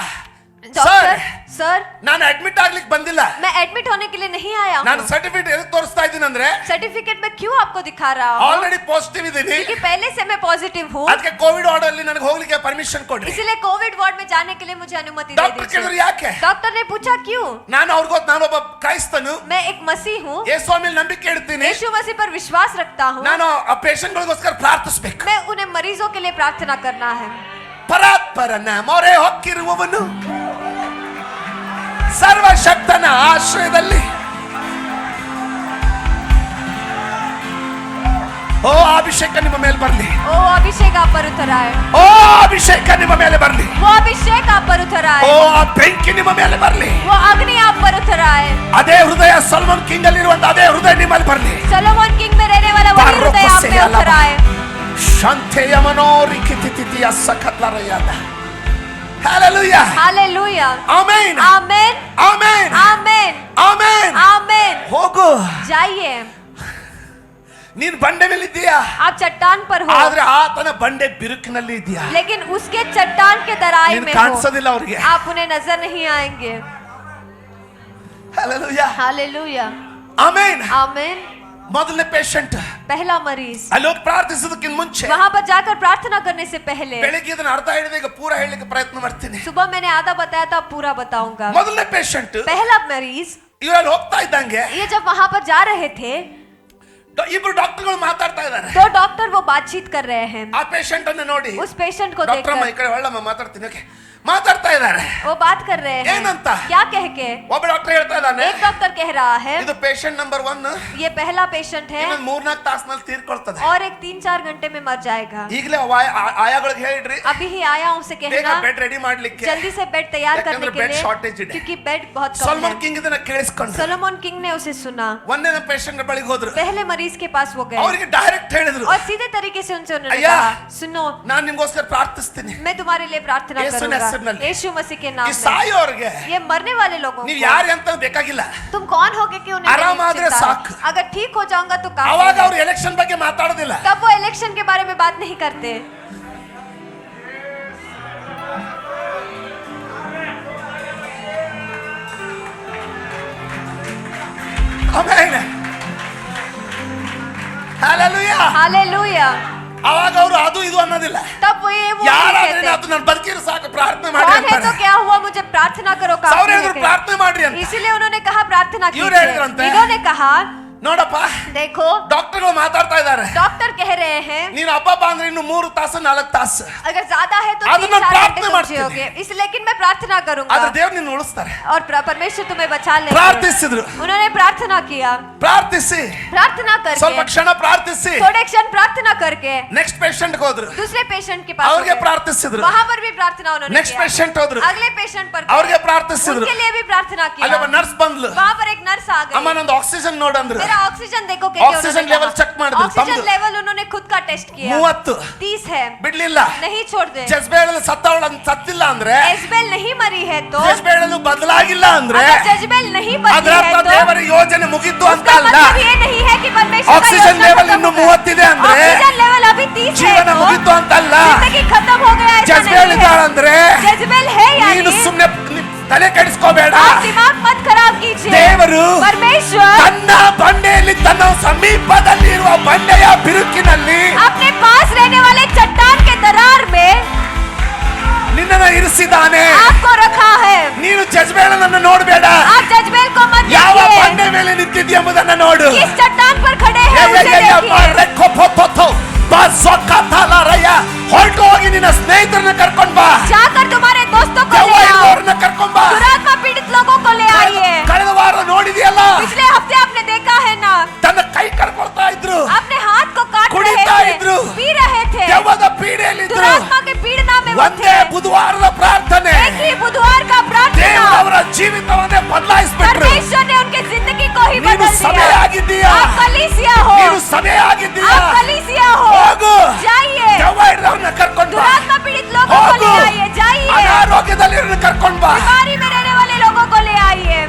डॉक्टर सर ನಾನು ಅಡ್ಮಿಟ್ ಆಗ್ಲಿಕ್ಕೆ ಬಂದಿಲ್ಲ, मैं एडमिट होने के लिए नहीं आया ನಾನು हूँ. ಸರ್ಟಿಫಿಕೇಟ್ ಎದಕ್ಕೆ ತೋರಿಸ್ತಾ ಇದ್ದೀನಿ ಅಂದ್ರೆ सर्टिफिकेट में क्यों आपको दिखा रहा हूँ ಆಲ್ರೆಡಿ ಪಾಸಿಟಿವ್ ಇದೀನಿ, क्योंकि पहले से मैं पॉजिटिव हूँ. ಅದಕ್ಕೆ ಕೋವಿಡ್ ವಾರ್ಡ್ ಅಲ್ಲಿ ನನಗೆ ಹೋಗ್ಲಿಕ್ಕೆ ಪರ್ಮಿಷನ್ ಕೊಡ್ರಿ. इसीलिए कोविड वार्ड में जाने के लिए मुझे अनुमति दे ಡಾಕ್ಟರ್ ಕೇಳಿದ್ರು दीजिए. ಯಾಕೆ? डॉक्टर ने पूछा क्यों. ನಾನೊಬ್ಬ ಕ್ರೈಸ್ತನು, मैं एक मसीह हूँ, ಯೇಸು ಮೇಲೆ ನಂಬಿಕೆ ಇಡ್ತೀನಿ, यीशु मसीह पर विश्वास रखता हूँ. ನಾನು ಆ ಪೇಷಂಟ್ ಗಳಿಗೋಸ್ಕರ ಪ್ರಾರ್ಥಿಸಬೇಕು. मैं उन्हें मरीजों के लिए प्रार्थना करना है. ಪರಾತ್ಪರನ ಮೊರೆ ಹೊಕ್ಕಿರುವವನು ಸರ್ವಶಕ್ತನ ಆಶ್ರಯದಲ್ಲಿ. ಓ ಅಭಿಷೇಕ ನಿಮ್ಮ ಮೇಲೆ ಬರಲಿ, ओ अभिषेक आप पर उतर आए, ಓ ಅಭಿಷೇಕ ನಿಮ್ಮ ಮೇಲೆ ಬರಲಿ, वो अभिषेक आप पर उतर ಓ आए, ಆ ಬೆಂಕಿ ನಿಮ್ಮ ಮೇಲೆ ಬರಲಿ. वो अग्नि आप पर उतर आए. ಅದೇ ಹೃದಯ ಸಲ್ಮನ್ ಕಿಂಗ್ ಅಲ್ಲಿರುವಂತ ಅದೇ ಹೃದಯ ನಿಮ್ಮಲ್ಲಿ ಬರಲಿ. सोलोमन किंग में रहने वाला वही हृदय आप में उतर आए. ಶಾಂತೆಯ ಮನೋರಿಕಿತಿತಿಯ ಸಕತ್ಲರಯಾದ. Hallelujah. हालेलुया. Amen. आमेन. Amen. आमेन. Amen. आमेन. ಹೋಗು. जाइए. ನೀನ್ ಬಂಡೆ ಮೇಲೆ ಇದೀಯಾ, आप चट्टान पर हो, ಆದ್ರೆ ಆತನ ಬಂಡೆ ಬಿರುಕಿನಲ್ಲಿ ಇದೀಯಾ. लेकिन उसके चट्टान के दराई ನೀನ್ में हो. ಕಾಣಿಸೋದಿಲ್ಲ ಅವ್ರಿಗೆ. आप उन्हें नजर नहीं आएंगे. Hallelujah. हालेलुया. Amen. आमेन. ಮೊದಲನೇ ಪೇಷಂಟ್ पहला मरीज. ಅಲ್ಲಿ ಹೋಗಿ ಪ್ರಾರ್ಥಿಸೋದಕ್ಕಿಂತ ಮುಂಚೆ वहां पर जाकर प्रार्थना करने से पहले ಬೆಳಿಗ್ಗೆ ಇದನ್ನ ಅರ್ಧ ಹೇಳಿದೆ, ಈಗ ಪೂರ ಹೇಳಲಿಕ್ಕೆ ಪ್ರಯತ್ನ ಮಾಡ್ತೀನಿ. सुबह मैंने आधा बताया था, पूरा बताऊंगा. ಮೊದಲನೇ ಪೇಷಂಟ್ पहला मरीज, ಇವರಲ್ಲಿ ಹೋಗ್ತಾ ಇದ್ದಂಗೆ ये जब वहां पर जा रहे थे ಇಬ್ರು ಡಾಕ್ಟರ್ಗಳು ಮಾತಾಡ್ತಾ ಇದ್ದಾರೆ. तो डॉक्टर वो बातचीत कर रहे हैं. ಆ ಪೇಷಂಟ್ ಅನ್ನು ನೋಡಿ उस पेशेंट को ಡಾಕ್ಟರ್ ಅಮ್ಮ ಈ देखकर ಕಡೆ ಒಳ್ಳಮ್ಮ ಮಾತಾಡ್ತೀನಿ. ಓಕೆ ಮಾತಾಡ್ತಾ ಇದ್ದಾರೆ. वो बात कर रहे हैं ಏನಂತ? क्या कह के? ಒಬ್ಬ ಡಾಕ್ಟರ್ ಹೇಳ್ತಾ ಇದ್ದಾನೆ, एक डॉक्टर कह रहा है ಇದು ಪೇಷಂಟ್ ನಂಬರ್ 1, ये पहला पेशेंट है ಇನ್ನೊಂದು 3-4 ತಾಸಿನಲ್ಲಿ ತೀರ್ಕೊಳ್ತದೆ. और एक 3-4 घंटे में मर जाएगा. ಈಗಲೇ ಆಯಾಗಳಿಗೆ ಹೇಳಿಡ್ರಿ, अभी ही आयाओं से ಬೇಗ कहना ಬೆಡ್ ರೆಡಿ ಮಾಡ್ಲಿಕ್ಕೆ, जल्दी से बेड तैयार करने ಯಾಕಂದ್ರೆ के ಬೆಡ್ लिए, ಶಾರ್ಟೇಜ್ ಇದೆ. क्योंकि बेड बहुत कम ಸಲ್ಮಾನ್ है. ಕಿಂಗ್ ಇದನ್ನ ಕೇಳಿಸ್ಕೊಂಡು सोलोमन किंग ने उसे सुना. ಒಂದೇ ಪೇಷಂಟ್ ಬಳಿಗೆ ಹೋದ್ರು. पहले मरीज के पास वो गए ಅವರಿಗೆ ಡೈರೆಕ್ಟ್ ಹೇಳಿದ್ರು, और सीधे तरीके से उनसे उन्होंने अय्या, कहा, सुनो ನಾನು ನಿಮ್ಗೋಸ್ಕರ ಪ್ರಾರ್ಥಿಸ್ತೀನಿ. मैं तुम्हारे लिए प्रार्थना यीशु करूंगा ಹೆಸರಿನಲ್ಲಿ. यीशु मसीह के नाम ಈ में. ಸಾಯೋರ್ಗೆ ये मरने वाले लोगों ನೀವು को ಯಾರು ಅಂತ ಬೇಕಾಗಿಲ್ಲ. तुम कौन होगे कि उन्हें आराम मेरी आदरे चिंता है? साक। अगर ठीक हो जाऊंगा तो ಅವಾಗ काफी ಅವ್ರು है. ಎಲೆಕ್ಷನ್ ಬಗ್ಗೆ ಮಾತಾಡೋದಿಲ್ಲ. तब वो इलेक्शन के बारे में बात नहीं करते. Amen, hallelujah. हालेलुया. ಅವಾಗ ಅವರು ಅದು ಇದು ಅನ್ನೋದಿಲ್ಲ. तब वो ये वो नहीं ಯಾರಾದ್ರೆ कहते. ಅದು ನಾನು ಬದುಕಿರೋ ಸಾಕು, ಪ್ರಾರ್ಥನೆ ಮಾಡಿ कौन है ಅಂತಾರೆ. तो क्या हुआ, मुझे प्रार्थना करो ಅವ್ರು काफी ಹೇಳಿದ್ರು है. ಪ್ರಾರ್ಥನೆ ಮಾಡ್ರಿ ಅಂತ. इसीलिए उन्होंने कहा प्रार्थना ಇವ್ರು कीजिए. ಹೇಳಿದ್ರಂತೆ. इन्होंने कहा ನೋಡಪ್ಪ, देखो ಡಾಕ್ಟರ್ಗಳು ಮಾತಾಡ್ತಾ ಇದ್ದಾರೆ, डॉक्टर कह रहे हैं ನೀನು ಹಬ್ಬ ಅಂದ್ರೆ ಇನ್ನು 3 ತಾಸು 4 ತಾಸು, अगर ज्यादा है तो आदि 3-4 मैं घंटे प्रार्थना तुम मारती जियोगे. इस लेकिन मैं प्रार्थना करूंगा ಆದ್ರೆ ದೇವ್ರು ನಿನ್ನ ಉಳಿಸ್ತಾರೆ. और परमेश्वर तुम्हें बचा लेंगे. ಪ್ರಾರ್ಥಿಸಿದ್ರು, उन्होंने प्रार्थना किया. ಪ್ರಾರ್ಥಿಸಿ प्रार्थना ಸ್ವಲ್ಪ करके ಕ್ಷಣ ಪ್ರಾರ್ಥಿಸಿ थोड़े क्षण प्रार्थना करके ನೆಕ್ಸ್ಟ್ ಪೇಷಂಟ್ ಹೋದ್ರು, दूसरे पेशेंट के पास ಅವ್ರಿಗೆ गए. ಪ್ರಾರ್ಥಿಸಿದ್ರು. वहां पर भी प्रार्थना उन्होंने ನೆಕ್ಸ್ಟ್ किया. ಪೇಷಂಟ್ ಹೋದ್ರು, अगले पेशेंट पर ಅವ್ರಿಗೆ गए. ಪ್ರಾರ್ಥಿಸಿದ್ರು. उनके लिए भी प्रार्थना ಅಲ್ಲಿ ಒಬ್ಬ किया. ನರ್ಸ್ ಬಂದ್ಲು, वहां पर एक नर्स आ ಅಮ್ಮ गई. ನಂದು ಆಕ್ಸಿಜನ್ ನೋಡಂದ್ರು. मेरा ऑक्सीजन देखो ऑक्सीजन लेवल चेक ಮಾಡಿದ್ರು, ऑक्सीजन ತಮ್ಮದು. लेवल उन्होंने खुद का टेस्ट किया. 30 30 है. ಬಿಡ್ಲಿಲ್ಲ. नहीं छोड़ दे. ಜಜ್ಬೇಳಲ್ಲಿ ಸತ್ತಿಲ್ಲ ಅಂದ್ರೆ, जजबेल नहीं मरी है तो, ಜಜ್ಬೇಳಲ್ಲಿ ಬದಲಾಗಿಲ್ಲ ಅಂದ್ರೆ, अगर जजबेल नहीं बची ಅದರ है ಅರ್ಥ तो ದೇವರ ಯೋಜನೆ ಮುಗಿತು ಅಂತ उसका ಅಲ್ಲ. मतलब ये नहीं है कि परमेश्वर का ऑक्सीजन योजना लेवल खत्म इನ್ನು हो गया. 30 ಇದೆ ಅಂದ್ರೆ, ऑक्सीजन लेवल अभी 30 है ಜೀವನ तो ಮುಗಿತು ಅಂತ ಅಲ್ಲ. जिंदगी खत्म हो गया ऐसा ಜಜ್ಬೇಳ್ नहीं है. ಇದ್ದಾಳಂದ್ರೆ जजबेल है ನೀನು यानी ಸುಮ್ಮನೆ ತಲೆ ಕೆಡಿಸ್ಕೋಬೇಡ. आप दिमाग मत खराब कीजिए. ದೇವರು परमेश्वर ತನ್ನ ಬಂಡೆಯಲ್ಲಿ, ತನ್ನ ಸಮೀಪದಲ್ಲಿರುವ ಬಂಡೆಯ ಬಿರುಕಿನಲ್ಲಿ अपने पास रहने वाले चट्टान के दरार में ನಿನ್ನನ್ನು ಇರಿಸಿದ್ದಾನೆ. आपको रखा है. ನೀನು ಜಜ್ಬೇಳನನ್ನು ನೋಡಬೇಡ, आप जजबेल को मत ಯಾವ देखिए. ಬಂಡೆ ಮೇಲೆ ನಿಂತಿದ್ದಿ ಎಂಬುದನ್ನು ನೋಡು. किस चट्टान पर खड़े हैं उसे देखिए. ಹೊರಟು ಹೋಗಿ ನಿನ್ನ ಸ್ನೇಹಿತರನ್ನ ಕರ್ಕೊಂಡ್ ಬಾ, जाकर तुम्हारे दोस्तों को ದೆವ್ವ ले आओ. ಇರುವವರನ್ನ ಕರ್ಕೊಂಡ್ ಬಾ. दुरात्मा पीड़ित लोगों को ले आइए. ಕಳೆದ ವಾರ ನೋಡಿದೆಯಲ್ಲ, पिछले हफ्ते आपने देखा है ना, ತನ್ನ ಕೈ ಕರ್ಕೊಳ್ತಾ ಇದ್ರು, अपने हाथ को काट रहे ಕುಡಿತಾ थे, ಇದ್ರು, पी रहे थे, ದೆವ್ವದ ಪೀಡೆಯಲ್ಲಿದ್ರು. दुरात्मा के पीड़ना में वो ಒಂದೇ थे. ಬುಧವಾರದ ಪ್ರಾರ್ಥನೆ एक ही बुधवार का प्रार्थना, ದೇವರು ಅವರ ಜೀವಿತವನ್ನೇ ಬದಲಾಯಿಸ್ಬಿಟ್ರು. परमेश्वर ने उनके जिंदगी को ही ನೀನು बदल ಸಭೆ दिया. ಆಗಿದ್ದೀಯಾ, आप कलीसिया हो, ನೀನು ಸಭೆ ಆಗಿದ್ದೀಯಾ, आप कलीसिया हो. ಹೋಗು, जाइए, ದೆವ್ವ ಹಿಡಿದವರನ್ನ ಕರ್ಕೊಂಡ್ ಬಾ, दुरात्मा पीड़ित लोगों को ले ಹೋಗು, आइए. जाइए, ಅನಾರೋಗ್ಯದಲ್ಲಿರೋನ್ನ ಕರ್ಕೊಂಡ್ ಬಾ. बीमारी में रहने वाले लोगों को ले आइए.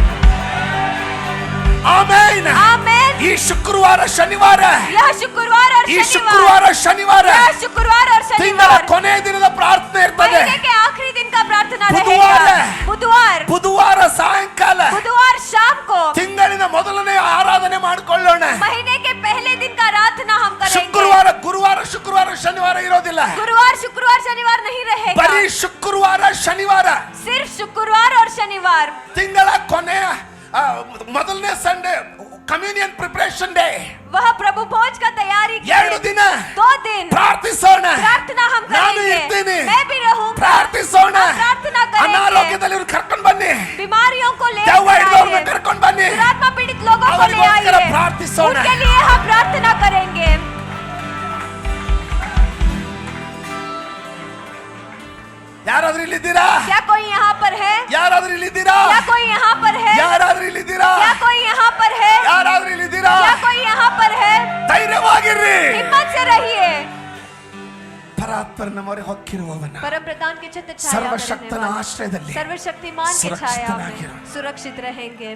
ಆಮೆನ್. आमेन. ಈ ಶುಕ್ರವಾರ ಶನಿವಾರ, यह शुक्रवार और ಈ शनिवार, ಶುಕ್ರವಾರ ಶನಿವಾರ यह शुक्रवार और ತಿಂಗಳ शनिवार ಕೊನೆಯ ದಿನದ ಪ್ರಾರ್ಥನೆ ಇರ್ತದೆ. महीने के आखिरी दिन का प्रार्थना बुधवार रहेगा. है। बुधवार ಬುಧವಾರ ಸಾಯಂಕಾಲ बुधवार शाम को ತಿಂಗಳಿನ ಮೊದಲನೇ ಆರಾಧನೆ ಮಾಡಿಕೊಳ್ಳೋಣ. महीने के पहले दिन का प्रार्थना हम करेंगे. ಶುಕ್ರವಾರ, ಗುರುವಾರ, ಶುಕ್ರವಾರ, ಶನಿವಾರ ಇರೋದಿಲ್ಲ. गुरुवार शुक्रवार शनिवार नहीं रहेगा. ಬರೀ ಶುಕ್ರವಾರ ಶನಿವಾರ, सिर्फ शुक्रवार और शनिवार. ತಿಂಗಳ ಕೊನೆಯ ಮೊದಲನೇ ಸಂಡೇ ಕಮ್ಯೂನಿಯನ್ ಪ್ರಿಪರೇಷನ್ ಡೇ. वह प्रभु भोज का तैयारी के 2 ದಿನ 2 दिन ಪ್ರಾರ್ಥಿಸೋಣ. प्रार्थना हम ನಾನು करेंगे. ಇರ್ತೀನಿ, मैं भी रहूंगा. ಪ್ರಾರ್ಥಿಸೋಣ. हम प्रार्थना करेंगे. ಅನಾರೋಗ್ಯದಲ್ಲಿ ಕರ್ಕೊಂಡು ಬನ್ನಿ, बीमारियों को ले ದೆವ್ವ ಹಿಡಿದವ್ರನ್ನ आइए. ಕರ್ಕೊಂಡು ಬನ್ನಿ. दुरात्मा पीड़ित लोगों को ले ಅವರಿಗೋಸ್ಕರ आइए. ಪ್ರಾರ್ಥಿಸೋಣ. उनके लिए हम प्रार्थना करेंगे. ಯಾರಾದ್ರೂ ಇಲ್ಲಿದ್ದೀರಾ? क्या कोई यहाँ पर है? ಯಾರಾದ್ರೂ ಇಲ್ಲಿದ್ದೀರಾ? क्या कोई यहाँ पर है? ಯಾರಾದ್ರೂ ಇಲ್ಲಿದ್ದೀರಾ? क्या कोई यहाँ पर है? ಯಾರಾದ್ರೂ ಇಲ್ಲಿದ್ದೀರಾ? क्या कोई यहाँ पर है? ಧೈರ್ಯವಾಗಿರ್ರಿ. हिम्मत से रहिए. ಪರಾತ್ಪರನ ಮೊರೆ ಹೊಕ್ಕಿರುವವನ, परम प्रधान के छत्र छाया में ಸರ್ವಶಕ್ತನ रहने वाले, ಆಶ್ರಯದಲ್ಲಿ सर्वशक्तिमान के छाया ಸುರಕ್ಷಿತನಾಗಿರು. में सुरक्षित रहेंगे.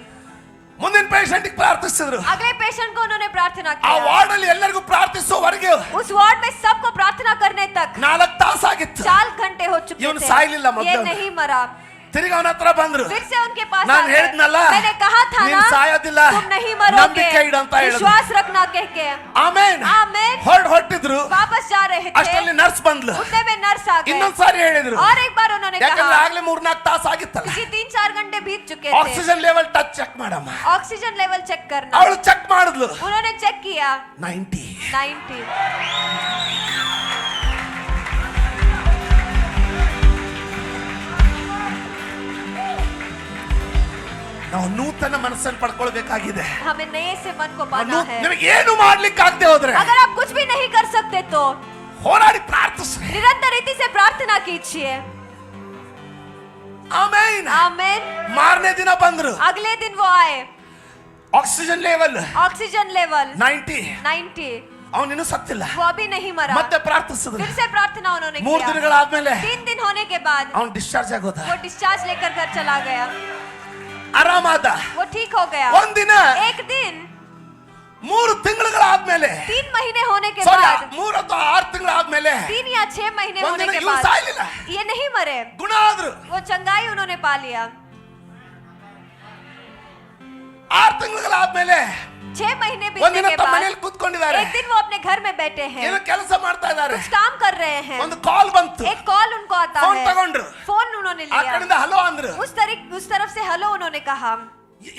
ಮುಂದಿನ ಪೇಷಂಟ್ ಪ್ರಾರ್ಥಿಸಿದ್ರು. अगले पेशेंट को उन्होंने प्रार्थना ಆ किया. ವಾರ್ಡ್ ಅಲ್ಲಿ ಎಲ್ಲರಿಗೂ ಪ್ರಾರ್ಥಿಸುವವರೆಗೆ उस वार्ड में सबको प्रार्थना करने तक 4 ತಾಸಾಗಿತ್ತು. 4 घंटे हो चुके ಇವನು थे. ಸಾಯ್ಲಿಲ್ಲ ये ಮೊದಲು. नहीं मरा. ತಿರುಗಿ ಅವನ ಹತ್ರ ಬಂದ್ರು. फिर से उनके पास ನಾನು आ गए. ಹೇಳಿದ್ನಲ್ಲ, मैंने कहा था ನೀನು ना, ಸಾಯೋದಿಲ್ಲ, तुम नहीं मरोगे, ನಂಬಿಕೆ ಇಡು ಅಂತ ಹೇಳಿದ್ರು. विश्वास रखना कह के ಆಮೇನ್ आमेन ಹೊರಟಿದ್ರು. वापस जा रहे थे. ಅಷ್ಟರಲ್ಲಿ ನರ್ಸ್ ಬಂದ್ಲು. उतने में नर्स आ गए. ಇನ್ನೊಂದ್ಸಾರಿ ಹೇಳಿದ್ರು, और एक बार उन्होंने ಯಾಕಂದ್ರೆ कहा, ಆಗ್ಲೇ 3-4 ತಾಸು ಆಗಿತ್ತಲ್ಲ. क्योंकि 3-4 घंटे बीत चुके थे. ಆಕ್ಸಿಜನ್ ಲೆವೆಲ್ ಟಚ್ ಚೆಕ್ ಮಾಡಮ್ಮ. ऑक्सीजन लेवल चेक करना. ಅವಳು ಚೆಕ್ ಮಾಡಿದ್ಲು. उन्होंने चेक किया 90. 90. ನಾವು ನೂತನ ಮನಸ್ಸನ್ನು ಪಡ್ಕೊಳ್ಬೇಕಾಗಿದೆ. हमें नए से मन को पाना है. ನಿಮಗೆ ಏನು ಮಾಡ್ಲಿಕ್ಕೆ ಆಗದೆ ಹೋದ್ರೆ, अगर आप कुछ भी नहीं कर सकते तो ಹೋರಾಡಿ ಪ್ರಾರ್ಥಿಸಿ. निरंतर रीति से प्रार्थना कीजिए. ಆಮೆನ್. आमीन. ಮಾರನೇ ದಿನ ಬಂದ್ರು. अगले दिन वो आए. Oxygen level oxygen level 90. ಅವನಿನ್ನೂ ಸತ್ತಿಲ್ಲ. वो अभी नहीं मरा. ಮತ್ತೆ ಪ್ರಾರ್ಥಿಸಿದ್ರು. फिर से प्रार्थना उन्होंने 3 किया. ದಿನಗಳಾದ್ಮೇಲೆ 3 दिन होने के बाद ಅವನು ಡಿಸ್ಚಾರ್ಜ್ ಆಗೋದ. वो डिस्चार्ज लेकर घर चला गया. ಆರಾಮಾದ. वो ठीक हो गया. ಒಂದಿನ एक दिन 3 ತಿಂಗಳಾದ್ಮೇಲೆ 3 महीने होने के ಸಾರಿ बाद 3 ಅಥವಾ 6 ತಿಂಗಳಾದ್ಮೇಲೆ 3 या 6 महीने होने ಒಂದಿನ के ಇವ್ರು बाद ಸಾಯ್ಲಿಲ್ಲ. ये नहीं मरे. ಗುಣ ಆದ್ರು. वो चंगाई उन्होंने पा लिया. 6 ತಿಂಗಳಾದ್ಮೇಲೆ 6 महीने ಒಂದಿನ बीतने के ತಮ್ಮ बाद ಮನೆಯಲ್ಲಿ ಕೂತ್ಕೊಂಡಿದ್ದಾರೆ. एक दिन वो अपने घर में बैठे हैं. ಏನೋ ಕೆಲಸ ಮಾಡ್ತಾ ಇದ್ದಾರೆ. कुछ काम कर रहे हैं. ಒಂದು ಕಾಲ್ ಬಂತು. एक कॉल उनको आता ಫೋನ್ है. ತಗೊಂಡ್ರು. फोन उन्होंने ಆ लिया. ಕಡೆಯಿಂದ ಹಲೋ ಅಂದ್ರು. उस तरफ से हेलो उन्होंने कहा.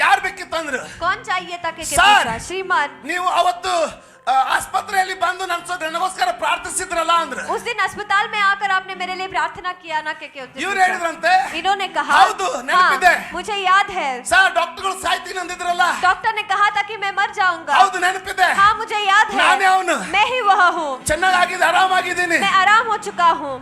ಯಾರು ಬೇಕಿತ್ತು ಅಂದ್ರು. कौन चाहिए था के सर, पूछा. श्रीमान, ನೀವು ಅವತ್ತು ಆಸ್ಪತ್ರೆಯಲ್ಲಿ ಬಂದು ನನಗೋಸ್ಕರ ಪ್ರಾರ್ಥಿಸಿದ್ರಲ್ಲ ಅಂದ್ರು. उस दिन अस्पताल में आकर आपने मेरे लिए प्रार्थना किया ना के ಇವ್ರು ಹೇಳಿದ್ರಂತೆ, इन्होंने कहा ಹೌದು ನೆನಪಿದೆ. मुझे याद है. ಸರ್ ಡಾಕ್ಟರ್ಗಳು ಸಾಯ್ತೀನಿ ಅಂದಿದ್ರಲ್ಲ. डॉक्टर ने कहा था कि मैं मर जाऊंगा. ಹೌದು ನೆನಪಿದೆ. हाँ मुझे याद है. ನಾನೇ ಅವನು. मैं ही वह हूँ. ಚೆನ್ನಾಗಿದೆ, ಆರಾಮಾಗಿದ್ದೀನಿ. मैं आराम हो चुका हूँ.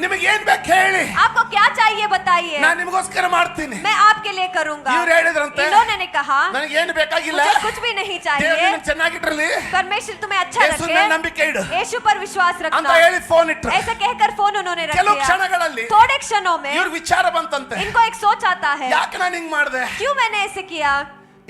ನಿಮಗೆ ಏನ್ ಬೇಕು ಹೇಳಿ, आपको क्या चाहिए बताइए. ನಾನು ನಿಮಗೋಸ್ಕರ ಮಾಡ್ತೀನಿ. मैं आपके लिए करूंगा. ಇವ್ರು ಹೇಳಿದ್ರಂತೆ, इन्होंने कहा ನನಗೆ ಏನು ಬೇಕಾಗಿಲ್ಲ, मुझे कुछ भी नहीं ದೇವರು चाहिए. ನಿನ್ನನ್ನು ಚೆನ್ನಾಗಿಟ್ರಲಿ, परमेश्वर तुम्हें अच्छा ಯೇಸುವಿನ रखे. ನಂಬಿಕೆ ಇಡು यीशु पर विश्वास ಅಂತ रखना. ಹೇಳಿ ಫೋನ್ ಇಟ್ರು. ऐसा कहकर फोन उन्होंने रख ಕೆಲವು दिया. ಕ್ಷಣಗಳಲ್ಲಿ थोड़े क्षणों में ಇವ್ರ ವಿಚಾರ ಬಂತಂತೆ, इनको एक सोच आता है, ಯಾಕೆ ನಾನು ಹಿಂಗ್ ಮಾಡ್ದೆ, क्यों मैंने ऐसे किया.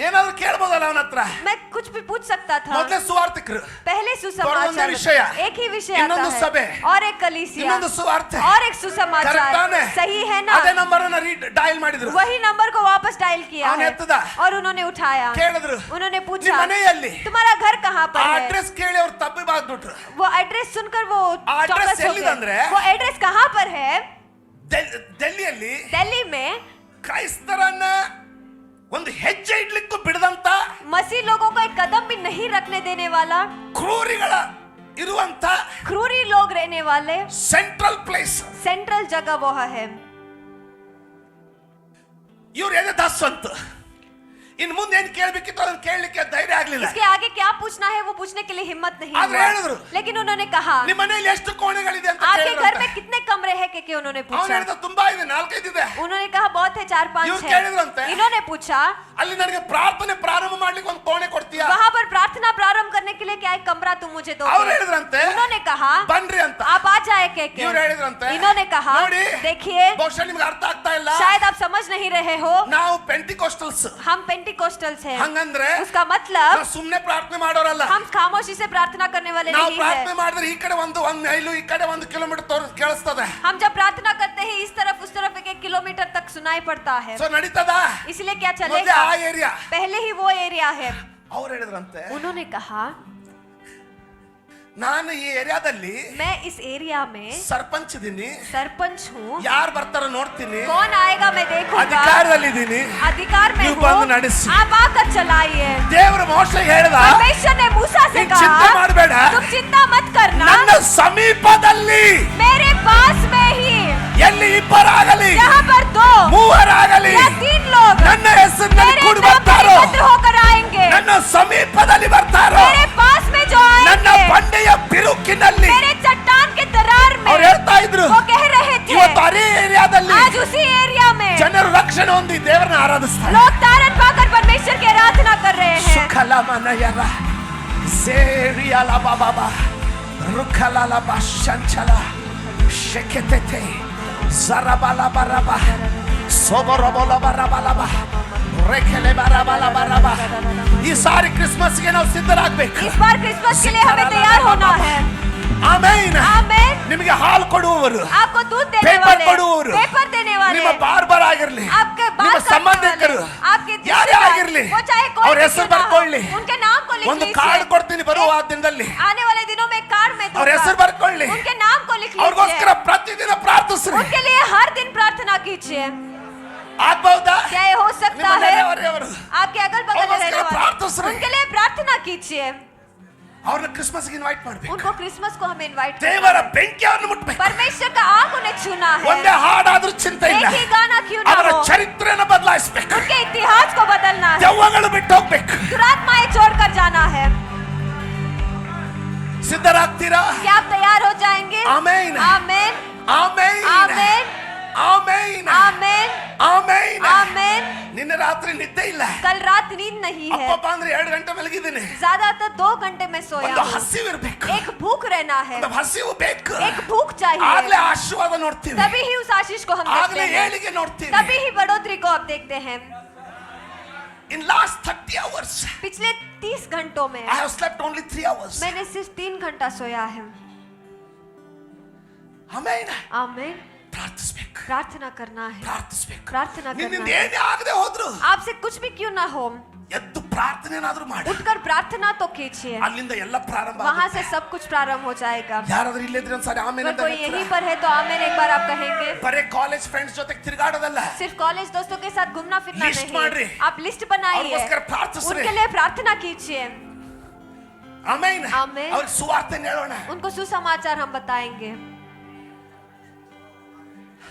ಏನಾದ್ರು ಕೇಳ್ಬೋದಲ್ಲ ಅವನ ಹತ್ರ. मैं कुछ भी पूछ सकता था. ಮೊದಲೇ ಸುವಾರ್ತಿಕರು, पहले ಒಂದೊಂದೇ ವಿಷಯ, सुसमाचार, एक ही विषय ಇನ್ನೊಂದು आता ಸಭೆ, है और एक कलीसिया ಇನ್ನೊಂದು ಸುವಾರ್ತೆ. और एक ಕರೆಕ್ಟ್ सुसमाचार. ತಾನೆ? सही है ना. ಅದೇ ನಂಬರ್ ಅನ್ನ ಡಯಲ್ ಮಾಡಿದ್ರು. वही नंबर को वापस डायल किया ಅವನು है ಎತ್ತದ. और उन्होंने उठाया. ಕೇಳಿದ್ರು, उन्होंने ನಿಮ್ಮ पूछा ಮನೆಯಲ್ಲಿ तुम्हारा घर कहाँ ಆ पर है. ಅಡ್ರೆಸ್ ಕೇಳಿ ಅವ್ರು ತಬ್ಬಿ ಬಾಗ್ಬಿಟ್ರು. वो एड्रेस सुनकर वो ಆ address चौकस हो ಎಲ್ಲಿದಂದ್ರೆ? गए. वो एड्रेस कहाँ पर है. ಡೆಲ್ಲಿಯಲ್ಲಿ दिल्ली में ಕ್ರೈಸ್ತರನ್ನ ಒಂದು ಹೆಜ್ಜೆ ಇಡ್ಲಿಕ್ಕೂ ಬಿಡದಂತ मसीह लोगों को एक कदम भी नहीं रखने देने वाला, ಕ್ರೂರಿಗಳ ಇರುವಂತ क्रूरी लोग रहने वाले ಸೆಂಟ್ರಲ್ ಪ್ಲೇಸ್. सेंट्रल जगह वो है. ಇವ್ರು ಎದೆ ದಾಸ್ ಅಂತ. ಇನ್ ಮುಂದೆ ಏನ್ ಕೇಳ್ಬೇಕಿತ್ತು ಅದನ್ನ ಕೇಳಲಿಕ್ಕೆ ಧೈರ್ಯ ಆಗ್ಲಿಲ್ಲ. इसके आगे क्या पूछना है वो पूछने के लिए हिम्मत नहीं आगे हुआ. ಹೇಳಿದ್ರು. लेकिन उन्होंने कहा ನಿಮ್ಮ ಮನೆಯಲ್ಲಿ ಎಷ್ಟು ಕೋಣೆಗಳಿದೆ ಅಂತ आपके घर ಕೇಳಿದ್ರಂತೆ. में कितने कमरे हैं के उन्होंने ಅವನು पूछा. ಹೇಳಿದ ತುಂಬಾ ಇದೆ, 4-5 ಇದೆ. उन्होंने कहा बहुत है, 4-5 ಇವ್ರು है. ಕೇಳಿದ್ರಂತೆ, इन्होंने पूछा ಅಲ್ಲಿ ನನಗೆ ಪ್ರಾರ್ಥನೆ ಪ್ರಾರಂಭ ಮಾಡ್ಲಿಕ್ಕೆ ಒಂದು ಕೋಣೆ ಕೊಡ್ತೀಯಾ. वहाँ पर प्रार्थना प्रारंभ करने के लिए क्या एक कमरा तुम मुझे दो. ಅವ್ರು ಹೇಳಿದ್ರಂತೆ, उन्होंने कहा ಬನ್ರಿ ಅಂತ. आप आ जाए के. ಇವ್ರು ಹೇಳಿದ್ರಂತೆ, इन्होंने कहा ನೋಡಿ देखिए ಬಹುಶಃ ನಿಮ್ಗೆ ಅರ್ಥ ಆಗ್ತಾ ಇಲ್ಲ, शायद आप समझ नहीं रहे हो, ನಾವು ಪೆಂಟಿಕೋಸ್ಟಲ್ಸ್. हम पेंटिकोस्टल्स हैं. ಹಂಗಂದ್ರೆ उसका मतलब ನಾವು ಸುಮ್ನೆ ಪ್ರಾರ್ಥನೆ ಮಾಡೋರಲ್ಲ. हम खामोशी से प्रार्थना करने वाले ನಾವು नहीं ಪ್ರಾರ್ಥನೆ हैं. ಮಾಡಿದ್ರೆ ಈ ಕಡೆ ಒಂದು ಮೈಲು ಈ ಕಡೆ 1 ಕಿಲೋಮೀಟರ್ ಕೇಳಿಸ್ತದೆ. हम जब प्रार्थना करते हैं इस तरफ उस तरफ 1 किलोमीटर तक सुनाई पड़ता है. ಸೊ ನಡೀತದ. इसलिए क्या ಮೊದಲೇ चलेगा. ಆ ಏರಿಯಾ. पहले ही वो एरिया है. ಅವ್ರು ಹೇಳಿದ್ರಂತೆ, उन्होंने कहा ನಾನು ಈ ಏರಿಯಾದಲ್ಲಿ मैं इस एरिया में ಸರ್ಪಂಚ್ ಇದೀನಿ, सरपंच हूँ, ಯಾರು ಬರ್ತಾರೋ ನೋಡ್ತೀನಿ, कौन आएगा मैं देखूंगा, ಅಧಿಕಾರದಲ್ಲಿದ್ದೀನಿ, अधिकार में ನೀವು हूँ, ಬಂದು ನಡೆಸಿ. आप आकर चलाइए. ದೇವರು ಮೋಶೆಗೆ ಹೇಳಿದ, परमेश्वर ने मूसा से ನೀನ್ ಚಿಂತೆ कहा ಮಾಡಬೇಡ, तुम चिंता मत करना, ನನ್ನ ಸಮೀಪದಲ್ಲಿ मेरे पास में ही ಎಲ್ಲಿ ಇಬ್ಬರಾಗಲಿ यहाँ पर 2 ಮೂವರಾಗಲಿ या 3 लोग ನನ್ನ ಹೆಸರಿನಲ್ಲಿ मेरे ಕೂಡಿ नाम पर ಬರ್ತಾರೋ, एकत्र होकर आएंगे, ನನ್ನ ಸಮೀಪದಲ್ಲಿ ಬರ್ತಾರೋ, मेरे पास में जो ನನ್ನ आएंगे, ಬಂಡೆಯ ಬಿರುಕಿನಲ್ಲಿ. मेरे चट्टान के दरार में ಅವ್ರು ಹೇಳ್ತಾ ಇದ್ರು, वो कह रहे थे ಇವತ್ತು ಅದೇ ಏರಿಯಾದಲ್ಲಿ आज उसी एरिया में ಜನರು ರಕ್ಷಣೆ ಹೊಂದಿ ದೇವರನ್ನ ಆರಾಧಿಸ್ತಾರೆ. लोग तारण पाकर परमेश्वर की आराधना कर रहे हैं. ಸುಖಲಮನಯರ ಸೇರಿಯಲ ಬಾಬಾ ರುಖಲಲ ಬಶಂಚಲ ಶೆಕೆತೆತೆ ಜರಬಲ ಬರಬ ಸೋಬರಬಲ ಬರಬಲಬ ರೆಖಲೆ ಬರಬಲ ಬರಬ. ಈ ಸಾರಿ ಕ್ರಿಸ್ಮಸ್ಗೆ ನಾವು ಸಿದ್ಧರಾಗಬೇಕು. इस बार क्रिसमस के लिए हमें तैयार होना है. ಆಮೆನ್. आमीन. ನಿಮಗೆ ಹಾಲು ಕೊಡುವವರು, आपको दूध देने ಪೇಪರ್ वाले, ಕೊಡುವವರು, पेपर देने वाले, ನಿಮ್ಮ ಬಾರ್ಬರ್ ಆಗಿರಲಿ, आपके बाल ನಿಮ್ಮ काटने ಸಂಬಂಧಿಕರು वाले, आपके ಯಾರೇ रिश्तेदार, ಆಗಿರಲಿ, वो चाहे कोई ಅವ್ರ भी ಹೆಸರು क्यों ना हो, ಬರ್ಕೊಳ್ಳಿ. उनके नाम को लिख ಒಂದು लीजिए. ಕಾರ್ಡ್ ಕೊಡ್ತೀನಿ ಬರುವ ದಿನದಲ್ಲಿ. आने वाले दिनों में कार्ड में ಅವ್ರ ಹೆಸರು दूंगा, ಬರ್ಕೊಳ್ಳಿ. उनके नाम को लिख ಅವ್ರಿಗೋಸ್ಕರ लीजिए, ಪ್ರತಿದಿನ ಪ್ರಾರ್ಥಿಸ್ರಿ. उनके लिए हर दिन प्रार्थना कीजिए. ಆಗ್ಬಹುದಾ? क्या ये हो सकता ನಿಮ್ಮ है? ನೆರೆಹೊರೆಯವರು आपके अगल बगल में रहने ಅವ್ರಿಗೋಸ್ಕರ वाले, ಪ್ರಾರ್ಥಿಸ್ರಿ. उनके लिए प्रार्थना कीजिए. ಅವ್ರನ್ನ ಕ್ರಿಸ್ಮಸ್ ಇನ್ವೈಟ್ ಮಾಡ್ಬೇಕು. उनको क्रिसमस को हमें इनवाइट ದೇವರ ಬೆಂಕಿ ಅವ್ರನ್ನ ಮುಟ್ಬೇಕು. परमेश्वर का आग उन्हें छूना है. ಒಂದೇ ಹಾಡಾದ್ರೂ ಚಿಂತೆ ಇಲ್ಲ. एक ही गाना क्यों ना ಅವರ हो, ಚರಿತ್ರೆಯನ್ನು ಬದಲಾಯಿಸಬೇಕು. उनके इतिहास को बदलना है. ದೆವ್ವಗಳು ಬಿಟ್ಟು ಹೋಗ್ಬೇಕು. दुरात्माएं छोड़कर जाना है. ಸಿದ್ಧರಾಗ್ತೀರಾ? क्या आप तैयार हो जाएंगे? Amen amen amen amen amen amen amen. आमेन. ನಿನ್ನೆ ರಾತ್ರಿ ನಿದ್ದೆ ಇಲ್ಲ. कल रात नींद नहीं है. ಅಪ್ಪಪ್ಪ ಅಂದ್ರೆ 2 ಗಂಟೆ ಮಲಗಿದ್ದೀನಿ. ज्यादातर 2 घंटे में सोया ಒಂದು हूँ. ಹಸಿವು ಇರಬೇಕು. एक भूख रहना है. ಒಂದು ಹಸಿವು ಬೇಕು. एक भूख चाहिए. ಆಗ್ಲೇ ಆಶೀರ್ವಾದ ನೋಡ್ತೀವಿ. तभी ही उस आशीष को हम ಆಗ್ಲೇ देखते हैं. ಏಳಿಗೆ ನೋಡ್ತೀವಿ. तभी ही बढ़ोतरी को आप देखते हैं. In last 30 hours पिछले 30 घंटों में I have slept only 3 hours. मैंने सिर्फ 3 घंटा सोया है. ಆಮೆನ್. आमेन. ಪ್ರಾರ್ಥಿಸಬೇಕು. प्रार्थना करना है. ಪ್ರಾರ್ಥಿಸಬೇಕು. प्रार्थना ನಿನ್ನಿಂದ करना है. ಏನೇ ಆಗದೆ ಹೋದ್ರು आपसे कुछ भी क्यों ना हो, ಎದ್ದು ಪ್ರಾರ್ಥನೆನಾದ್ರೂ ಮಾಡಿ. उठकर प्रार्थना तो कीजिए. ಅಲ್ಲಿಂದ ಎಲ್ಲ ಪ್ರಾರಂಭ वहाँ ಆಗುತ್ತೆ. से सब कुछ प्रारंभ हो जाएगा. ಯಾರಾದ್ರೂ ಇಲ್ಲೇ ಇದ್ರೆ ಒಂದ್ಸಾರಿ ಆಮೇಲೆ अगर कोई यहीं पर है तो आमेन एक बार आप कहेंगे. ಬರೇ ಕಾಲೇಜ್ ಫ್ರೆಂಡ್ಸ್ ಜೊತೆ ತಿರುಗಾಡೋದಲ್ಲ. सिर्फ कॉलेज दोस्तों के साथ घूमना फिरना लिस्ट नहीं. ಮಾಡ್ರಿ. आप लिस्ट बनाइए. ಅವ್ರಿಗೋಸ್ಕರ ಪ್ರಾರ್ಥಿಸ್ರಿ. उनके लिए प्रार्थना कीजिए. ಆಮೆನ್. ಆಮೆನ್. ಅವ್ರ ಸುವಾರ್ತೆ ಹೇಳೋಣ. उनको सुसमाचार हम बताएंगे.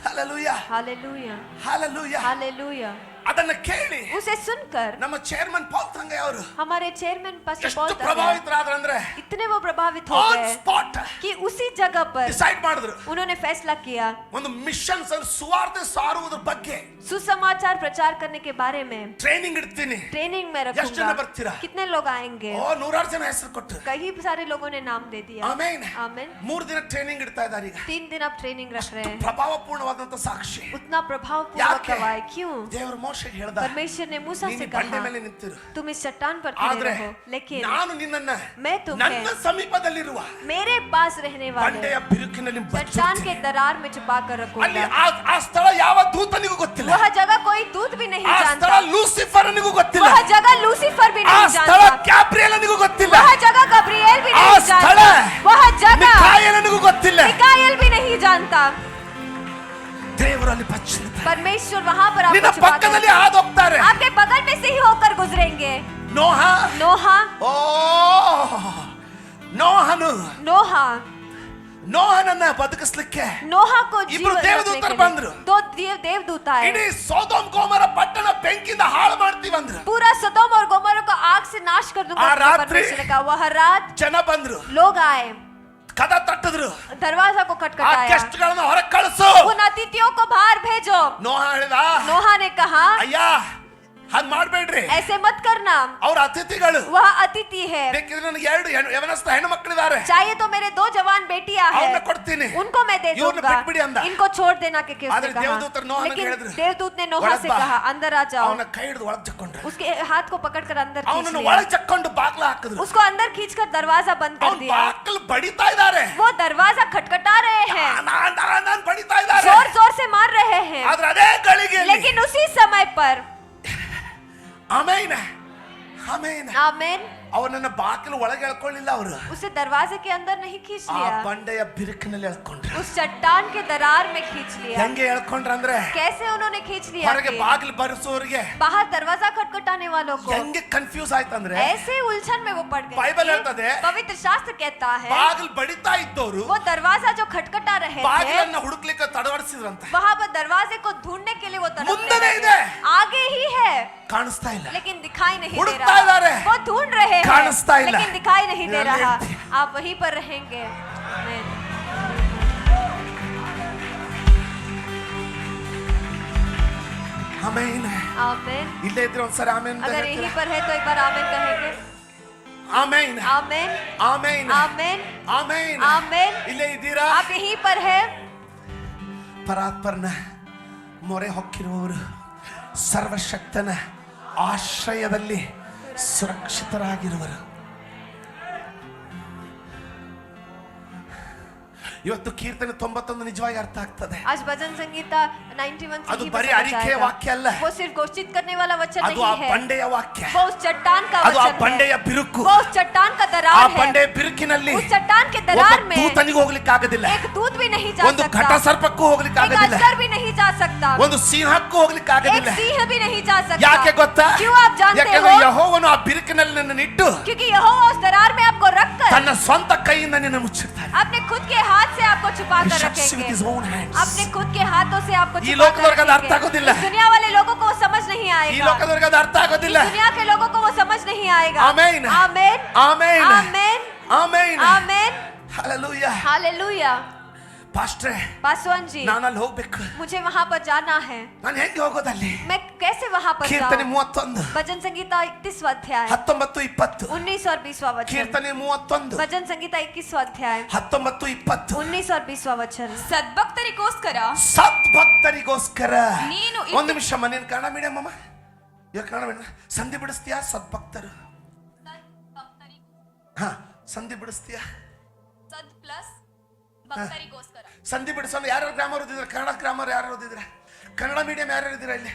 Hallelujah hallelujah hallelujah. हालेलुया. ಅದನ್ನ ಕೇಳಿ उसे सुनकर ನಮ್ಮ ಚೇರ್ಮನ್ ಪಾಲ್ ತಂಗೆ ಅವರು हमारे चेयरमैन पास्टर ಎಷ್ಟು पॉल तंगे ಪ್ರಭಾವಿತರಾದ್ರಂದ್ರೆ इतने वो प्रभावित हो ಆನ್ गए ಸ್ಪಾಟ್ कि उसी जगह पर ಡಿಸೈಡ್ ಮಾಡಿದ್ರು. उन्होंने फैसला किया ಒಂದು ಮಿಷನ್ ಸುವಾರ್ತೆ ಸಾರುವುದರ ಬಗ್ಗೆ सुसमाचार प्रचार करने के बारे में ಟ್ರೈನಿಂಗ್ ಇಡ್ತೀನಿ. ट्रेनिंग में ಎಷ್ಟು ಜನ रखूंगा. ಬರ್ತೀರಾ? कितने लोग आएंगे? ಓ 100 ಜನ ಹೆಸರು ಕೊಟ್ಟು. कई सारे लोगों ने नाम दे दिया. ಆಮೆನ್. आमेन. 3 ದಿನ ಟ್ರೈನಿಂಗ್ ಇಡ್ತಾ ಇದ್ದಾರೆ ಈಗ. 3 दिन आप ट्रेनिंग रख रहे हैं. ಪ್ರಭಾವಪೂರ್ಣವಾದಂತ ಸಾಕ್ಷಿ. उतना प्रभावपूर्वक ಯಾಕೆ? गवाह क्यों? ದೇವರು ಮೋಶೆಗೆ ಹೇಳ್ದ, परमेश्वर ने मूसा से ನೀನು ಬಂಡೆ कहा ಮೇಲೆ ನಿಂತಿರು. तुम इस चट्टान पर खड़े ಆದ್ರೆ रहो, लेकिन ನಾನು ನಿನ್ನನ್ನ मैं तुम्हें ನನ್ನ ಸಮೀಪದಲ್ಲಿರುವ मेरे पास रहने वाले ಬಂಡೆಯ ಬಿರುಕಿನಲ್ಲಿ चट्टान के दरार में छुपा कर ಅಲ್ಲಿ रखूंगा. ಆ ಸ್ಥಳ ಯಾವ ದೂತನಿಗೂ ಗೊತ್ತಿಲ್ಲ. वह जगह कोई दूत भी नहीं ಆ जानता. ಸ್ಥಳ ಲೂಸಿಫರನಿಗೂ ಗೊತ್ತಿಲ್ಲ. वह जगह लूसीफर भी ಆ नहीं ಸ್ಥಳ जानता. ಗ್ಯಾಬ್ರಿಯೇಲನಿಗೂ ಗೊತ್ತಿಲ್ಲ. वह जगह गब्रिएल भी ಆ नहीं ಸ್ಥಳ जानता. वह जगह ಮಿಕಾಯೇಲನಿಗೂ ಗೊತ್ತಿಲ್ಲ. मिकाएल भी नहीं जानता. ದೇವರಲ್ಲಿ ಬಚ್ಚಿರ್ತಾರೆ. परमेश्वर वहाँ पर ನಿನ್ನ आपको छुपा ಪಕ್ಕದಲ್ಲಿ कर ಹಾದು ಹೋಗ್ತಾರೆ. आपके बगल में से ही होकर गुजरेंगे. ನೋಹ नोहा ಓ ನೋಹನು नोहा ನೋಹನನ್ನ ಬದುಕಿಸ್ಲಿಕ್ಕೆ नोहा को ಇಬ್ರು जीवन ದೇವದೂತರು रखने के ಬಂದ್ರು. लिए 2 देवदूत आए. ಇಡೀ ಸೋದೋಮ್ ಗೋಮರ ಪಟ್ಟಣ ಬೆಂಕಿಯಿಂದ ಹಾಳು ಮಾಡ್ತೀವಂದ್ರು. पूरा सदोम और गोमोरा को आग से नाश कर दूंगा. आ रात्रि परमेश्वर ने कहा. वह रात ಜನ ಬಂದ್ರು, लोग आए, ಕದ ತಟ್ಟಿದ್ರು. दरवाजा को ಆ खटखटाया. ಗೆಸ್ಟ್ಗಳನ್ನ ಹೊರಗೆ ಕಳಿಸು. उन अतिथियों को बाहर भेजो. ನೋಹ ಹೇಳಿದ, नोहा ने कहा ಅಯ್ಯ ಹಾಗ್ ಮಾಡ್ಬೇಡ್ರಿ, ऐसे मत करना. ಅವ್ರ ಅತಿಥಿಗಳು. वह अतिथि है. ಬೇಕಿದ್ರೆ ನನಗೆ 2 ಯವನಸ್ಥ ಹೆಣ್ಣು ಮಕ್ಕಳಿದ್ದಾರೆ, चाहिए तो मेरे 2 जवान बेटियां ಅವ್ರನ್ನ हैं, ಕೊಡ್ತೀನಿ, उनको मैं दे ಇವ್ರನ್ನ दूंगा. ಬಿಟ್ಬಿಡಿ ಅಂದ. इनको छोड़ देना के उसने ಆದ್ರೆ कहा. ದೇವದೂತರು ನೋಹನಿಗೆ लेकिन ಹೇಳಿದ್ರು, देवदूत ने नोहा ಒಳಗ್ से ಬಾ. कहा अंदर आ जाओ. ಅವನ ಕೈ ಹಿಡಿದು ಒಳಗೆ ಚಕ್ಕೊಂಡ್ರು. उसके हाथ को पकड़कर अंदर खींच ಅವನನ್ನು लिया. ಒಳಗೆ ಚಕ್ಕೊಂಡು ಬಾಗ್ಲ ಹಾಕಿದ್ರು. उसको अंदर खींचकर दरवाजा बंद कर ಅವನು दिया. ಬಾಗ್ಲು ಬಡಿತಾ ಇದ್ದಾರೆ. वो दरवाजा खटखटा रहे हैं, ನಾನ್ ಬಡಿತಾ ಇದ್ದಾರೆ. जोर जोर से मार रहे हैं. ಆದ್ರೆ ಅದೇ ಗಳಿಗೆಯಲ್ಲಿ लेकिन उसी समय पर ಆಮೇನ್ ಆಮೇನ್ आमेन ಅವನನ್ನ ಬಾಗಿಲು ಒಳಗೆ ಎಳ್ಕೊಳ್ಳಿಲ್ಲ ಅವರು. उसे दरवाजे के अंदर नहीं खींच ಆ लिया, ಬಂಡೆಯ ಬಿರುಕಿನಲ್ಲಿ ಎಳ್ಕೊಂಡ್ರು. उस चट्टान के दरार में खींच लिया. ಹೆಂಗೆ ಎಳ್ಕೊಂಡ್ರಂದ್ರೆ कैसे उन्होंने खींच लिया ಹೊರಗೆ कि ಬಾಗಿಲು ಬರಿಸೋರಿಗೆ बाहर दरवाजा खटखटाने वालों को ಹೆಂಗೆ ಕನ್ಫ್ಯೂಸ್ ಆಯ್ತಂದ್ರೆ, ऐसे उलझन में वो पड़ बाइबल गए. ಹೇಳ್ತದೆ, पवित्र शास्त्र कहता है ಬಾಗಿಲು ಬಡಿತಾ ಇದ್ದವರು वो दरवाजा जो खटखटा रहे थे ಬಾಗಿಲನ್ನ ಹುಡುಕ್ಲಿಕ್ಕೆ ತಡವಡಿಸಿದ್ರಂತೆ. वहां पर दरवाजे को ढूंढने के लिए वो तड़पने ಮುಂದೆನೇ लगे. ಇದೆ. आगे ही है ಕಾಣಿಸ್ತಾ ಇಲ್ಲ. लेकिन दिखाई नहीं दे ಹುಡುಕ್ತಾ रहा. ಇದ್ದಾರೆ. वो ढूंढ रहे हैं ಕಾಣಿಸ್ತಾ ಇಲ್ಲ. लेकिन दिखाई नहीं दे ಇಲ್ಲಿ रहा. ಇರ್ತೀವಿ. आप वहीं पर रहेंगे. आमीन. ಆಮೇನ್. आमीन. ಇಲ್ಲೇ ಇದ್ರೆ ಒಂದ್ಸರಿ ಆಮೇನ್ ಅಂತ अगर ಹೇಳ್ತೀರಾ? यहीं पर है तो एक बार आमीन कहेंगे. ಆಮೇನ್ आमीन ಆಮೇನ್ आमीन ಆಮೇನ್. आमीन. ಇಲ್ಲೇ ಇದ್ದೀರಾ? आप यहीं पर है. ಪರಾತ್ಪರನ ಮೊರೆ ಹೊಕ್ಕಿರುವವರು ಸರ್ವಶಕ್ತನ ಆಶ್ರಯದಲ್ಲಿ ಸುರಕ್ಷಿತರಾಗಿರುವರು. ಇವತ್ತು ಕೀರ್ತನೆ 91 ನಿಜವಾಗಿ ಅರ್ಥ ಆಗ್ತದೆ. आज भजन संगीता 91 ಅದು ಬರೀ ಅರಿಕೆಯ ವಾಕ್ಯ ಅಲ್ಲ, वो सिर्फ घोषित करने वाला वचन ಅದು ಆ नहीं है, ಬಂಡೆಯ ವಾಕ್ಯ, वो उस चट्टान का ಅದು ಆ वचन ಬಂಡೆಯ है, ಬಿರುಕು, वो उस चट्टान का ಆ दरार है, ಬಂಡೆಯ ಬಿರುಕಿನಲ್ಲಿ उस चट्टान के ಒಬ್ಬ दरार में ದೂತನಿಗೂ ಹೋಗ್ಲಿಕ್ಕೆ ಆಗೋದಿಲ್ಲ, एक दूत भी नहीं जा ಒಂದು सकता, ಘಟ ಸರ್ಪಕ್ಕೂ ಹೋಗ್ಲಿಕ್ಕೆ एक ಆಗೋದಿಲ್ಲ, अजगर भी नहीं जा सकता, ಒಂದು ಸಿಂಹಕ್ಕೂ ಹೋಗ್ಲಿಕ್ಕೆ एक ಆಗೋದಿಲ್ಲ. सिंह भी नहीं जा ಯಾಕೆ सकता. ಗೊತ್ತಾ? क्यों आप जानते ಯಾಕಂದ್ರೆ हो? ಯೆಹೋವನು ಆ ಬಿರುಕಿನಲ್ಲಿ ನನ್ನನ್ನು ಇಟ್ಟು क्योंकि यहोवा उस दरार में आपको रखकर ತನ್ನ ಸ್ವಂತ ಕೈಯಿಂದ ನಿನ್ನ ಮುಚ್ಚಿರ್ತಾನೆ. अपने खुद के हाथ से आपको छुपा He कर shuts you with रखेंगे, his own hands. अपने खुद के हाथों से आपको ಈ छुपा ಲೋಕದವರಿಗೆ कर ಅದು ಅರ್ಥ रखेंगे. ಆಗೋದಿಲ್ಲ. इस दुनिया वाले लोगों को वो समझ नहीं ಈ आएगा, ಲೋಕದವರಿಗೆ ಅದು ಅರ್ಥ ಆಗೋದಿಲ್ಲ. इस दुनिया के लोगों को वो समझ नहीं आएगा. Amen. Amen, amen. Amen, amen. आमेन, ಹಲ್ಲೆಲೂಯಾ. हालेलुया. ಪಾಸ್ಟ್ರೇ, पासवान जी, ನಾನು ಅಲ್ಲಿ ಹೋಗ್ಬೇಕು. मुझे वहाँ पर जाना है. ನಾನು ಹೆಂಗೆ ಹೋಗೋದಲ್ಲಿ? मैं कैसे वहाँ पर ಕೀರ್ತನೆ जाऊँ? 31 भजन संगीता 31वां अध्याय 19 20 19 और 20वां वचन. ಕೀರ್ತನೆ 31 भजन संगीता 21वां अध्याय 19 20 19 और 20वां वचन. ಸದ್ಭಕ್ತರಿಗೋಸ್ಕರ ಸದ್ಭಕ್ತರಿಗೋಸ್ಕರ. ನೀನು ಒಂದು ನಿಮಿಷ ಮನೇನು ಕನ್ನಡ ಮೀಡಿಯಂ ಅಮ್ಮ, ಇವಾಗ ಕನ್ನಡ ಮೀಡಿಯಂ ಸಂಧಿ ಬಿಡಿಸ್ತೀಯಾ? ಸದ್ಭಕ್ತರು, ಹಾ ಸಂಧಿ ಬಿಡಿಸ್ತೀಯಾ? ಸದ್ ಪ್ಲಸ್ ಭಕ್ತರಿಗೋಸ್ಕರ. ಸಂಧಿ ಬಿಡಿಸೋಣ. ಯಾರು ಗ್ರಾಮರ್ ಓದಿದ್ರೆ? ಕನ್ನಡ ಗ್ರಾಮರ್ ಯಾರು ಓದಿದ್ರೆ? ಕನ್ನಡ ಮೀಡಿಯಂ ಯಾರು ಇದ್ದೀರಾ ಇಲ್ಲಿ?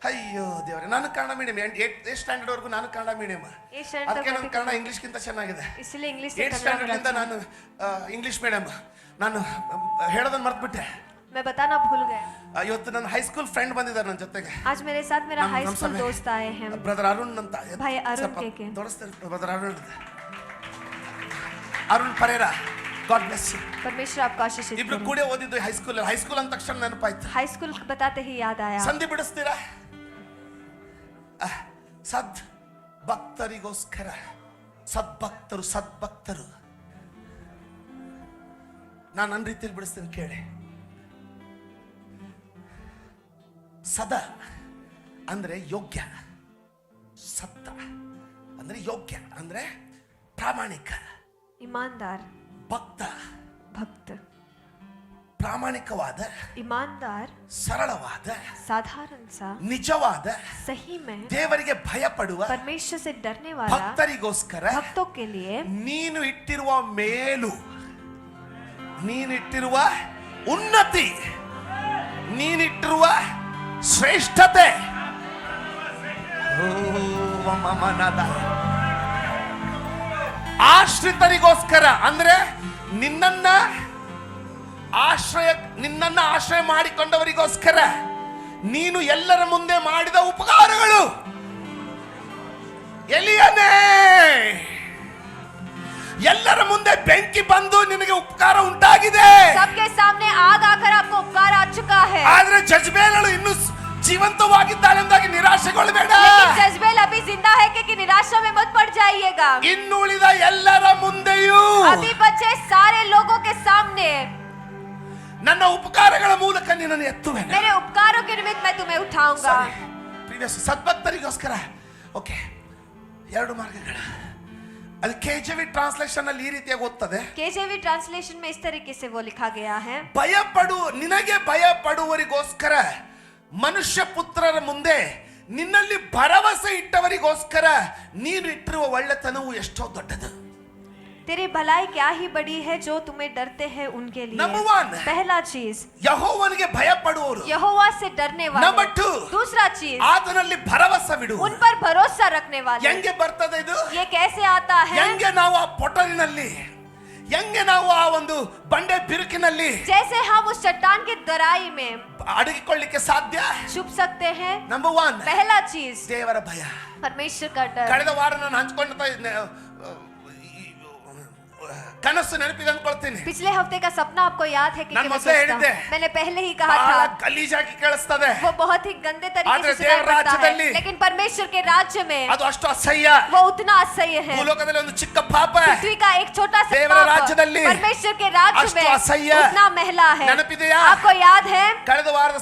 ಅಯ್ಯೋ ದೇವ್ರೆ, ನಾನು ಕನ್ನಡ ಮೀಡಿಯಂ 8th ಸ್ಟ್ಯಾಂಡರ್ಡ್ ವರೆಗೂ ನಾನು ಕನ್ನಡ ಮೀಡಿಯಂ. ಅದಕ್ಕೆ ನನ್ನ ಕನ್ನಡ ಇಂಗ್ಲಿಷ್ಗಿಂತ ಚೆನ್ನಾಗಿದೆ. इसलिए इंग्लिश 8th ಸ್ಟ್ಯಾಂಡರ್ಡ್ ಇಂದ ನಾನು ಇಂಗ್ಲಿಷ್ ಮೀಡಿಯಂ. ನಾನು ಹೇಳೋದನ್ನ ಮರ್ತ್ಬಿಟ್ಟೆ. मैं बताना भूल गया. ಇವತ್ತು ನನ್ನ ಹೈಸ್ಕೂಲ್ ಫ್ರೆಂಡ್ ಬಂದಿದ್ದಾರೆ ನನ್ನ ಜೊತೆಗೆ. आज मेरे साथ मेरा हाई स्कूल दोस्त आए हैं, ಬ್ರದರ್ ಅರುಣ್ ಅಂತ. भाई अरुण के. ತೋರಿಸ್ತಾರೆ brother Arun, Arun Pereira. God bless you. परमेश्वर आपको आशीषित ಇಬ್ರು करे. ಕೂಡ ಓದಿದ್ದು ಹೈಸ್ಕೂಲ್. ಹೈಸ್ಕೂಲ್ ಅಂದ ತಕ್ಷಣ ನೆನಪಾಯ್ತು. हाई स्कूल बताते ही याद आया. ಸಂಧಿ ಬಿಡಿಸ್ತೀರಾ? ಸದ್ ಭಕ್ತರಿಗೋಸ್ಕರ. ಸದ್ಭಕ್ತರು, ಸದ್ಭಕ್ತರು. ನಾನು ನನ್ನ ರೀತಿಯಲ್ಲಿ ಬಿಡಿಸ್ತೀನಿ ಕೇಳಿ. ಸದ ಅಂದ್ರೆ ಯೋಗ್ಯ, ಸತ್ತ ಅಂದ್ರೆ ಯೋಗ್ಯ ಅಂದ್ರೆ ಪ್ರಾಮಾಣಿಕ, ईमानदार, ಭಕ್ತ भक्त, ಪ್ರಾಮಾಣಿಕವಾದ, ईमानदार, ಸರಳವಾದ, साधारण सा, ನಿಜವಾದ, सही में ದೇವರಿಗೆ ಭಯ ಪಡುವ परमेश्वर से डरने वाला, ಭಕ್ತರಿಗೋಸ್ಕರ भक्तों के लिए ನೀನು ಇಟ್ಟಿರುವ ಮೇಲು, ನೀನಿಟ್ಟಿರುವ ಉನ್ನತಿ, ನೀನಿಟ್ಟಿರುವ ಶ್ರೇಷ್ಠತೆ, ಆಶ್ರಿತರಿಗೋಸ್ಕರ ಅಂದ್ರೆ ನಿನ್ನನ್ನ ಆಶ್ರಯ ಮಾಡಿಕೊಂಡವರಿಗೋಸ್ಕರ ನೀನು ಎಲ್ಲರ ಮುಂದೆ ಮಾಡಿದ ಉಪಕಾರಗಳು. ಎಲಿಯನೇ, ಎಲ್ಲರ ಮುಂದೆ ಬೆಂಕಿ ಬಂದು ನಿನಗೆ ಉಪಕಾರ ಉಂಟಾಗಿದೆ. सबके सामने आग आकर आपको उपकार आ चुका है. ಆದ್ರೆ ಜಜ್ಬೇಲಳು ಇನ್ನು ಜೀವಂತವಾಗಿದ್ದಾಳೆ ಎಂದಾಗಿ ನಿರಾಶೆಗೊಳ್ಳಬೇಡ. लेकिन जज्बेल अभी जिंदा है कि निराशा में मत पड़ जाइएगा. ಇನ್ನುಳಿದ ಎಲ್ಲರ ಮುಂದೆಯೂ अभी बचे सारे लोगों के सामने ನನ್ನ ಉಪಕಾರಗಳ ಮೂಲಕ ನಿನ್ನನ್ನು ಎತ್ತುವೆನು. मेरे उपकारों के निमित्त मैं तुम्हें उठाऊंगा. ಪ್ರೀವಿಯಸ್ ಸದ್ಭಕ್ತರಿಗೋಸ್ಕರ. ಓಕೆ, ಎರಡು ಮಾರ್ಗಗಳು. ಅದು KJV ಟ್ರಾನ್ಸ್ಲೇಷನ್ ಅಲ್ಲಿ ಈ ರೀತಿಯಾಗಿ ಓದ್ತದೆ. KJV ट्रांसलेशन में इस तरीके से वो लिखा गया है. ನಿನಗೆ ಭಯ ಪಡುವರಿಗೋಸ್ಕರ, ಮನುಷ್ಯ ಪುತ್ರರ ಮುಂದೆ ನಿನ್ನಲ್ಲಿ ಭರವಸೆ ಇಟ್ಟವರಿಗೋಸ್ಕರ ನೀನು ಇಟ್ಟಿರುವ ಒಳ್ಳೆತನವು ಎಷ್ಟೋ ದೊಡ್ಡದು. तेरी भलाई क्या ही बड़ी है जो तुम्हें डरते हैं उनके लिए. Number 1, पहला चीज ಯೆಹೋವನಿಗೆ ಭಯ ಪಡುವವರು. यहोवा से डरने वाले. Number 2, दूसरा चीज ಆತನಲ್ಲಿ ಭರವಸೆ ಬಿಡು. उन पर भरोसा रखने वाले. ಹೆಂಗೆ ಬರ್ತದೆ ಇದು? ये कैसे आता है? ಹೆಂಗೆ ನಾವು ಆ ಪೊಟರಿನಲ್ಲಿ, ಹೆಂಗೆ ನಾವು ಆ ಒಂದು ಬಂಡೆ ಬಿರುಕಿನಲ್ಲಿ जैसे हम उस चट्टान की दराई में ಅಡಗಿಕೊಳ್ಳಿಕ್ಕೆ ಸಾಧ್ಯ? छुप सकते हैं. Number 1, पहला चीज ದೇವರ ಭಯ. परमेश्वर का डर. ಕಳೆದ ವಾರ ನಾನು ಹಂಚ್ಕೊಂಡ ಕನಸು ನೆನಪಿಗೆ ಅಂದ್ಕೊಳ್ತೀನಿ. पिछले हफ्ते का सपना आपको याद है कि ನಾನು मैं ಮೊದಲೇ सोचता ಹೇಳಿದ್ದೆ. हूं? मैंने पहले ही कहा ಬಹಳ था ಗಲೀಜಾಗಿ ಕೇಳಿಸ್ತದೆ. वो बहुत ही गंदे तरीके आದ್ರೆ से सुनाई ದೇವರ पड़ता है. ರಾಜ್ಯದಲ್ಲಿ लेकिन परमेश्वर के राज्य में ಅದು ಅಷ್ಟು ಅಸಹ್ಯ. वो उतना असह्य है. ಭೂಲೋಕದಲ್ಲಿ ಒಂದು ಚಿಕ್ಕ ಪಾಪ, पृथ्वी का एक छोटा सा ದೇವರ पाप ರಾಜ್ಯದಲ್ಲಿ परमेश्वर के राज्य ಅಷ್ಟು में ಅಸಹ್ಯ. उतना महला है. ನೆನಪಿದೆಯಾ? आपको याद है? ಕಳೆದ ವಾರದ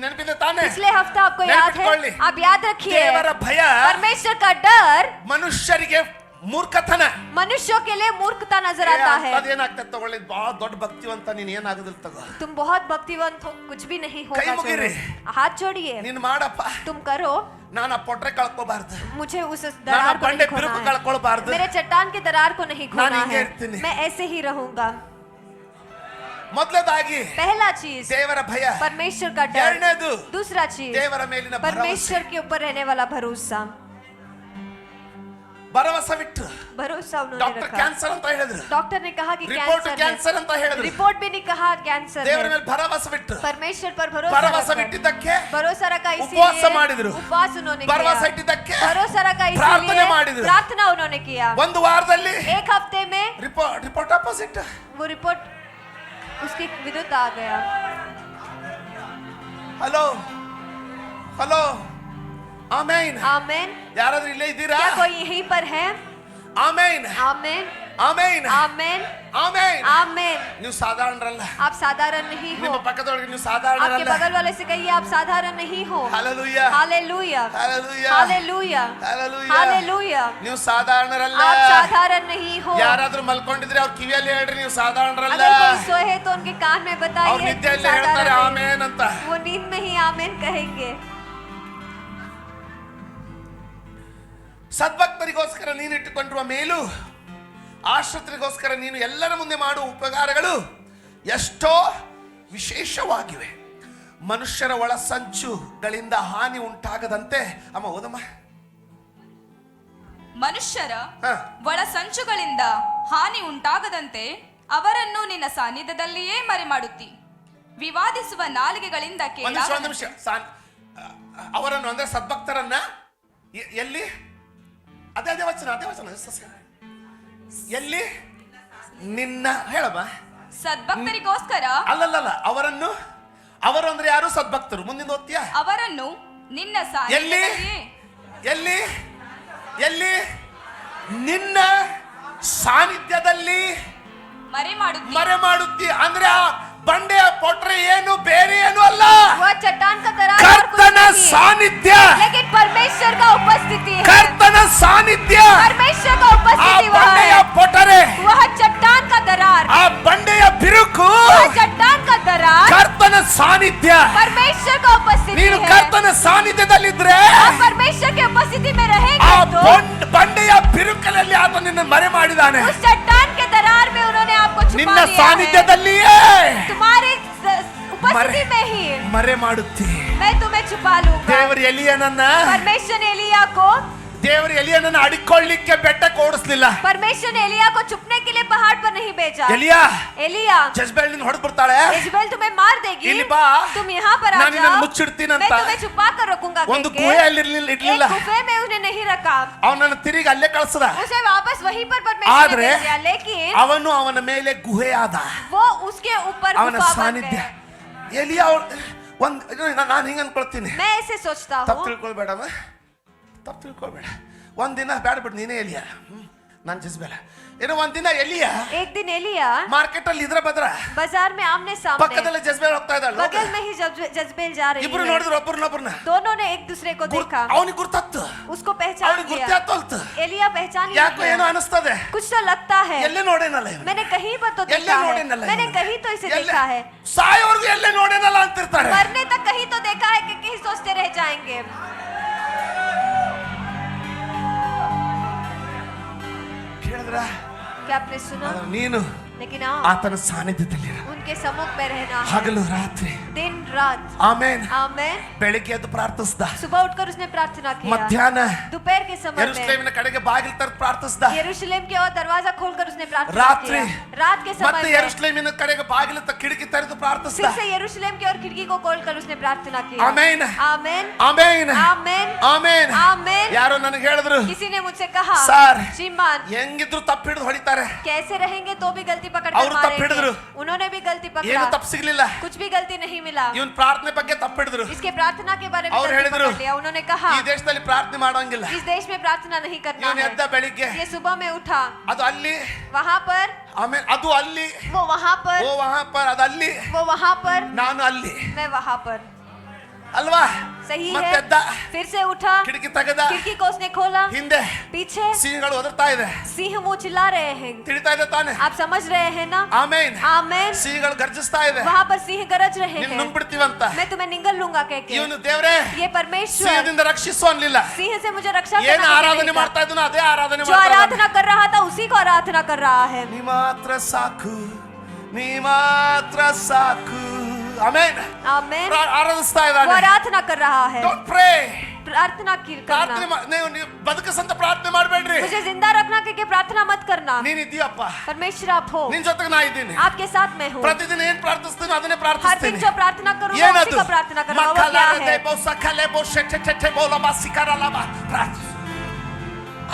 ನೆನಪಿದೆ ತಾನೆ? पिछले हफ्ता आपको याद है? ನೆನಪಿಟ್ಕೊಳ್ಳಿ. आप याद रखिए. ದೇವರ ಭಯ परमेश्वर का डर ಮನುಷ್ಯರಿಗೆ ಮೂರ್ಖತನ. मनुष्यों के लिए मूर्खता नजर आता है. ಅದೇನಾಗ್ತದೆ ತಗೊಳ್ಳಿ, ಬಹಳ ದೊಡ್ಡ ಭಕ್ತಿವಂತ ನೀನ್ ಏನಾಗುದಿಲ್ಲ ತಗೋ. तुम बहुत भक्तिवंत हो, कुछ भी नहीं ಕೈ होगा. ಮುಗಿರಿ. हाथ जोड़िए. ನೀನ್ ಮಾಡಪ್ಪ. तुम करो. ನಾನು ಆ ಪೊಟ್ರೆ ಕಳ್ಕೋಬಾರ್ದು. मुझे उस ನಾನು दरार को ಬಂಡೆ नहीं ಬಿರುಕು खोना है. ಕಳ್ಕೊಳ್ಬಾರ್ದು. मेरे चट्टान के दरार को नहीं खोना ಹಿಂಗೆ है. ಇರ್ತೀನಿ. मैं ऐसे ही रहूंगा. ಮೊದಲದಾಗಿ पहला चीज ದೇವರ ಭಯ, परमेश्वर का डर, ಎರಡನೇದು दूसरा चीज ದೇವರ ಮೇಲಿನ ಭರವಸೆ. परमेश्वर के ऊपर रहने वाला भरोसा। ಭರವಸೆ ಬಿಟ್ಟು भरोसा उन्होंने ಡಾಕ್ಟರ್ रखा। ಕ್ಯಾನ್ಸರ್ ಅಂತ ಹೇಳಿದ್ರು, डॉक्टर ने कहा कि ರಿಪೋರ್ಟ್ कैंसर ಕ್ಯಾನ್ಸರ್ ಅಂತ है, ಹೇಳಿದ್ರು. रिपोर्ट भी नहीं कहा कैंसर ದೇವರ है। ಮೇಲೆ ಭರವಸೆ ಬಿಟ್ಟು परमेश्वर पर भरोसा ಭರವಸೆ रखा। ಬಿಟ್ಟಿದ್ದಕ್ಕೆ भरोसा रखा ಉಪವಾಸ इसीलिए ಮಾಡಿದ್ರು. उपवास उन्होंने ಭರವಸೆ किया। ಇಟ್ಟಿದ್ದಕ್ಕೆ भरोसा रखा ಪ್ರಾರ್ಥನೆ इसीलिए ಮಾಡಿದ್ರು. प्रार्थना उन्होंने किया। ಒಂದು ವಾರದಲ್ಲಿ एक हफ्ते में ರಿಪೋರ್ಟ್ ಅಪೋಸಿಟ್. वो रिपोर्ट उसके विरुद्ध आ गया। ಹಲೋ ಹಲೋ, ಆಮೇನ್. आमेन। ಯಾರಾದ್ರೂ ಇಲ್ಲೇ ಇದ್ದೀರಾ? क्या कोई यहीं पर है? ಆಮೇನ್ आमेन ಆಮೇನ್ आमेन ಆಮೇನ್. आमेन। ನೀವು ಸಾಧಾರಣರಲ್ಲ. आप साधारण नहीं ನಿಮ್ಮ हो। ಪಕ್ಕದೊಳಗೆ ನೀವು आपके ಸಾಧಾರಣರಲ್ಲ. बगल वाले से कहिए आप साधारण नहीं हो। Hallelujah hallelujah hallelujah hallelujah hallelujah. Hallelujah. ನೀವು ಸಾಧಾರಣರಲ್ಲ. आप साधारण नहीं हो। ಯಾರಾದ್ರೂ ಮಲ್ಕೊಂಡಿದ್ರೆ ಅವ್ರ ಕಿವಿಯಲ್ಲಿ ಹೇಳ್ರಿ ನೀವು ಸಾಧಾರಣರಲ್ಲ. अगर कोई सोए है तो उनके कान में ಅವ್ರ बताइए ನಿದ್ದೆಯಲ್ಲಿ ಹೇಳ್ತಾರೆ ಆಮೇನ್ ಅಂತ. वो नींद में ही आमेन कहेंगे। ಸದ್ಭಕ್ತರಿಗೋಸ್ಕರ ನೀನು ಇಟ್ಟುಕೊಂಡಿರುವ ಮೇಲು, ಆಶ್ರಿತರಿಗೋಸ್ಕರ ನೀನು ಎಲ್ಲರ ಮುಂದೆ ಮಾಡುವ ಉಪಕಾರಗಳು ಎಷ್ಟೋ ವಿಶೇಷವಾಗಿವೆ. ಮನುಷ್ಯರ ಒಳ ಸಂಚುಗಳಿಂದ ಹಾನಿ ಉಂಟಾಗದಂತೆ. ಅಮ್ಮ ಓದಮ್ಮ. ಮನುಷ್ಯರ ಹ. ಒಳ ಸಂಚುಗಳಿಂದ ಹಾನಿ ಉಂಟಾಗದಂತೆ ಅವರನ್ನು ನಿನ್ನ ಸಾನ್ನಿಧ್ಯದಲ್ಲಿಯೇ ಮರೆಮಾಡುತ್ತಿ. ವಿವಾದಿಸುವ ನಾಲಿಗೆಗಳಿಂದ ಒಂದು ನಿಮಿಷ. ಅವರನ್ನು ಅಂದ್ರೆ ಸದ್ಭಕ್ತರನ್ನ ಎಲ್ಲಿ? ಅದೇ ವಚನ ಎಲ್ಲಿ? ನಿನ್ನ ಹೇಳಮ್ಮ. ಸದ್ಭಕ್ತರಿಗೋಸ್ಕರ ಅಲ್ಲಲ್ಲ, ಅವರನ್ನು, ಅವರು ಅಂದ್ರೆ ಯಾರು? ಸದ್ಭಕ್ತರು. ಮುಂದಿನ ಓದ್ತೀಯಾ? ಅವರನ್ನು ನಿನ್ನ ಎಲ್ಲಿ ಸಾನ್ನಿಧ್ಯದಲ್ಲಿಯೇ ಎಲ್ಲಿ ಎಲ್ಲಿ? ನಿನ್ನ ಸಾನ್ನಿಧ್ಯದಲ್ಲಿ ಮರೆಮಾಡುತ್ತಿ. ಅಂದ್ರೆ ಆ ಬಂಡೆಯ ಪೊಟ್ರೆ ಏನು ಬೇರೆ ಏನು ಅಲ್ಲ, वो चट्टान का दरार और कुछ ಕರ್ತನ नहीं है, ಸಾನ್ನಿಧ್ಯ. लेकिन परमेश्वर का उपस्थिति है। ಕರ್ತನ ಸಾನ್ನಿಧ್ಯ. परमेश्वर का ಆ उपस्थिति वह ಬಂಡೆಯ है। ಪೊಟರೆ, वह चट्टान का दरार, ಆ ಬಂಡೆಯ ಬಿರುಕು वह चट्टान का दरार ಕರ್ತನ ಸಾನ್ನಿಧ್ಯ. परमेश्वर का उपस्थिति ನೀನು है। ಕರ್ತನ ಸಾನ್ನಿಧ್ಯದಲ್ಲಿದ್ರೆ आप परमेश्वर के उपस्थिति में ಆ रहेंगे तो ಬಂಡೆಯ ಬಿರುಕಲಲ್ಲಿ ಆತ ನಿನ್ನ ಮರೆ ಮಾಡಿದಾನೆ. उस चट्टान के दरार में उन्होंने आपको छुपा ನಿನ್ನ लिया है। ಸಾನ್ನಿಧ್ಯದಲ್ಲಿಯೇ तुम्हारी उपस्थिति में ही ಮರೆ ಮಾಡುತ್ತಿ. मैं तुम्हें छुपा लूंगा। ದೇವರು ಎಲಿಯನನ್ನ परमेश्वर ने एलिया को ದೇವರು ಎಲಿಯನನ್ನ ಅಡಿಕೊಳ್ಳಿಕ್ಕೆ ಬೆಟ್ಟಕ್ಕೆ ಓಡಿಸ್ಲಿಲ್ಲ. परमेश्वर ने एलिया को छुपने के लिए पहाड़ पर नहीं भेजा। ಎಲಿಯಾ, एलिया ಜೆಜ್ಬೇಲ್ ನಿನ್ನ ಹೊಡೆದು ಬಿಡ್ತಾಳೆ, इज़बेल तुम्हें मार देगी, ಇಲ್ಲಿ ಬಾ, तुम यहाँ पर आ ನಾನು ನಿನ್ನನ್ನು जाओ, ಮುಚ್ಚಿಡ್ತೀನಂತ मैं तुम्हें छुपा कर रखूंगा ಒಂದು कहके, ಗುಹೆಯಲ್ಲಿ एक ಇಡ್ಲಿಲ್ಲ. गुफे में उन्हें नहीं रखा, ಅವನನ್ನು ತಿರುಗಿ ಅಲ್ಲೇ ಕಳಿಸದ. उसे वापस वहीं पर परमेश्वर ने ಆದ್ರೆ भेज दिया, लेकिन ಅವನು ಅವನ ಮೇಲೆ ಗುಹೆಯಾದ. वो उसके ऊपर ಅವನ गुफा बन ಸಾನ್ನಿಧ್ಯ. गए। ಎಲಿಯಾ ನಾನು ಹಿಂಗ ಅನ್ಕೊಳ್ತೀನಿ, मैं ऐसे सोचता ತಪ್ಪು हूँ, ತಿಳ್ಕೊಳ್ಬೇಡಮ್ಮ, ತಪ್ಪು ತಿಳ್ಕೊಳ್ಬೇಡ. ಒಂದಿನ ಬ್ಯಾಡ ಬಿಡು, ನೀನೇ ಎಲಿಯಾ, ನಾನು ಜೆಜ್ಬೇಲ. ಏನೋ ಒಂದಿನ ಎಲಿಯಾ एक दिन एलिया ಮಾರ್ಕೆಟ್ ಅಲ್ಲಿ ಇದ್ರ ಬದ್ರ बाजार में आमने सामने ಪಕ್ಕದಲ್ಲಿ ಜೆಜ್ಬೇಲ್ ಹೋಗ್ತಾ ಇದ್ದಾಳೆ. बगल में ही जजबेल जा रही ಇಬ್ರು है। ನೋಡಿದ್ರು ಒಬ್ಬರನ್ನೊಬ್ಬರನ್ನ. दोनों ने एक दूसरे को देखा, ಅವನಿಗೆ ಗುರ್ತತ್ತು, उसको पहचान ಅವನಿಗೆ लिया। ಗುರ್ತಾತೋಲ್ತು. एलिया पहचान ಯಾಕೋ ಏನೋ लिया, ಅನಿಸ್ತದೆ, कुछ तो लगता है, ಎಲ್ಲೇ ನೋಡೇನಲ್ಲ ಇವ್ನು. मैंने कहीं पर तो ಎಲ್ಲೇ देखा है, ನೋಡೇನಲ್ಲ मैंने ಇವ್ನು. कहीं तो इसे ಎಲ್ಲೇ- देखा है, ಸಾಯೋವರೆಗೂ ಎಲ್ಲೇ ನೋಡೇನಲ್ಲ ಅಂತಿರ್ತಾರೆ. मरने तक कहीं तो देखा है कि कहीं सोचते रह जाएंगे। ಕೇಳಿದ್ರ? क्या आपने सुना? ನೀನು लेकिन हाँ, ಆತನ ಸಾನ್ನಿಧ್ಯದಲ್ಲಿ उनके सम्मुख में रहना है, ಹಗಲು ರಾತ್ರಿ. दिन रात। ಆಮೇನ್. आमेन। ಬೆಳಿಗ್ಗೆ ಎದ್ದು ಪ್ರಾರ್ಥಿಸ್ದ, सुबह उठकर उसने प्रार्थना किया, ಮಧ್ಯಾಹ್ನ दोपहर के समय में ಯೆರೂಸಲೇಮಿನ ಕಡೆಗೆ ಬಾಗಿಲು ತೆರೆದು ಪ್ರಾರ್ಥಿಸ್ದ, यरूशलेम की ओर दरवाजा खोलकर उसने प्रार्थना ರಾತ್ರಿ किया, रात के ಮತ್ತೆ समय में ಯೆರೂಸಲೇಮಿನ ಕಡೆಗೆ ಬಾಗಿಲು ಕಿಟಕಿ ತೆರೆದು ಪ್ರಾರ್ಥಿಸ್ದ. फिर से यरूशलेम की ओर खिड़की को खोलकर उसने प्रार्थना किया। ಆಮೇನ್. आमेन ಆಮೇನ್ आमेन ಆಮೇನ್. आमेन। ಯಾರೋ ನನಗೆ ಹೇಳಿದ್ರು, किसी ने मुझसे कहा, ಸರ್ श्रीमान ಹೆಂಗಿದ್ರು ತಪ್ಪು ಹಿಡಿದು ಹೊಡಿತಾರೆ. कैसे रहेंगे तो भी गलती पकड़ ಅವ್ರು कर ತಪ್ಪು ಹಿಡಿದ್ರು. मारेंगे। उन्होंने भी गलती ಏನು पकड़ा, ತಪ್ಪು ಸಿಗ್ಲಿಲ್ಲ. कुछ भी गलती नहीं मिला। ಇವನ್ ಪ್ರಾರ್ಥನೆ ಬಗ್ಗೆ ತಪ್ಪು ಹಿಡಿದ್ರು. इसके प्रार्थना के बारे में ಅವ್ರು गलती ಹೇಳಿದ್ರು, पकड़ लिया। उन्होंने कहा ಈ ದೇಶದಲ್ಲಿ ಪ್ರಾರ್ಥನೆ ಮಾಡೋಂಗಿಲ್ಲ. इस देश में प्रार्थना नहीं करना ಇವನ್ है। ಎದ್ದ ಬೆಳಿಗ್ಗೆ ये सुबह में उठा, ಅದು ಅಲ್ಲಿ, वहाँ पर ಆಮೇಲೆ ಅದು ಅಲ್ಲಿ, वो वहाँ पर, ಓ ವಹಾ ಪರ್ ಅದು ಅಲ್ಲಿ, वो वहाँ पर, ನಾನು ಅಲ್ಲಿ, मैं वहाँ पर। ಅಲ್ವಾ? सही ಮತ್ತೆ है। ಎದ್ದ, फिर से उठा, ಕಿಟಕಿ ತೆಗೆದ, खिड़की को उसने खोला, ಹಿಂದೆ पीछे ಸಿಂಹಗಳು ಒದರ್ತಾ ಇದೆ. सिंह वो चिल्ला रहे हैं, ತಿಳಿತಾ ಇದೆ ತಾನೆ? आप समझ रहे हैं ना? ಆಮೇನ್. आमेन। ಸಿಂಹಗಳು ಗರ್ಜಿಸ್ತಾ ಇದೆ, वहाँ पर सिंह गरज रहे ನಿನ್ हैं, ನುಂಗ್ಬಿಡ್ತೀವಂತ. मैं तुम्हें निगल लूंगा कह के। ಇವನು ದೇವರೇ ये परमेश्वर ಸಿಂಹದಿಂದ ರಕ್ಷಿಸು ಅನ್ಲಿಲ್ಲ. सिंह से मुझे रक्षा ಏನು करना ಆರಾಧನೆ नहीं ಮಾಡ್ತಾ ಇದ್ದನೋ ಅದೇ ಆರಾಧನೆ जो ಮಾಡ್ತಾ ಇದ್ದಾನೆ. आराधना कर रहा था उसी को आराधना कर रहा है। ನೀ ಮಾತ್ರ ಸಾಕು ನೀ ಮಾತ್ರ ಸಾಕು. ಆಮೆನ್. आमेन। ಆರಾಧಿಸ್ತಾ वो ಇದ್ದಾನೆ. आराधना कर रहा है। Don't pray. प्रार्थना ಪ್ರಾರ್ಥನೆ करना। ನೀವು ಬದುಕಸಂತ ಪ್ರಾರ್ಥನೆ ಮಾಡಬೇಡ್ರಿ. मुझे जिंदा रखना के प्रार्थना मत करना। ನೀನ್ ಇದೀಯಪ್ಪ, परमेश्वर आप हो, ನಿನ್ ಜೊತೆಗೆ ನಾ ಇದ್ದೀನಿ. आपके साथ मैं हूँ। ಪ್ರತಿದಿನ ಏನ್ ಪ್ರಾರ್ಥಿಸ್ತೀನಿ ಅದನ್ನೇ हर दिन ಪ್ರಾರ್ಥಿಸ್ತೀನಿ. जो प्रार्थना करूंगा उसी ಏನದು? का प्रार्थना करूंगा। वो क्या है?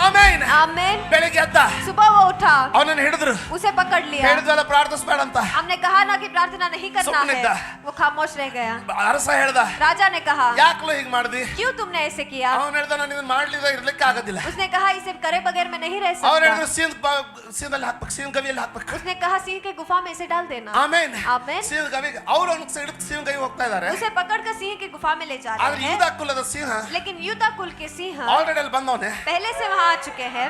ಆಮೆನ್. आमेन। ಬೆಳಿಗ್ಗೆ ಎದ್ದ, सुबह वो उठा, ಅವನನ್ನು ಹಿಡಿದ್ರು. उसे पकड़ लिया। ಹೇಳಿದ್ವಲ್ಲ ಪ್ರಾರ್ಥಿಸಬೇಡ ಅಂತ. हमने कहा ना कि प्रार्थना नहीं करना ಸುಮ್ಮನಿದ್ದ. है, वो खामोश रह गया। ಅರಸ ಹೇಳ್ದ, राजा ने कहा, ಯಾಕಲೋ ಹೀಗ್ ಮಾಡ್ದಿ? क्यों तुमने ऐसे किया? ಅವನು ಹೇಳ್ದ, ನಾನು ಇದನ್ನ ಮಾಡ್ಲಿಲ್ಲ ಇರ್ಲಿಕ್ಕೆ ಆಗೋದಿಲ್ಲ. उसने कहा, इसे करे बगैर मैं नहीं रह ಅವ್ರು ಹೇಳಿದ್ರು, सकता। ಸೀನಲ್ಲಿ ಹಾಕ್ಬೇಕು, ಸೀನ್ ಗವಿಯಲ್ಲಿ ಹಾಕ್ಬೇಕು. उसने कहा, सिंह के गुफा में इसे डाल देना। ಆಮೇನ್. आमेन। ಸೀನ್ ಗವಿಗೆ ಅವ್ರು ಅವನಿಗೆ ಸೀನ್ ಗವಿ ಹೋಗ್ತಾ ಇದಾರೆ. उसे पकड़कर सिंह की गुफा में ले जा ಆದ್ರೆ रहे हैं। ಯೂದ ಕುಲದ ಸಿಂಹ लेकिन यूदा कुल के सिंह ಆಲ್ರೆಡಿ ಅಲ್ಲಿ ಬಂದವನೆ. पहले से वहां आ चुके हैं।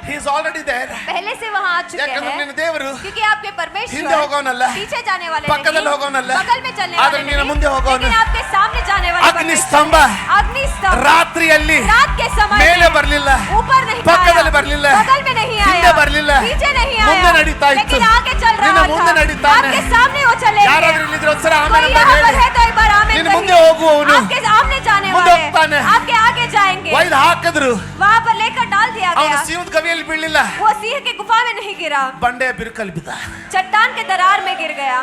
He is already there. पहले से वहां आ चुके ಯಾಕಂದ್ರೆ हैं, ನಿನ್ನ ದೇವರು क्योंकि आपके परमेश्वर ಹಿಂದೆ ಹೋಗೋನಲ್ಲ, पीछे जाने वाले ಪಕ್ಕದಲ್ಲಿ नहीं, ಹೋಗೋನಲ್ಲ, बगल में चलने ಆದ್ರೆ वाले ನೀನು नहीं, ಮುಂದೆ ಹೋಗೋನು. लेकिन आपके सामने जाने वाले ಅಗ್ನಿ परमेश्वर ಸ್ತಂಭ है। अग्नि स्तंभ ರಾತ್ರಿಯಲ್ಲಿ रात के समय ಮೇಲೆ में ಬರ್ಲಿಲ್ಲ, ऊपर नहीं ಪಕ್ಕದಲ್ಲಿ आया, ಬರ್ಲಿಲ್ಲ, बगल में नहीं ಹಿಂದೆ आया, ಬರ್ಲಿಲ್ಲ, पीछे नहीं ಮುಂದೆ आया, ನಡೀತಾ ಇತ್ತು. लेकिन आगे चल ನಿನ್ನ रहा ಮುಂದೆ था, ನಡೀತಾನೆ. आपके सामने वो चले ಯಾರಾದ್ರೂ ಇಲ್ಲಿದ್ರೆ ಒಂದ್ಸಲ कोई ಆಮೇಲೆ ಅಂತ यहाँ पर ಹೇಳಿ. है तो एक बार आमीन ನೀನು कहिए। ಮುಂದೆ ಹೋಗುವವನು. आपके सामने जाने ಮುಂದೆ वाले, ಹೋಗ್ತಾನೆ. आपके आगे जाएंगे। ಒಯ್ದು ಹಾಕಿದ್ರು. वहां पर लेकर डाल दिया ಅವನು गया, ಸಿಂಹದ ಗವಿಯಲ್ಲಿ ಬೀಳಲಿಲ್ಲ, वो सिंह के गुफा में नहीं गिरा, ಬಂಡೆಯ ಬಿರುಕಲ್ಲಿ ಬಿದ್ದ. चट्टान के दरार में गिर गया।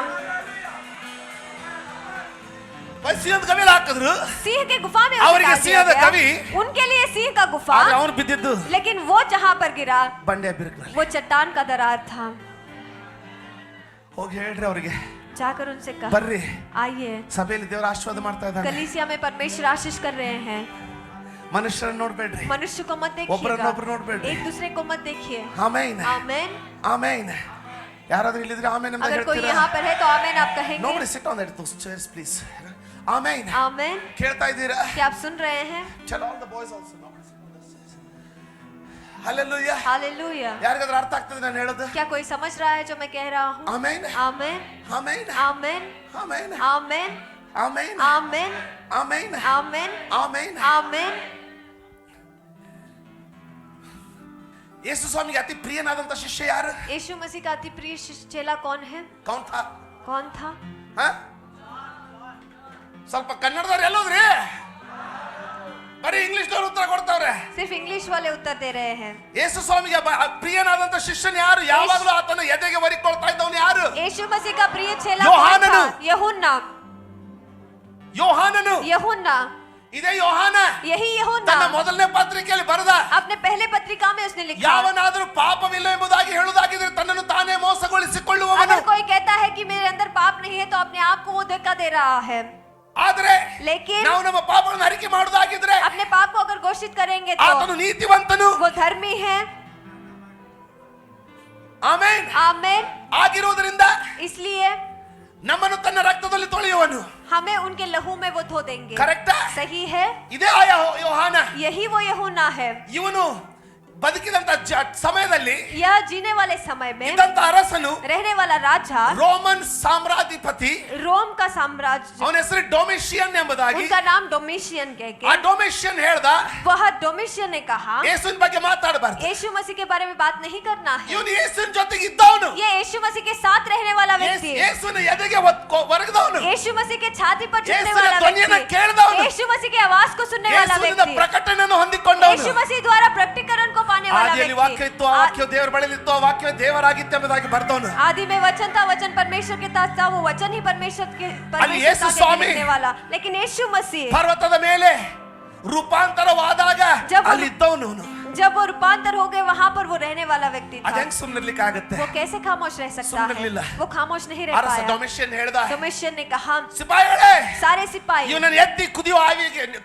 ಸಿಂಹದ ಗವಿಯಲ್ಲಿ ಹಾಕಿದ್ರು. सिंह के गुफा में उसे ಅವರಿಗೆ डाल दिया सिंहದ गया। गवि, उनके लिए सिंह का गुफा, ಆದ್ರೆ ಅವನು ಬಿದ್ದಿದ್ದು लेकिन वो जहां पर गिरा ಬಂಡೆಯ ಬಿರುಕಲ್ಲಿ. वो चट्टान का दरार था। ಹೋಗಿ ಹೇಳ್ರಿ ಅವರಿಗೆ, जाकर उनसे कहा, ಬರ್ರಿ आइए, ಸಭೆಯಲ್ಲಿ ದೇವರ ಆಶೀರ್ವಾದ ಮಾಡ್ತಾ ಇದ್ದಾನೆ. कलीसिया में परमेश्वर आशीष कर रहे हैं। ಮನುಷ್ಯರನ್ನ ನೋಡ್ಬೇಡ್ರಿ, मनुष्य को मत ಒಬ್ಬರನ್ನೊಬ್ರು देखिएगा, ನೋಡ್ಬೇಡ್ರಿ. एक दूसरे को मत देखिए। ಆಮೇನ್. आमेन। ಆಮೇನ್. ಯಾರಾದ್ರೂ ಇಲ್ಲಿದ್ರೆ ಆಮೇನ್ ಅಂತ अगर कोई ಹೇಳ್ತೀರಾ? यहाँ पर है तो आमेन आप कहेंगे। Nobody sit on that those chairs please. ಆಮೇನ್. आमेन। ಕೇಳ್ತಾ ಇದ್ದೀರಾ? क्या आप सुन रहे हैं? ಚಲೋ all the boys also. Hallelujah. Hallelujah. ಯಾರಿಗಾದ್ರೂ ಅರ್ಥ ಆಗ್ತದೆ ನಾನು ಹೇಳೋದು? क्या कोई समझ रहा है जो मैं कह रहा हूँ? ಆಮೇನ್. आमेन। ಆಮೇನ್. आमेन। ಆಮೇನ್. आमेन। ಆಮೇನ್. आमेन। ಆಮೇನ್. आमेन। ಆಮೇನ್. आमेन। ಯೇಸು ಸ್ವಾಮಿಗೆ ಅತಿ ಪ್ರಿಯನಾದಂತ ಶಿಷ್ಯ ಯಾರು? यीशु मसीह का अति प्रिय चेला कौन है? ಕೌನ್ ಥಾ? कौन था? ಹಾ? ಸ್ವಲ್ಪ ಕನ್ನಡದವ್ರು ಎಲ್ಲೋದ್ರಿ? ಬರೀ ಇಂಗ್ಲಿಷ್ ದವ್ರು ಉತ್ತರ ಕೊಡ್ತಾವ್ರೆ. सिर्फ इंग्लिश वाले उत्तर दे रहे हैं। ಯೇಸು ಸ್ವಾಮಿಗೆ ಪ್ರಿಯನಾದಂತ ಶಿಷ್ಯನು ಯಾರು? ಯಾವಾಗಲೂ ಆತನ ಎದೆಗೆ ಒರಿಕೊಳ್ತಾ ಇದ್ದವನು ಯಾರು? यीशु मसीह का प्रिय चेला योहाननु। कौन था? यूहन्ना। ಯೋಹಾನನು. यूहन्ना, ಇದೇ ಯೋಹಾನ यही यूहन्ना ತನ್ನ ಮೊದಲನೇ ಪತ್ರಿಕೆಯಲ್ಲಿ ಬರೆದ, अपने पहले पत्रिका में उसने लिखा, ಯಾವನಾದರೂ ಪಾಪವಿಲ್ಲ ಎಂಬುದಾಗಿ ಹೇಳುವುದಾಗಿದ್ರೆ ತನ್ನನ್ನು ತಾನೇ ಮೋಸಗೊಳಿಸಿಕೊಳ್ಳುವವನು. अगर कोई कहता है कि मेरे अंदर पाप नहीं है तो अपने आप को वो धोखा दे रहा है। ಆದರೆ लेकिन ನಾವು ನಮ್ಮ ಪಾಪಗಳನ್ನು ಅರಿಕೆ ಮಾಡುವುದಾಗಿದ್ರೆ अपने पाप को अगर घोषित करेंगे ಆತನು तो ನೀತಿವಂತನು. वो धर्मी है। ಆಮೆನ್. आमेन। ಆಗಿರುವುದರಿಂದ इसलिए ನಮ್ಮನ್ನು ತನ್ನ ರಕ್ತದಲ್ಲಿ ತೊಳೆಯುವನು. हमें उनके लहू में वो धो देंगे। ಕರೆಕ್ಟಾ? सही है, ಇದೇ ಆಯಾ ಯೋಹಾನ. यही वो यूहन्ना है। ಇವನು ಬದುಕಿದಂತ ಸಮಯದಲ್ಲಿ यह जीने वाले समय में ಇದ್ದಂತ ಅರಸನು रहने वाला राजा, ರೋಮನ್ ಸಾಮ್ರಾಧಿಪತಿ, रोम का साम्राज्य, ಅವನ ಹೆಸರು ಡೊಮಿಷಿಯನ್ ಎಂಬುದಾಗಿ. उनका नाम डोमिशियन कह ಆ के ಡೊಮಿಷಿಯನ್ ಹೇಳ್ದ, वह डोमिशियन ने कहा, ಯೇಸುವಿನ ಬಗ್ಗೆ ಮಾತಾಡಬಾರ್ದು. यीशु मसीह के बारे में बात नहीं करना है। ಇವನು ಯೇಸುವಿನ ಜೊತೆಗೆ ಇದ್ದವನು, ये यीशु मसीह के साथ रहने वाला व्यक्ति, ಯೇಸುವಿನ ಎದೆಗೆ ಒರಗದವನು, यीशु मसीह के छाती पर चढ़ने ಯೇಸುವಿನ वाला ಧ್ವನಿಯನ್ನು व्यक्ति, ಕೇಳಿದವನು, यीशु मसीह की आवाज को सुनने वाला ಯೇಸುವಿನ व्यक्ति, ಪ್ರಕಟಣೆಯನ್ನು ಹೊಂದಿಕೊಂಡವನು. यीशु मसीह द्वारा प्रकटीकरण को पाने वाला ಆದಿಯಲ್ಲಿ व्यक्ति। ವಾಕ್ಯ ಇತ್ತು, ಆ ವಾಕ್ಯ ದೇವರ ಬಳಿಲಿತ್ತು, ಆ ವಾಕ್ಯ ದೇವರಾಗಿತ್ತು ಎಂಬುದಾಗಿ ಬರೆದವನು. आदि में वचन था, वचन परमेश्वर के साथ था, वो वचन ही परमेश्वर के ಅಲ್ಲಿ ಯೇಸು परमेश्वर ಸ್ವಾಮಿ लिखने वाला। लेकिन यीशु मसीह ಪರ್ವತದ ಮೇಲೆ ರೂಪಾಂತರವಾದಾಗ ಜब- ಅಲ್ಲಿದ್ದವನು ಅವನು. जब वो रूपांतर हो गए वहां पर वो रहने वाला व्यक्ति ಅದ था। ಹೆಂಗ್ ಸುಮ್ಮನಿರ್ಲಿಕ್ಕೆ ಆಗುತ್ತೆ? वो कैसे खामोश रह सकता ಸುಮ್ಮನಿರ್ಲಿಲ್ಲ. है? वो खामोश नहीं रह ಅರಸ पाया। ಡೊಮಿಷಿಯನ್ ಹೇಳ್ದ, डोमिशियन ने कहा, ಸಿಪಾಯಿಗಳೇ सारे सिपाही ಇವನನ್ನು ಎತ್ತಿ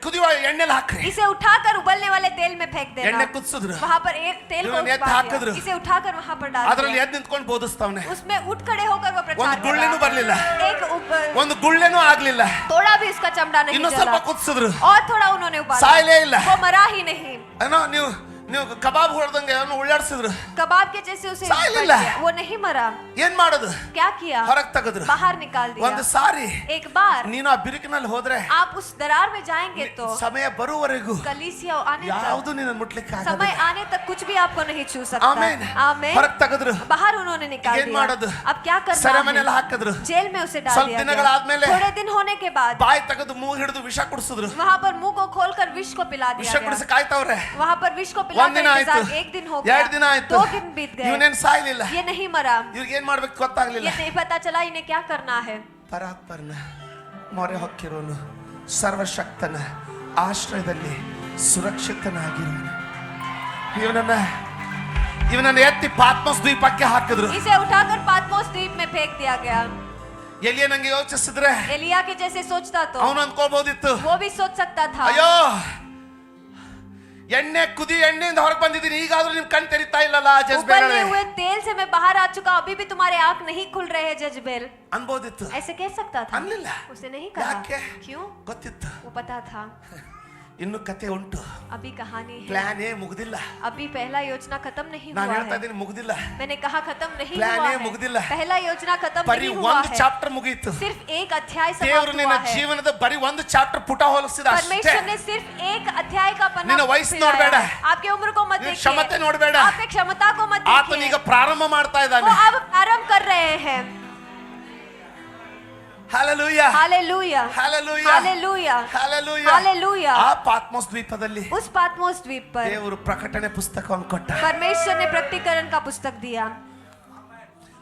ಕುದಿಯುವ ಎಣ್ಣೆಲಿ ಹಾಕ್ರಿ. इसे उठाकर उबलने वाले तेल में फेंक देना। ಎಣ್ಣೆ ಕುದಿಸಿದ್ರು, वहां पर एक तेल को इन्होंने उबाल हाकिದ್ರು। दिया। इसे उठाकर वहां पर डाल ಅದರಲ್ಲಿ दिया। ಎದ್ದು ನಿಂತ್ಕೊಂಡು ಬೋಧಿಸ್ತಾವನೆ. उसमें उठ खड़े होकर वो ಒಂದು प्रचार ಗುಳ್ಳೆನೂ कर ಬರ್ಲಿಲ್ಲ, रहा। एक ಒಂದು ಗುಳ್ಳೆನೂ ಆಗ್ಲಿಲ್ಲ. थोड़ा भी उसका चमड़ा नहीं ಇನ್ನು ಸ್ವಲ್ಪ जला ಕುದಿಸಿದ್ರು, और थोड़ा उन्होंने उबाला, ಸಾಯಲೇ ಇಲ್ಲ. वो मरा ही नहीं। ಏನೋ ನೀವು ನೀವು ಕಬಾಬ್ ಹೊಡೆದಂಗೆ ಅವನು ಉಳ್ಳಾಡ್ಸಿದ್ರು, कबाब के जैसे उसे साइलिल्ला। पट दिया। वो नहीं मरा। ಏನ್ ಮಾಡೋದು? क्या किया? ಹೊರಗ್ ತೆಗೆದ್ರು. बाहर निकाल ಒಂದು दिया। ಸಾರಿ एक बार ನೀನು ಆ ಬಿರುಕಿನಲ್ಲಿ ಹೋದ್ರೆ आप उस दरार में जाएंगे तो ಸಮಯ ಬರುವವರೆಗೂ कलीसिया आने ಯಾವುದು तक, ನಿನ್ನ ಮುಟ್ಲಿಕ್ಕೆ समय ಆಗಲ್ಲ. आने तक कुछ भी आपको नहीं छू सकता। ಆಮೇನ್. आमेन। ಹೊರಗ್ ತೆಗೆದ್ರು. बाहर उन्होंने निकाल ಏನ್ दिया। ಮಾಡೋದು? अब क्या करना ಸೆರೆಮನೆಲ್ಲ है? ಹಾಕಿದ್ರು. जेल में उसे डाल ಸ್ವಲ್ಪ दिया ದಿನಗಳಾದ್ಮೇಲೆ गया। थोड़े दिन होने के बाद ಬಾಯಿ ತೆಗೆದು ಮೂಗು ಹಿಡಿದು ವಿಷ ಕುಡಿಸಿದ್ರು. वहाँ पर मुंह को खोलकर विष को पिला ವಿಷ दिया ಕುಡಿಸಿ गया। ಕಾಯ್ತವ್ರೆ. वहाँ पर विष को ಒಂದ್ पिलाकर ದಿನ ಆಯ್ತು, इंतजार 1 दिन हो गया, 2 ದಿನ ಆಯ್ತು, 2 दिन बीत गए। ಇವನೇನ್ ಸಾಯ್ಲಿಲ್ಲ. ये नहीं मरा। ಇವ್ರಿಗೆ ಏನ್ ಮಾಡ್ಬೇಕು ಗೊತ್ತಾಗ್ಲಿಲ್ಲ. ये नहीं पता चला इन्हें क्या करना है। ಪರಾತ್ಪರನ ಮೊರೆ ಹೊಕ್ಕಿರೋನು, ಸರ್ವಶಕ್ತನ ಆಶ್ರಯದಲ್ಲಿ ಸುರಕ್ಷಿತನಾಗಿರೋನು. ಇವನನ್ನ ಎತ್ತಿ ಪಾತ್ಮೋಸ್ ದ್ವೀಪಕ್ಕೆ ಹಾಕಿದ್ರು. इसे उठाकर पात्मोस द्वीप में फेंक दिया गया। ಎಲಿಯ ನಂಗೆ ಯೋಚಿಸಿದ್ರೆ एलिया के जैसे सोचता तो ಅವನು ಅನ್ಕೋಬಹುದಿತ್ತು, वो भी सोच सकता था, ಅಯ್ಯೋ ಎಣ್ಣೆ ಕುದಿ ಎಣ್ಣೆಯಿಂದ ಹೊರಗೆ ಬಂದಿದ್ದೀನಿ, ಈಗಾದ್ರೂ ನಿಮ್ ಕಣ್ ತೆರಿತಾ ಇಲ್ಲಲ್ಲ ಜಜ್ಬೇಲ್ उबलने हुए तेल से मैं बाहर आ चुका, अभी भी तुम्हारे आंख नहीं खुल रहे हैं जजबेल। ಅನ್ಬೋದಿತ್ತು. ऐसे कह सकता था, ಅನ್ಲಿಲ್ಲ. उसे नहीं कहा। ಯಾಕೆ? क्यों? ಗೊತ್ತಿತ್ತು वो पता था ಇನ್ನು ಕತೆ ಉಂಟು, अभी कहानी है, ಪ್ಲಾನ್ ಮುಗ್ದಿಲ್ಲ. अभी पहला योजना खत्म नहीं ನಾನು हुआ ಹೇಳ್ತಾ है। ಇದ್ದೀನಿ ಮುಗ್ದಿಲ್ಲ. मैंने कहा खत्म नहीं प्लान हुआ है, है, ಮುಗ್ದಿಲ್ಲ. पहला योजना खत्म ಬರೀ नहीं हुआ ಒಂದು है, ಚಾಪ್ಟರ್ ಮುಗೀತು. सिर्फ एक अध्याय ದೇವರು समाप्त ನಿನ್ನ हुआ है। ಜೀವನದ ಬರೀ ಒಂದು ಚಾಪ್ಟರ್ ಪುಟ ಹೋಲಿಸಿದ ಅಷ್ಟೇ. परमेश्वर ने सिर्फ एक अध्याय का पन्ना ನಿನ್ನ ವಯಸ್ಸು फिराया ನೋಡ್ಬೇಡ. है। आपके उम्र को मत ನಿನ್ನ ಕ್ಷಮತೆ देखिए, ನೋಡ್ಬೇಡ. आपके क्षमता को मत ಆತನೀಗ देखिए, ಪ್ರಾರಂಭ ಮಾಡ್ತಾ वो ಇದ್ದಾನೆ. अब प्रारंभ कर रहे हैं। Hallelujah, hallelujah, hallelujah, hallelujah, hallelujah. Hallelujah. ಆ ಪಾತ್ಮೋಸ್ ದ್ವೀಪದಲ್ಲಿ उस पात्मोस द्वीप पर ದೇವರು ಪ್ರಕಟಣೆ ಪುಸ್ತಕವನ್ನು ಕೊಟ್ಟ. परमेश्वर ने प्रकटीकरण का पुस्तक दिया।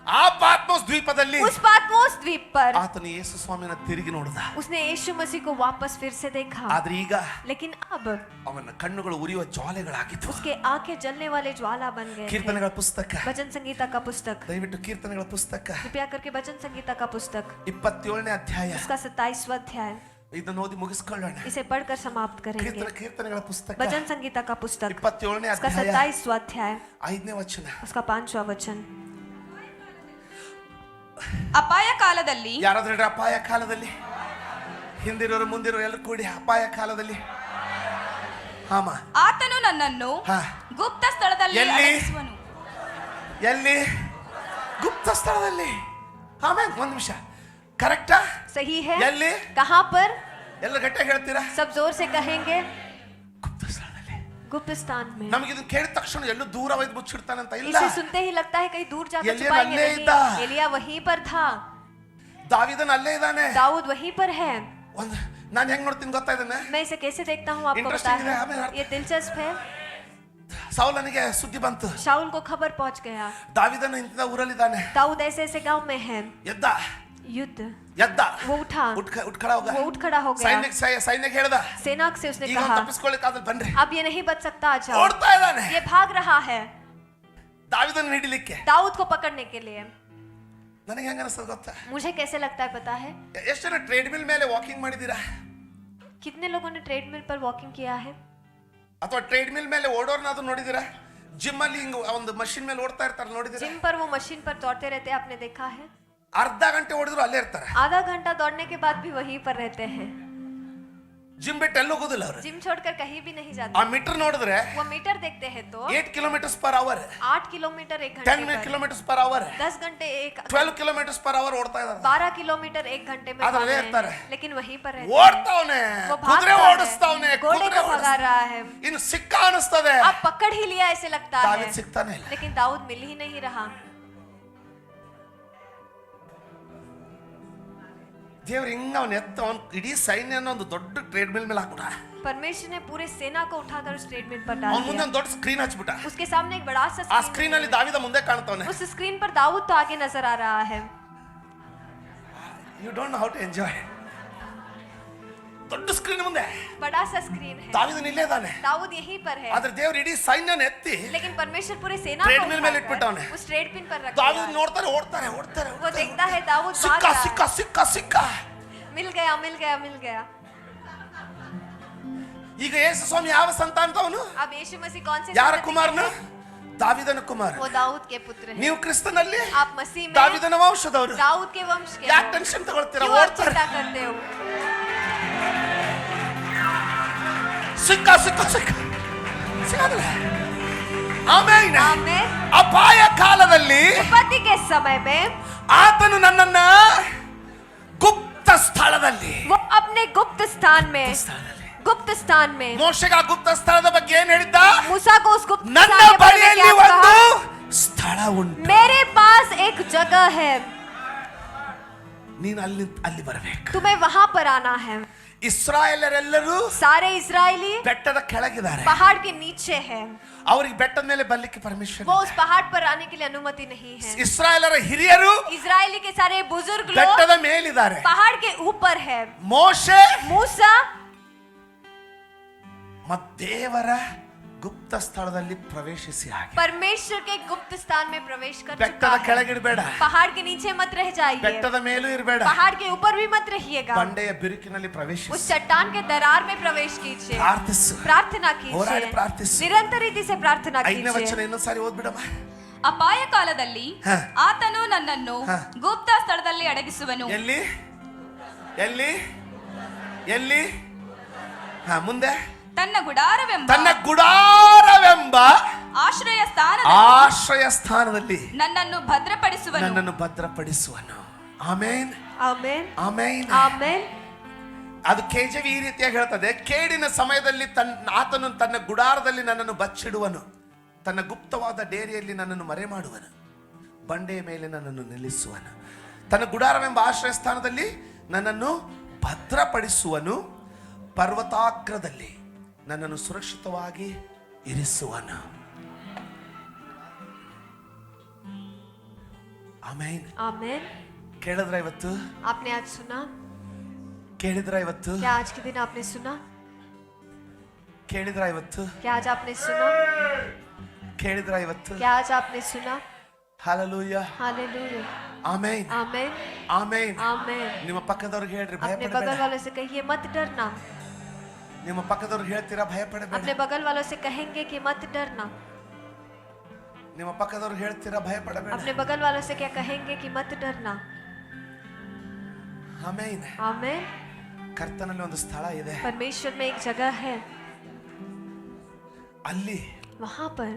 ಆ ಪಾತ್ಮೋಸ್ ದ್ವೀಪದಲ್ಲಿ उस पात्मोस द्वीप पर ಆತನು ಯೇಸು ಸ್ವಾಮಿನ ತಿರುಗಿ ನೋಡಿದ. उसने यीशु मसीह को वापस फिर से देखा, ಆದ್ರೆ ಈಗ लेकिन अब ಅವನ ಕಣ್ಣುಗಳು ಉರಿಯುವ ಜ್ವಾಲೆಗಳಾಗಿತ್ತು. उसके आंखें जलने वाले ज्वाला बन गए थे। ಕೀರ್ತನೆಗಳ ಪುಸ್ತಕ, भजन संगीता का पुस्तक, ದಯವಿಟ್ಟು ಕೀರ್ತನೆಗಳ ಪುಸ್ತಕ कृपया करके भजन संगीता का पुस्तक 27ನೇ ಅಧ್ಯಾಯ उसका 27वां अध्याय, ಇದನ್ನು ಓದಿ ಮುಗಿಸ್ಕೊಳ್ಳೋಣ. इसे पढ़कर समाप्त करेंगे। ಕೀರ್ತನೆಗಳ ಪುಸ್ತಕ भजन संगीता का पुस्तक 27ನೇ उसका ಅಧ್ಯಾಯ 27वां अध्याय 5ನೇ ವಚನ. उसका 5वां वचन। ಅಪಾಯ ಕಾಲದಲ್ಲಿ ಯಾರಾದ್ರೂ ಹೇಳ್ರಿ ಅಪಾಯ ಕಾಲದಲ್ಲಿ? ಹಿಂದಿರೋರು ಮುಂದಿರೋರು ಎಲ್ಲರೂ ಕೂಡಿ ಅಪಾಯ ಕಾಲದಲ್ಲಿ. ಆಮ ಆತನು ನನ್ನನ್ನು ಹಾ. ಗುಪ್ತ ಸ್ಥಳದಲ್ಲಿ ಎಲ್ಲಿ? ಅಡಗಿಸುವನು. ಎಲ್ಲಿ? ಗುಪ್ತ ಸ್ಥಳದಲ್ಲಿ. ಆಮೇಲೆ ಒಂದ್ ನಿಮಿಷ, ಕರೆಕ್ಟಾ? सही है? ಎಲ್ಲಿ? कहाँ पर? ಎಲ್ಲ ಗಟ್ಟಿಯಾಗಿ ಹೇಳ್ತೀರಾ? सब जोर से कहेंगे। ಗುಪ್ತ ಸ್ಥಳದಲ್ಲಿ. गुप्त स्थान में। ನಮಗೆ ಇದನ್ನ ಕೇಳಿದ ತಕ್ಷಣ ಎಲ್ಲೂ ದೂರ ಒಯ್ದು ಮುಚ್ಚಿಡ್ತಾನಂತ ಇಲ್ಲ. इसे सुनते ही लगता है कहीं दूर जाकर एलिया छुपाएंगे अल्ले नहीं। इद्दा। एलिया वहीं पर था, ದಾವಿದನ ಅಲ್ಲೇ ಇದ್ದಾನೆ. दाऊद वहीं पर है। ಒಂದು ನಾನು ಹೆಂಗ್ ನೋಡ್ತೀನಿ ಗೊತ್ತಾ ಇದನ್ನ? मैं इसे कैसे देखता हूँ आपको पता Interesting है, हमें है? अर्थ- ये दिलचस्प है। ಸೌಲನಿಗೆ ಸುದ್ದಿ ಬಂತು, शाऊल को खबर पहुंच गया, ದಾವಿದನ ಇಂಥ ಊರಲ್ಲಿದ್ದಾನೆ. दाऊद ऐसे ऐसे गांव में है। ಎದ್ದ युद्ध, ಎದ್ದ वो उठा, ಉಟ್ಕಳ ಹೋಗ. वो उठ खड़ा हो गया। ಸೈನ್ಯಕ್ಕೆ ಹೇಳ್ದ, सेना से उसने ಈಗ कहा, ತಪ್ಪಿಸ್ಕೊಳ್ಳಿಕ್ಕಾದ್ರೆ ಬನ್ರಿ. अब ये नहीं बच सकता, आ जाओ। ಓಡ್ತಾ ಇದ್ದಾನೆ ये भाग रहा है ದಾವಿದನ ಹಿಡಿಲಿಕ್ಕೆ. दाऊद को पकड़ने के लिए। ನನಗೆ ಹೆಂಗ ಅನಿಸ್ತದ ಗೊತ್ತಾ? मुझे कैसे लगता है पता है? ಎಷ್ಟು ಜನ ಟ್ರೇಡ್ಮಿಲ್ ಮೇಲೆ ವಾಕಿಂಗ್ ಮಾಡಿದೀರಾ? कितने लोगों ने ट्रेडमिल पर वॉकिंग किया है? ಅಥವಾ ಟ್ರೇಡ್ಮಿಲ್ ಮೇಲೆ ಓಡೋರ್ನಾದ್ರು ನೋಡಿದೀರಾ? ಜಿಮ್ ಅಲ್ಲಿ ಹಿಂಗ ಒಂದು ಮಷಿನ್ ಮೇಲೆ ಓಡ್ತಾ ಇರ್ತಾರೆ, ನೋಡಿದೀರಾ? जिम पर वो मशीन पर दौड़ते रहते हैं, आपने देखा है? ಅರ್ಧ ಗಂಟೆ ಓಡಿದ್ರು ಅಲ್ಲೇ ಇರ್ತಾರೆ. आधा घंटा दौड़ने के बाद भी वहीं पर रहते हैं। ಜಿಮ್ ಬಿಟ್ಟು ಎಲ್ಲಿ ಹೋಗೋದಿಲ್ಲ ಅವರು. जिम छोड़कर कहीं भी नहीं ಆ जाते। ಮೀಟರ್ ನೋಡಿದ್ರೆ वो मीटर देखते हैं तो 8 ಕಿಲೋಮೀಟರ್ಸ್ ಪರ್ ಅವರ್, 8 किलोमीटर एक 10 घंटे पर, ಕಿಲೋಮೀಟರ್ಸ್ ಪರ್ ಅವರ್, 10 घंटे एक 12 ಕಿಲೋಮೀಟರ್ಸ್ ಪರ್ ಅವರ್ ಓಡ್ತಾ ಇದ್ದಾರೆ. 12 किलोमीटर एक घंटे में आधा भाग ले रहे आता हैं, है। लेकिन वहीं पर रहते हैं। ಓಡ್ತಾವನೆ, वो ಕುದುರೆ भागता ಓಡಿಸ್ತಾವನೆ, है, घोड़े ಕುದುರೆ को भगा रहा है। ಇನ್ನು ಸಿಕ್ಕ ಅನಿಸ್ತದೆ. अब पकड़ ही लिया ऐसे लगता है, ದಾವಿದ್ ಸಿಗ್ತಾನೆ ಇಲ್ಲ. लेकिन दाऊद मिल ही नहीं रहा। ದೇವ್ರು ಹಿಂಗ ಅವನ್ ಎತ್ತ ಅವನ್ ಇಡೀ ಸೈನ್ಯನ ಒಂದು ದೊಡ್ಡ ಟ್ರೇಡ್ ಮಿಲ್ ಮೇಲೆ ಹಾಕ್ಬಿಟ್ಟ. परमेश्वर ने पूरे सेना को उठाकर उस ट्रेडमिल पर ಅವನ್ डाल ಮುಂದೆ दिया। ಒಂದು ದೊಡ್ಡ ಸ್ಕ್ರೀನ್ ಹಚ್ಬಿಟ್ಟ. उसके सामने एक बड़ा सा ಆ स्क्रीन ಸ್ಕ್ರೀನ್ ಅಲ್ಲಿ ದಾವಿದ ಮುಂದೆ ಕಾಣ್ತಾವನೆ. उस स्क्रीन पर दाऊद तो आगे नजर आ रहा है। You don't know how to enjoy. ದೊಡ್ಡ ಸ್ಕ್ರೀನ್ ಮುಂದೆ बड़ा सा स्क्रीन है, ದಾವಿದನ ಇಲ್ಲೇ ಇದ್ದಾನೆ. दाऊद यहीं पर है, ಆದ್ರೆ ದೇವ್ರು ಇಡೀ ಸೈನ್ಯನ ಎತ್ತಿ लेकिन परमेश्वर पूरे सेना ट्रेडमिल में को लिटपिटावने। उठाकर उस ट्रेडमिल पर रख ದಾವಿದ दिया। ನೋಡ್ತಾರೆ, ಓಡ್ತಾರೆ ಓಡ್ತಾರೆ वो देखता है दाऊद भाग ಸಿಕ್ಕ रहा ಸಿಕ್ಕ है। ಸಿಕ್ಕ ಸಿಕ್ಕ. मिल गया मिल गया मिल गया। ಈಗ ಯೇಸು ಸ್ವಾಮಿ ಯಾವ ಸಂತಾನದವನು? अब यीशु मसीह कौन से ಯಾರ संतति के ಕುಮಾರನು? हैं? ದಾವಿದನ ಕುಮಾರ. वो दाऊद के पुत्र हैं। ನೀವು ಕ್ರಿಸ್ತನಲ್ಲಿ आप मसीह में ದಾವಿದನ ವಂಶದವರು. दाऊद के वंश के ಯಾಕೆ हो। ಟೆನ್ಷನ್ ತಗೊಳ್ತೀರಾ? क्यों आप ಓಡ್ತಾರೆ. चिंता करते हो? ಸಿಕ್ಕ ಸಿಕ್ಕ ಸಿಕ್ಕ ಸಿಗಲ್ಲ. ಆಮೆನ್. आमीन। ಅಪಾಯ ಕಾಲದಲ್ಲಿ विपत्ति के समय में ಆತನು ನನ್ನನ್ನ ಗುಪ್ತ ಸ್ಥಳದಲ್ಲಿ वो अपने गुप्त स्थान में ಮೋಶೆಗೆ ಆ ಗುಪ್ತ ಸ್ಥಳದ ಬಗ್ಗೆ ಏನ್ ಹೇಳಿದ್ದ? मूसा को उस गुप्त ನನ್ನ स्थान के बारे में ಬಳಿಯಲ್ಲಿ क्या ಒಂದು कहा? ಸ್ಥಳ ಉಂಟು, मेरे पास एक जगह है, ನೀನು ಅಲ್ಲಿ ಬರಬೇಕು. तुम्हें वहां पर आना है। ಇಸ್ರಾಯೇಲರೆಲ್ಲರೂ सारे इजरायली ಬೆಟ್ಟದ ಕೆಳಗಿದ್ದಾರೆ. पहाड़ के नीचे है, ಅವರಿಗೆ ಬೆಟ್ಟದ ಮೇಲೆ ಬರ್ಲಿಕ್ಕೆ ಪರ್ಮಿಷನ್ वो उस पहाड़ पर आने के लिए अनुमति नहीं है। ಇಸ್ರಾಯೇಲರ ಹಿರಿಯರು इजरायली के सारे बुजुर्ग लोग ಬೆಟ್ಟದ ಮೇಲಿದ್ದಾರೆ. पहाड़ के ऊपर है। ಮೋಶೆ मूसा ದೇವರ ಗುಪ್ತ ಸ್ಥಳದಲ್ಲಿ ಪ್ರವೇಶಿಸಿ ಹಾಗೆ परमेश्वर के गुप्त स्थान में प्रवेश कर ಬೆಟ್ಟದ चुका है। ಕೆಳಗಿಡಬೇಡ, पहाड़ के नीचे मत रह जाइए, ಬೆಟ್ಟದ ಮೇಲೂ ಇರಬೇಡ, पहाड़ के ऊपर भी मत रहिएगा, ಬಂಡೆಯ ಬಿರುಕಿನಲ್ಲಿ उस ಪ್ರವೇಶಿಸಿ चट्टान के दरार में प्रवेश कीजिए, ಪ್ರಾರ್ಥಿಸು. प्रार्थना ಹೋರಾಡಿ कीजिए, ಪ್ರಾರ್ಥಿಸು. निरंतर रीति से प्रार्थना 5ನೇ ವಚನ कीजिए। ಇನ್ನೊಂದು ಸಾರಿ ಓದ್ಬಿಡಮ್ಮ. ಅಪಾಯ ಕಾಲದಲ್ಲಿ ಹ. ಆತನು ನನ್ನನ್ನು ಹ. ಗುಪ್ತ ಸ್ಥಳದಲ್ಲಿ ಅಡಗಿಸುವನು. ಎಲ್ಲಿ ಎಲ್ಲಿ ಎಲ್ಲಿ? ಮುಂದೆ ತನ್ನ ಗುಡಾರವೆಂಬ ತನ್ನ ಗುಡಾರವೆಂಬ ಆಶ್ರಯ ಸ್ಥಾನ ಆಶ್ರಯ ಸ್ಥಾನದಲ್ಲಿ ನನ್ನನ್ನು ಭದ್ರಪಡಿಸುವನು. ನನ್ನನ್ನು ಭದ್ರಪಡಿಸುವನು. ಆಮೇನ್, आमीन, ಆಮೇನ್. आमीन। ಅದು ಕೆಜೆವಿ ಈ ರೀತಿಯಾಗಿ ಹೇಳ್ತದೆ, ಕೇಡಿನ ಸಮಯದಲ್ಲಿ ಆತನು ತನ್ನ ಗುಡಾರದಲ್ಲಿ ನನ್ನನ್ನು ಬಚ್ಚಿಡುವನು, ತನ್ನ ಗುಪ್ತವಾದ ಡೇರಿಯಲ್ಲಿ ನನ್ನನ್ನು ಮರೆ ಮಾಡುವನು, ಬಂಡೆಯ ಮೇಲೆ ನನ್ನನ್ನು ನಿಲ್ಲಿಸುವನು, ತನ್ನ ಗುಡಾರವೆಂಬ ಆಶ್ರಯ ಸ್ಥಾನದಲ್ಲಿ ನನ್ನನ್ನು ಭದ್ರಪಡಿಸುವನು, ಪರ್ವತಾಗ್ರದಲ್ಲಿ ನನ್ನನ್ನು ಸುರಕ್ಷಿತವಾಗಿ ಇರಿಸುವನು. ಆಮೇನ್. आमीन। ಕೇಳಿದ್ರ ಇವತ್ತು? आपने आज सुना? ಕೇಳಿದ್ರ ಇವತ್ತು? क्या आज के दिन आपने सुना? ಕೇಳಿದ್ರ ಇವತ್ತು? क्या आज आपने सुना? ಕೇಳಿದ್ರ ಇವತ್ತು? क्या आज आपने सुना? ಹಲ್ಲೆಲೂಯಾ, हालेलुया, ಆಮೇನ್, आमीन, ಆಮೇನ್. आमीन। ನಿಮ್ಮ ಪಕ್ಕದವ್ರಿಗೆ ಹೇಳ್ರಿ, अपने बगल ಭಯಪಡಬೇಡ. वालों से कहिए मत डरना। ನಿಮ್ಮ ಪಕ್ಕದವ್ರಿಗೆ ಹೇಳ್ತೀರಾ, ಭಯಪಡಬೇಡ. अपने बगल वालों से कहेंगे कि मत डरना। ನಿಮ್ಮ ಪಕ್ಕದವ್ರಿಗೆ ಹೇಳ್ತೀರಾ, ಭಯಪಡಬೇಡ. अपने बगल वालों से क्या कहेंगे कि मत डरना। ಆಮೇನ್. आमीन। ಕರ್ತನಲ್ಲಿ ಒಂದು ಸ್ಥಳ ಇದೆ, परमेश्वर में एक जगह है, ಅಲ್ಲಿ वहां पर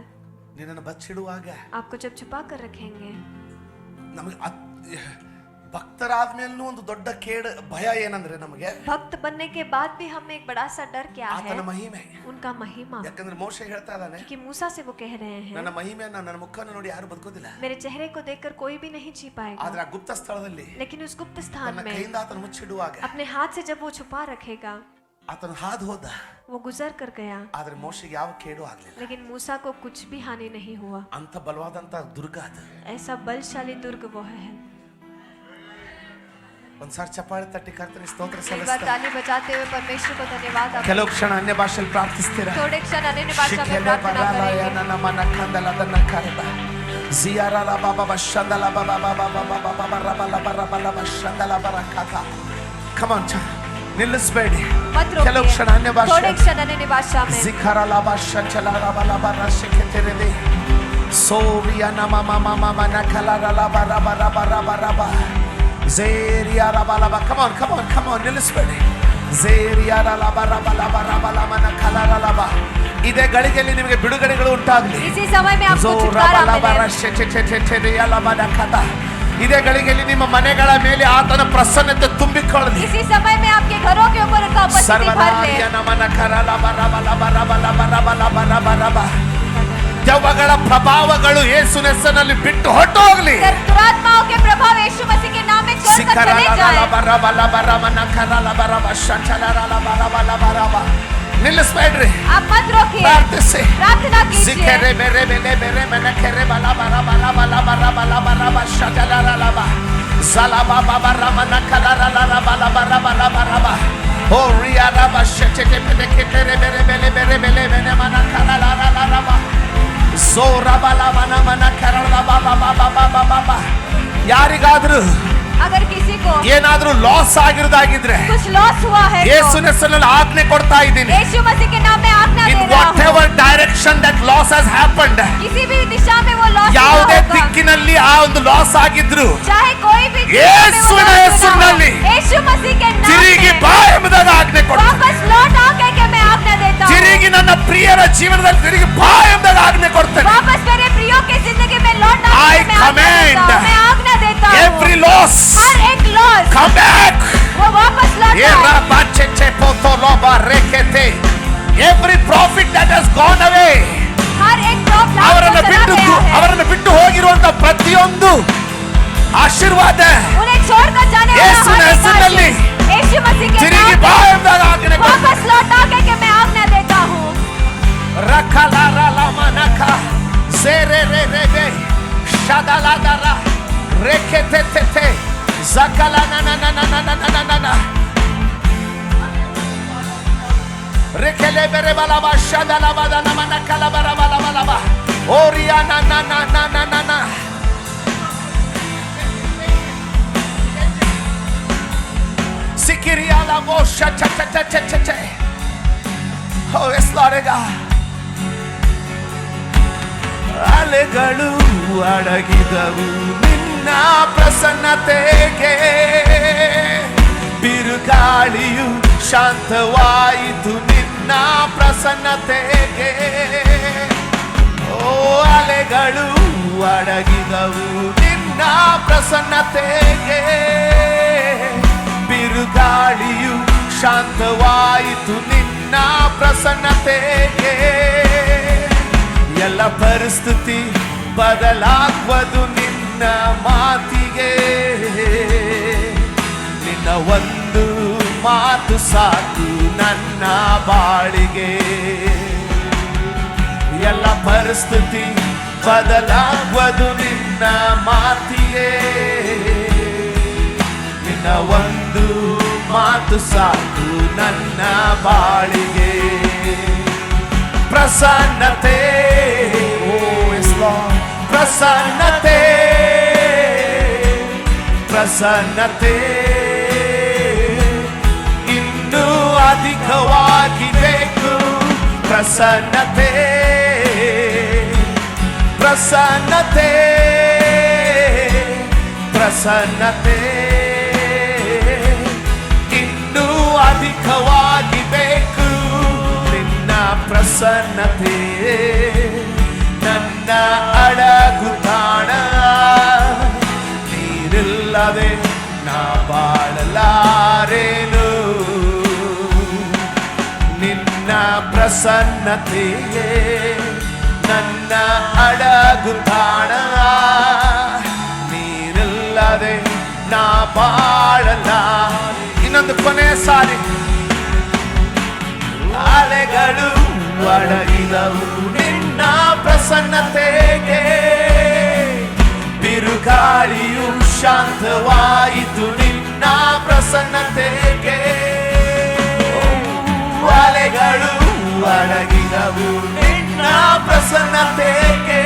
ನಿನ್ನನ್ನು ಬಚ್ಚಿಡುವಾಗ आपको जब छुपा कर रखेंगे। ನಮಗೆ ಭಕ್ತರಾದ್ಮೇಲೂ ಒಂದು ದೊಡ್ಡ ಕೇಡ ಭಯ ಏನಂದ್ರೆ, ನಮಗೆ भक्त बनने के बाद भी हमें एक बड़ा सा डर क्या है? ಆತನ ಮಹಿಮೆ. उनका महिमा। ಯಾಕಂದ್ರೆ ಮೋಶೆ ಹೇಳ್ತಾ ಇದ್ದಾನೆ, कि मूसा से वो कह रहे हैं, ನನ್ನ ಮಹಿಮೆಯನ್ನ, ನನ್ನ ಮುಖವನ್ನು ನೋಡಿ ಯಾರು ಬದುಕೋದಿಲ್ಲ. मेरे चेहरे को देखकर कोई भी नहीं जी पाएगा। ಆದ್ರೆ ಆ ಗುಪ್ತ ಸ್ಥಳದಲ್ಲಿ लेकिन उस गुप्त स्थान ತನ್ನ में ಕೈಯಿಂದ ಆತನ ಮುಚ್ಚಿಡುವಾಗ अपने हाथ से जब वो छुपा रखेगा, ಆತನು ಹಾದು ಹೋದ, वो गुजर कर गया, ಆದ್ರೆ ಮೋಶೆಗೆ ಯಾವ ಕೇಡು ಆಗ್ಲಿಲ್ಲ. लेकिन मूसा को कुछ भी हानि नहीं हुआ। ಅಂತ ಬಲವಾದಂತ ದುರ್ಗ ಅದು. ऐसा बलशाली दुर्ग वो है। ಒಂದ್ಸಾರಿ ಚಪ್ಪಾಳೆ ತಟ್ಟಿ ಕರ್ತನಿಗೆ ಸ್ತೋತ್ರ एक बार ಸಲ್ಲಿಸ್ತಾರೆ. ताली बजाते हुए परमेश्वर को धन्यवाद आप। ಕೆಲವು ಕ್ಷಣ ಅನ್ಯ ಭಾಷೆಯಲ್ಲಿ ಪ್ರಾರ್ಥಿಸ್ತೀರಾ? थोड़े क्षण अन्य भाषा में प्रार्थना करेंगे। ನನ್ನ ಮನ ಕಂದಲದನ್ನ ಕರೆದ ಜಿಯಾರಲ ಬಾಬಾ ಬಶಂದಲ ಬಾಬಾ ಬಾಬಾ ಬಾಬಾ ಬಾಬಾ ರಬಲ ಬರಬಲ ಬಶಂದಲ ಬರಕತ. Come on, ನಿಲ್ಲಿಸಬೇಡಿ. मत रोकिए। ಕೆಲವು ಕ್ಷಣ ಅನ್ಯ ಭಾಷೆ. थोड़े क्षण अन्य भाषा में। ಜಿಖರಲ ಬಶಂಚಲ ರಬಲ ಬರಶಕೆ ತೆರೆದೆ ಸೋರಿಯ ನಮ ಮಮ ಮಮ ನಕಲರಲ ಬರಬರ ಬರಬರಬ ಝೇರಿಯಾ ರಬಲಬ. Come on, come on, come on, ನಿಲ್ಲಿಸಬೇಡಿ. ಝೇರಿಯಾ ರಬಲ ಬರಬಲ ಬರಬಲ ಮನ ಕಲರಲಬ. ಇದೇ ಗಳಿಗೆಯಲ್ಲಿ ನಿಮಗೆ ಬಿಡುಗಡೆಗಳು ಉಂಟಾಗಲಿ. इसी समय में आपको छुटकारा मिले। ಇದೇ ಗಳಿಗೆಯಲ್ಲಿ ನಿಮ್ಮ ಮನೆಗಳ ಮೇಲೆ ಆತನ ಪ್ರಸನ್ನತೆ ತುಂಬಿಕೊಳ್ಳಲಿ. इसी समय में आपके घरों के ऊपर उनका उपस्थिति भर ले। ನಮನ ಕರಲ ಬರಬಲ ಬರಬಲ ಬರಬಲ ಬರಬರಬ. ದೆವ್ವಗಳ ಪ್ರಭಾವಗಳು ಯೇಸುವಿನ ಹೆಸರಿನಲ್ಲಿ ಬಿಟ್ಟು ಹೊರಟೋಗಲಿ. दुरात्माओं के प्रभाव यीशु मसीह के नाम में छोड़कर चले जाएं। ಬರಬಲ ಬರಮನ ಕರಲ ಬರಬ ಶಂಚಲರಲ ಬರಬಲ ಬರಬ. ನಿಲ್ಲಿಸಬೇಡ್ರಿ, आप मत रोकिए, ಪ್ರಾರ್ಥಿಸಿ. प्रार्थना कीजिए। ಜಿಕೆರೆ ಬೇರೆ ಬೇರೆ ಬೇರೆ ಮನ ಕೆರೆ ಬಲ ಬಲ ಬಲ ಬಲ ಬಲ ಬಲ ಬಲ ಬ ಶಜಲರಲ ಬ ಝಲ ಬ ಬ ಬರ ಮನ ಕಲರಲ ಬಲ ಬರ ಬಲ ಬರ ಬ ಓ ರಿಯರ ಬ ಶಚೆ ಬೇರೆ ಕೆರೆ ಬೇರೆ ಬೇರೆ ಬೇರೆ ಬೇರೆ ಬೇರೆ ಮನ ಕಲರಲ ಬ ಝೋರ ಬಲ ಮನ ಮನ ಕರಳ ಬ ಬ ಬ ಬ ಬ ಬ ಬ. ಯಾರಿಗಾದ್ರೂ अगर किसी को ಏನಾದ್ರೂ ಲಾಸ್ ಆಗಿರೋದಾಗಿದ್ರೆ कुछ लॉस हुआ है ಯೇಸುವಿನ ಹೆಸರಿನಲ್ಲಿ ಆಜ್ಞೆ ಕೊಡ್ತಾ ಇದ್ದೀನಿ. यीशु मसीह के नाम में आज्ञा In दे रहा हूं। whatever direction that loss has happened, किसी भी दिशा में वो लॉस ಯಾವುದೇ ದಿಕ್ಕಿನಲ್ಲಿ ಆ ಒಂದು ಲಾಸ್ ಆಗಿದ್ರು चाहे कोई भी दिशा में वो ಯೇಸುವಿನ loss ಹೆಸರಿನಲ್ಲಿ हुआ हो, यीशु मसीह के नाम ತಿರುಗಿ में ಬಾ ಎಂಬುದಾಗಿ ಆಜ್ಞೆ ಕೊಡ್ತೀನಿ. वापस लौट आओ कह के मैं आज्ञा देता हूं। ತಿರುಗಿ ನನ್ನ ಪ್ರಿಯರ ಜೀವನದಲ್ಲಿ ತಿರುಗಿ ಬಾ ಎಂದಾಗ ಆಜ್ಞೆ ಕೊಡ್ತೇನೆ. वापस मेरे प्रियो की जिंदगी में लौट आ, I मैं आज्ञा command देता हूं, मैं आज्ञा देता हूं, every loss हर एक लॉस come back. वो वापस लौट आए। Every profit that has gone away, हर एक प्रॉब्लम ಅವರನ್ನು ಬಿಟ್ಟು ಹೋಗಿರುವಂತ ಪ್ರತಿಯೊಂದು ಆಶೀರ್ವಾದ उन्हें छोड़कर जाने वाला ಯೇಸುವಿನ हर एक ಹೆಸರಿನಲ್ಲಿ आशीष यीशु मसीह के ತಿರುಗಿ नाम ಬಾ में ಎಂದಾಗ ಆಜ್ಞೆ ಕೊಡ್ತೇನೆ. वापस लौट आके कि मैं आज्ञा देता हूँ। ರಕಲಾರಲಮನಕ ಜೆರೆರೆರೆಬೆ ಶದಲಾದರ ರೆಕೆತೆತೆತೆ ಜಕಲನನನನನನನನನ ರೆಕೆಲೆಬೆರೆಬಲಬ ಶದಲಬದನಮನಕಲಬರಬಲಬಲಬ ಓರಿಯಾನನನನನನನ ಸಿಕಿರಿಯಾಲಬೋ ಶಚಚಚಚಚಚ. Oh, yes, Lord God. ಅಲೆಗಳು ಅಡಗಿದವು ನಿನ್ನ ಪ್ರಸನ್ನತೆಗೆ, ಬಿರುಗಾಳಿಯು ಶಾಂತವಾಯಿತು ನಿನ್ನ ಪ್ರಸನ್ನತೆಗೆ. ಓ ಅಲೆಗಳು ಅಡಗಿದವು ನಿನ್ನ ಪ್ರಸನ್ನತೆಗೆ, ಬಿರುಗಾಳಿಯು ಶಾಂತವಾಯಿತು ನಿನ್ನ ಪ್ರಸನ್ನತೆಗೆ. ಎಲ್ಲ ಪರಿಸ್ಥಿತಿ ಬದಲಾಗುವುದು ನಿನ್ನ ಮಾತಿಗೆ, ನಿನ್ನ ಒಂದು ಮಾತು ಸಾಕು ನನ್ನ ಬಾಳಿಗೆ. ಎಲ್ಲ ಪರಿಸ್ಥಿತಿ ಬದಲಾಗುವುದು ನಿನ್ನ ಮಾತಿಗೆ, ನಿನ್ನ ಒಂದು ಮಾತು ಸಾಕು ನನ್ನ ಬಾಳಿಗೆ. ಪ್ರಸನ್ನತೆ, ಓ ಎಸ್ ಲಾರ್ಡ್, ಪ್ರಸನ್ನತೆ, ಪ್ರಸನ್ನತೆ ಇನ್ನೂ ಅಧಿಕವಾಗಿ ಬೇಕು. ಪ್ರಸನ್ನತೆ, ಪ್ರಸನ್ನತೆ, ಪ್ರಸನ್ನತೆ ಇನ್ನೂ ಅಧಿಕವಾಗಿ ಬೇಕು. ಪ್ರಸನ್ನತೆ ನನ್ನ ಅಡಗುತಾಣ, ನೀರಿಲ್ಲದೆ ನಾ ಬಾಳಲಾರೇನು. ನಿನ್ನ ಪ್ರಸನ್ನತೆಯೇ ನನ್ನ ಅಡಗುತಾಣ, ನೀರಿಲ್ಲದೆ ನಾ ಬಾಳಲ. ಇನ್ನೊಂದು ಕೊನೆಯ ಸಾರಿ. ಅಲೆಗಳು ಅಡಗಿದವು ನಿನ್ನ ಪ್ರಸನ್ನತೆಗೆ, ಬಿರುಗಾಳಿಯು ಶಾಂತವಾಯಿತು ನಿನ್ನ ಪ್ರಸನ್ನತೆಗೆ. ಅಲೆಗಳು ಅಡಗಿದವು ನಿನ್ನ ಪ್ರಸನ್ನತೆಗೆ,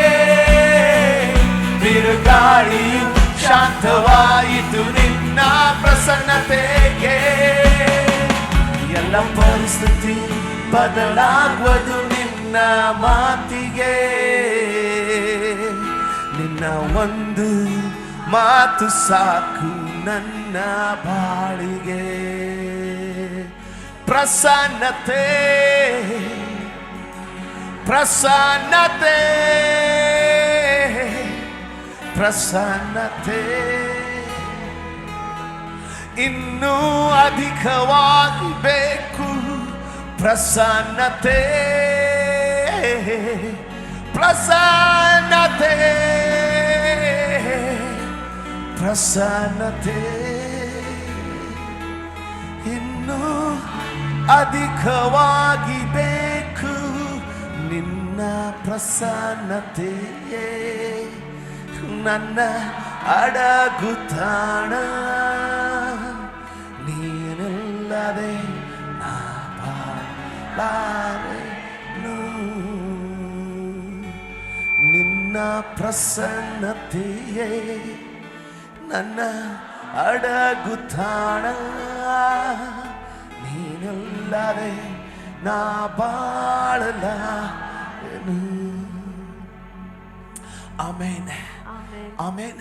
ಬಿರುಗಾಳಿಯು ಶಾಂತವಾಯಿತು ನಿನ್ನ ಪ್ರಸನ್ನತೆಗೆ. ಎಲ್ಲ ಪರಿಸ್ಥಿತಿ ಬದಲಾಗುವುದು ನಿನ್ನ ಮಾತಿಗೆ, ನಿನ್ನ ಒಂದು ಮಾತು ಸಾಕು ನನ್ನ ಬಾಳಿಗೆ. ಪ್ರಸನ್ನತೆ, ಪ್ರಸನ್ನತೆ, ಪ್ರಸನ್ನತೆ ಇನ್ನೂ ಅಧಿಕವಾಗಿ ಬೇಕು. ಪ್ರಸನ್ನತೆ, ಪ್ರಸನ್ನತೆ, ಪ್ರಸನ್ನತೆ ಇನ್ನೂ ಅಧಿಕವಾಗಿ ಬೇಕು. ನಿನ್ನ ಪ್ರಸನ್ನತೆಯೇ ನನ್ನ ಅಡಗುತಾಣ, ನೀನಿಲ್ಲದೆ ನಾ ಬಾಳಲಾರೆನು. ನಿನ್ನ ಪ್ರಸನ್ನತೆಯೇ ನನ್ನ ಅಡಗುತಾಣ, ನೀನಿಲ್ಲದೆ ನಾ ಬಾಳಲಾರೆನು. ಆಮೇನ್, ಆಮೇನ್.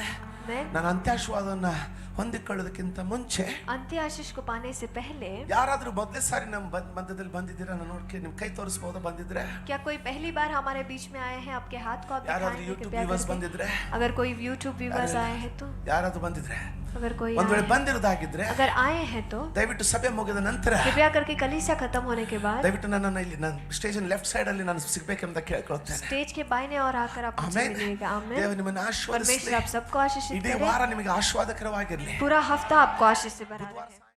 ನಾನು ಅಂತ್ಯಾಶ್ವಾದನ್ನ ಹೊಂದಿಕೊಳ್ಳೋದಕ್ಕಿಂತ ಮುಂಚೆ अंत्य आशीष को पाने से पहले ಯಾರಾದ್ರೂ ಮೊದಲೇ ಸಾರಿ ನಮ್ಮ ಮಧ್ಯದಲ್ಲಿ ಬಂದಿದ್ದೀರಾ? ನಾನು ನೋಡ್ಕೆ ನಿಮ್ ಕೈ ತೋರಿಸಬಹುದಾ? ಬಂದಿದ್ರೆ क्या कोई पहली बार हमारे बीच में आए हैं? आपके हाथ को आप ಯಾರಾದ್ರೂ दिखाएंगे ಯೂಟ್ಯೂಬ್ कृपया ವ್ಯೂವರ್ಸ್ करके? ಬಂದಿದ್ರೆ, अगर कोई YouTube व्यूवर्स आए हैं तो, ಯಾರಾದ್ರೂ ಬಂದಿದ್ರೆ, अगर कोई ಒಂದ್ ವೇಳೆ आए- ಬಂದಿರೋದಾಗಿದ್ರೆ अगर आए हैं तो ದಯವಿಟ್ಟು ಸಭೆ ಮುಗಿದ ನಂತರ कृपया करके कलीसिया खत्म होने के बाद ದಯವಿಟ್ಟು ನನ್ನನ್ನು ಇಲ್ಲಿ ನಾನು ಸ್ಟೇಜ್ ಲೆಫ್ಟ್ ಸೈಡ್ ಅಲ್ಲಿ ನಾನು ಸಿಗ್ಬೇಕೆಂಬ ಕೇಳ್ಕೊಳ್ತೇನೆ. स्टेज के बाईं और आकर आप मुझे ಆಮೇಲೆ मिलिएगा। आमीन। ದೇವರು ನಿಮ್ಮನ್ನು परमेश्वर ಆಶೀರ್ವದಿಸಲಿ. आप सबको आशीषित ಇಡೀ करे। ವಾರ ನಿಮಗೆ ಆಶೀರ್ವಾದಕರವಾಗಿರಲಿ. पूरा हफ्ता आपको आशीष से भरा रहे।